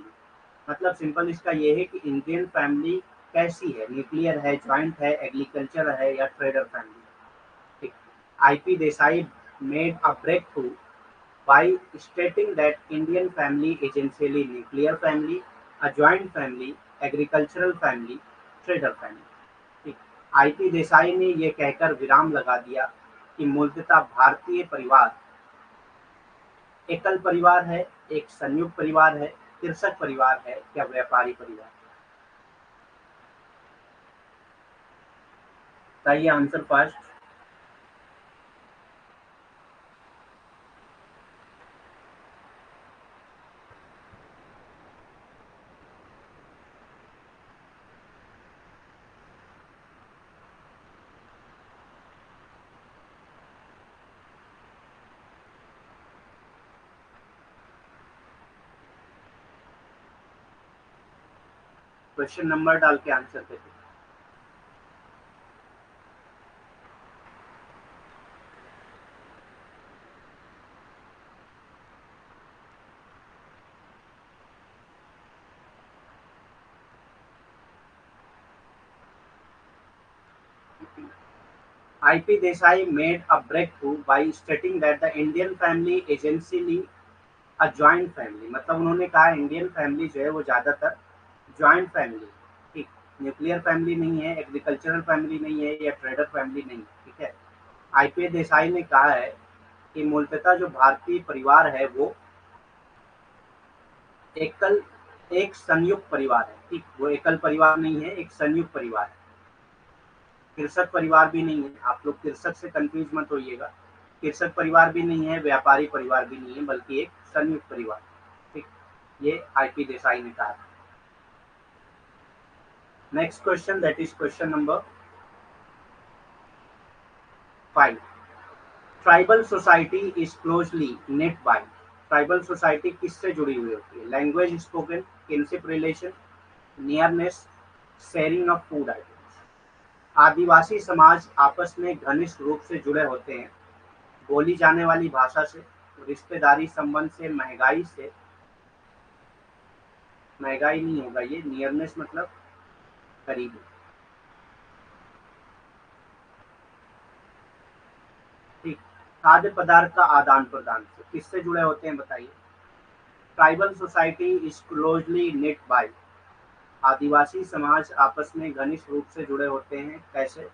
मतलब सिंपल इसका ये है कि इंडियन फैमिली कैसी है, न्यूक्लियर है, जॉइंट है, एग्रीकल्चर है या ट्रेडर फैमिली. ठीक. IP Desai made a breakthrough by stating that Indian family essentially nuclear family, a joint family, agricultural family, trader family. ठीक. IP देसाई ने ये कहकर विराम लगा दिया कि मूलतः भारतीय परिवार एकल परिवार है, एक संयुक्त परिवार है, कृषक परिवार है या व्यापारी परिवार. बताइए आंसर फर्स्ट. क्वेश्चन नंबर डाल के आंसर करिए. IP Desai made a breakthrough by stating that the Indian family essentially a joint family, मतलब उन्होंने कहा इंडियन फैमिली जो है वो ज्यादातर जॉइंट फैमिली. ठीक. न्यूक्लियर फैमिली नहीं है, एग्रीकल्चरल फैमिली नहीं है, या ट्रेडर फैमिली नहीं है, ठीक है। आईपीए देसाई ने कहा है कि मूलतः जो भारतीय परिवार है वो एकल एक संयुक्त परिवार है, ठीक, वो एकल परिवार नहीं है, एक संयुक्त परिवार है। कृषक परिवार भी नहीं है, आप लोग कृषक से कंफ्यूज मत होइएगा। कृषक परिवार भी नहीं है, व्यापारी परिवार भी नहीं है, बल्कि एक संयुक्त परिवार, ठीक। ये आईपी देसाई ने कहा। Next question, that is question number 5। Tribal society is closely net by. Tribal society किससे जुड़ी हुई होती है? Language spoken, kinship relation, nearness, sharing of food items. आदिवासी समाज आपस में घनिष्ठ रूप से जुड़े होते हैं, बोली जाने वाली भाषा से, रिश्तेदारी संबंध से, महंगाई से। महंगाई नहीं होगा ये, नियरनेस मतलब करीबी, ठीक। खाद्य पदार्थ का आदान प्रदान से किससे जुड़े होते हैं बताइए? Tribal society is closely net by. आदिवासी समाज आपस में घनिष्ठ रूप से जुड़े होते हैं, कैसे?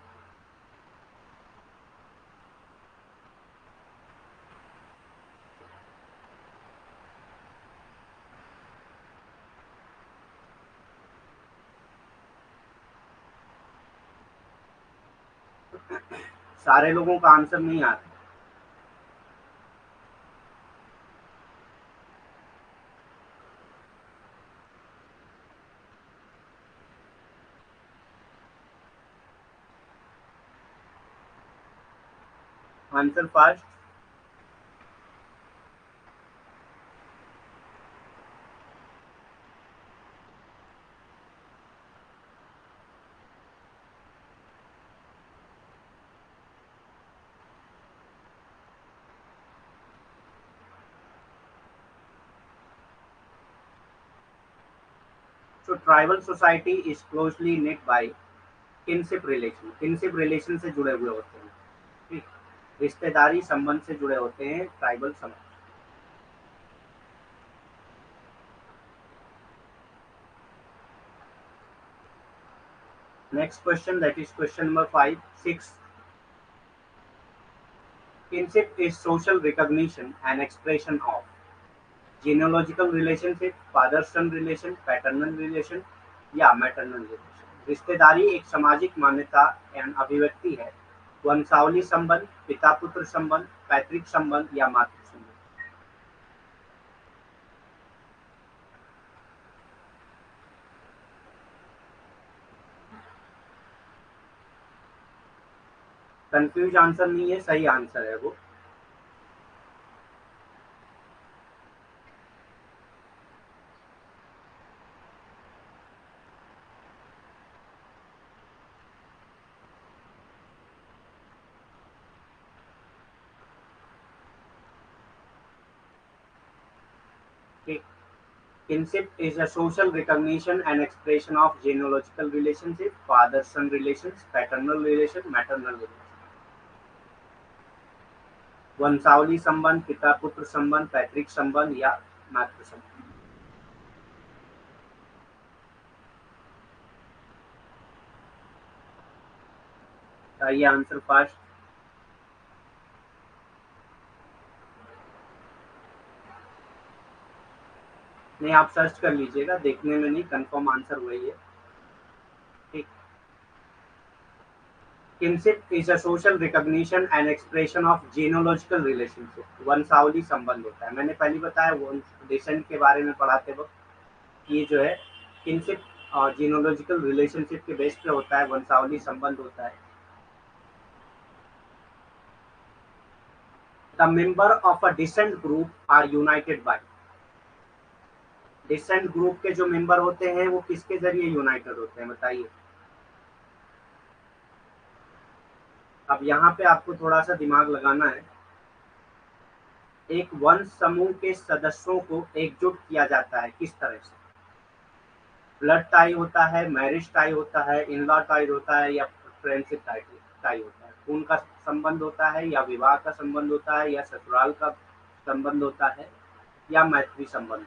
सारे लोगों का आंसर नहीं आ रहा। Answer fast. So tribal society is closely knit by kinship relation. Kinship relation से जुड़े हुए होते हैं, ठीक। रिश्तेदारी संबंध से जुड़े होते हैं ट्राइबल समाज। Next question, that is question number 5 6। Kinship is social recognition and expression of genealogical relationship, father-son relation, paternal relation या maternal relation। रिश्तेदारी एक सामाजिक मान्यता एवं अभिव्यक्ति है। वंशावली संबंध, पिता पुत्र संबंध, पैतृक संबंध या मातृ संबंध। कंफ्यूज आंसर नहीं है, सही आंसर है वो। Kinship is a social recognition and expression of genealogical relationship, father-son relations, paternal relation, maternal relation। वंशावली संबंध, पिता पुत्र संबंध, पैतृक संबंध या मातृ संबंध। ये आंसर फास्ट। नहीं, आप सर्च कर लीजिएगा, देखने में नहीं, कंफर्म आंसर वही है, ठीक। Kinship is a social recognition and expression of genealogical relationship. वंशावली संबंध होता है, मैंने पहले बताया डिसेंट के बारे में पढ़ाते वक्त। ये जो है किनशिप और जीनोलॉजिकल रिलेशनशिप के बेस पे होता है, वंशावली संबंध होता है। The member of a descent group are united by. Descent group के जो मेंबर होते हैं वो किसके जरिए यूनाइटेड होते हैं बताइए? अब यहाँ पे आपको थोड़ा सा दिमाग लगाना है। एक वंश समूह के सदस्यों को एकजुट किया जाता है किस तरह से? ब्लड टाई होता है, मैरिज टाई होता है, इनलॉ टाई होता है या फ्रेंडशिप टाई टाई होता है? खून का संबंध होता है या विवाह का संबंध होता है या ससुराल का संबंध होता है या मैत्री संबंध?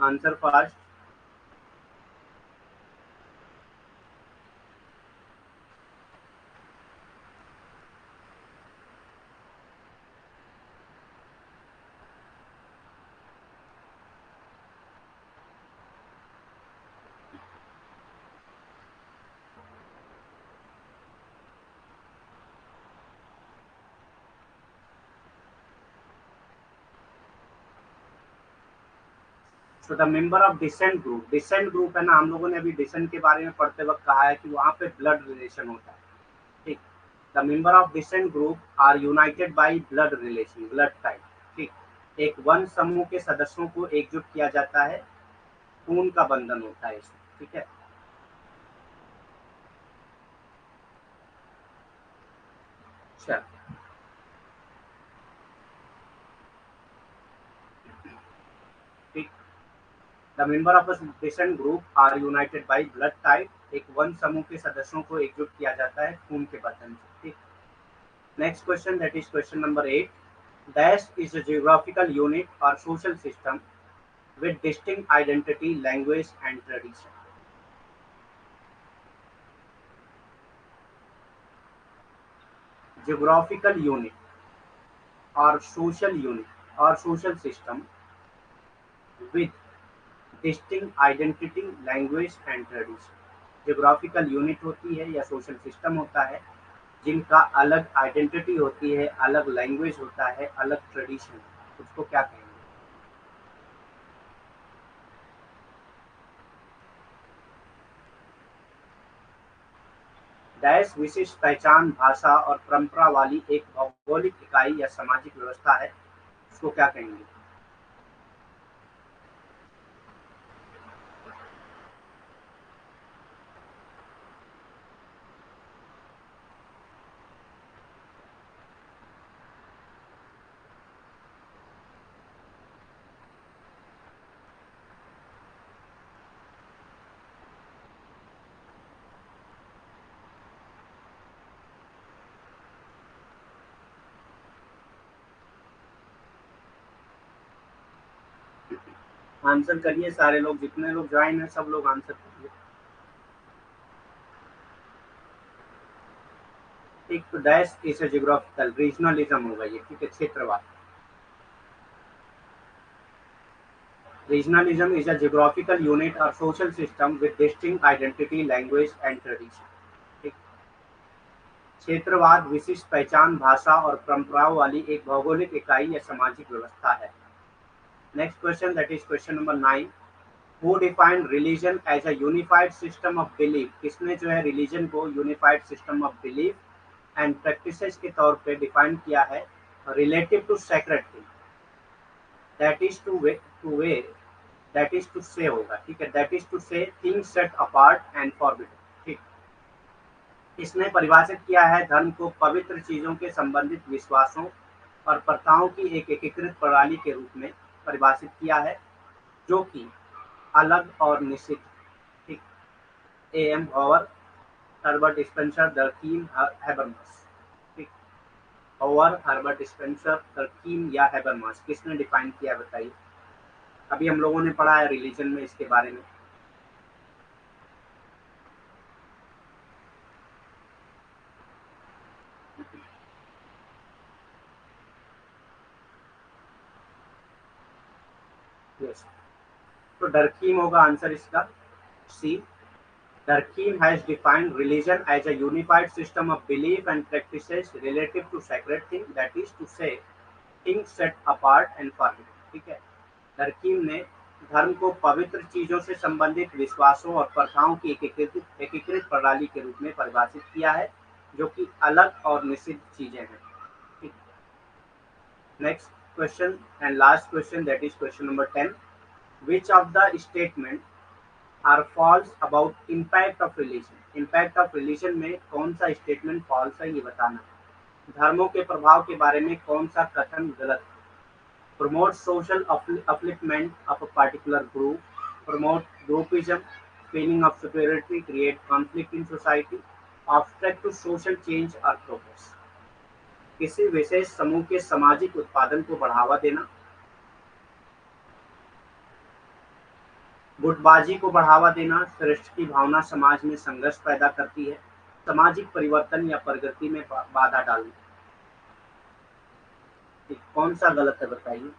Answer first. So the member of descent group है ना, हम लोगों ने अभी डिसेंट के बारे में पढ़ते वक्त कहा है कि वहां पे ब्लड रिलेशन होता है, ठीक। The member of descent group are united by blood relation, blood type, ठीक। एक वन समूह के सदस्यों को एकजुट किया जाता है, खून का बंधन होता है इसमें, ठीक है। अच्छा, ठीक। The member of descent group are united by blood type, एक वन समूह के सदस्यों को एकजुट किया जाता है खून के बंधन से, ठीक। Next question, that is question number 8। Dash is a geographical unit और social system with distinct identity, language and tradition. Geographical unit or social system with distinct identity, language and tradition. Geographical unit होती है या social system होता है जिनका अलग आइडेंटिटी होती है, अलग लैंग्वेज होता है, अलग ट्रेडिशन, उसको क्या कहेंगे? डैश विशिष्ट पहचान, भाषा और परंपरा वाली एक भौगोलिक इकाई या सामाजिक व्यवस्था है, उसको क्या कहेंगे? आंसर करिए सारे लोग, जितने लोग ज्वाइन है सब लोग आंसर करिए। एक तो dash is a geographical, regionalism होगा ये, ठीक है, क्षेत्रवाद। Regionalism is a geographical unit और social system with distinct identity, language and tradition, ठीक। क्षेत्रवाद विशिष्ट पहचान, भाषा और परंपराओं वाली एक भौगोलिक इकाई या सामाजिक व्यवस्था है। Next question, that is question number 9। Who defined religion as a unified system of belief, किसने जो है रिलीजन को unified system of belief and practices के तौर पे डिफाइन किया है? Relative to sacred thing, that is to way that is to say होगा, ठीक है, that is to say things set apart and forbidden, ठीक। इसने परिभाषित किया है धर्म को पवित्र चीजों के संबंधित विश्वासों और प्रथाओं की एक एकीकृत प्रणाली के रूप में परिभाषित किया है, जो कि अलग और निश्चित, ठीक। A M Hoover, Herbert Spencer, Durkheim, Habermas, ठीक। हॉवर, हर्बर्ट स्पेंसर, दर्कीम या हैबरमास, किसने डिफाइन किया बताइए? अभी हम लोगों ने पढ़ा है रिलीजन में इसके बारे में। यस, तो डर्कीम होगा आंसर इसका, सी। Durkheim has defined religion as a unified system of belief and practices relative to sacred things, that is to say, things set apart and forbidden, ठीक है। डरकीम ने धर्म को पवित्र चीजों से संबंधित विश्वासों और प्रथाओं की एकीकृत प्रणाली के रूप में परिभाषित किया है, जो कि अलग और निषिद्ध चीजें हैं, ठीक। Next question and last question, that is question number 10। Which of the statement are false about impact of religion, impact of religion में कौन सा स्टेटमेंट फॉल्स है ये बताना है। धर्मों के प्रभाव के बारे में कौन सा कथन गलत है? Promote social upliftment of a particular group, promote groupism, feeling of superiority, create conflict in society, obstruct to social change और प्रोग्रेस। किसी विशेष समूह के सामाजिक उत्पादन को बढ़ावा देना, गुटबाजी को बढ़ावा देना, श्रेष्ठ की भावना समाज में संघर्ष पैदा करती है, सामाजिक परिवर्तन या प्रगति में बाधा डालना। कौन सा गलत है बताइए।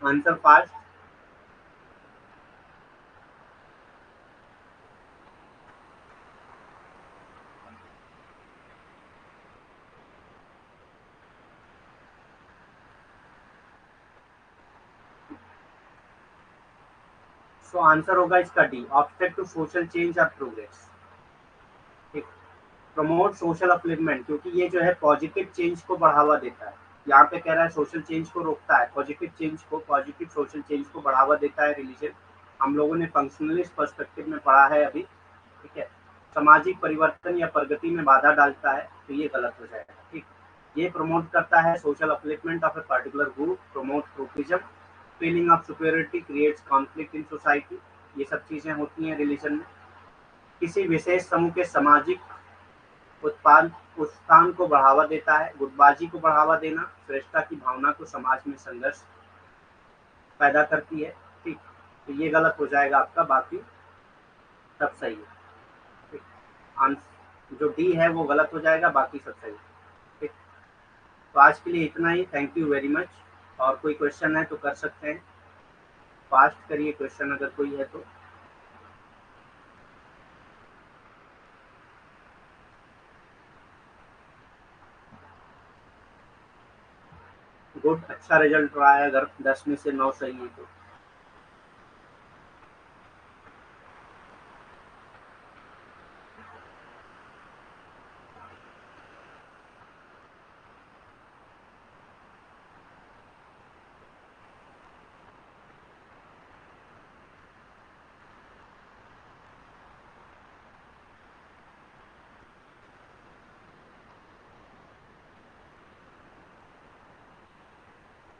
Answer fast. सो आंसर होगा इसका D, obstacle to social change और प्रोग्रेस। प्रमोट सोशल अपलिफ्टमेंट, क्योंकि ये जो है पॉजिटिव चेंज को बढ़ावा देता है। यहाँ पे कह रहा है सोशल चेंज को रोकता है, पॉजिटिव सोशल चेंज को बढ़ावा देता है रिलीजन। हम लोगों ने फंक्शनलिस्ट पर्सपेक्टिव में पढ़ा है अभी, ठीक है। सामाजिक परिवर्तन या प्रगति में बाधा डालता है, तो ये गलत हो जाएगा, ठीक। ये प्रमोट करता है social upliftment of a particular group, promote groupism, feeling of superiority, creates conflict in society. ये सब चीजें होती हैं रिलीजन में। किसी विशेष समूह के सामाजिक उत्थान को बढ़ावा देता है, गुटबाजी को बढ़ावा देना, श्रेष्ठता की भावना को समाज में संघर्ष पैदा करती है, ठीक। तो ये गलत हो जाएगा आपका, बाकी सब सही है, ठीक। आंसर जो डी है वो गलत हो जाएगा, बाकी सब सही है, ठीक। तो आज के लिए इतना ही, थैंक यू वेरी मच। और कोई क्वेश्चन है तो कर सकते हैं, फास्ट करिए क्वेश्चन अगर कोई है तो। गुड, अच्छा रिजल्ट रहा है, अगर 10 में से 9 सही है तो।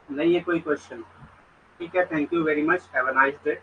नहीं है कोई क्वेश्चन, ठीक है। Thank you very much, have a nice day.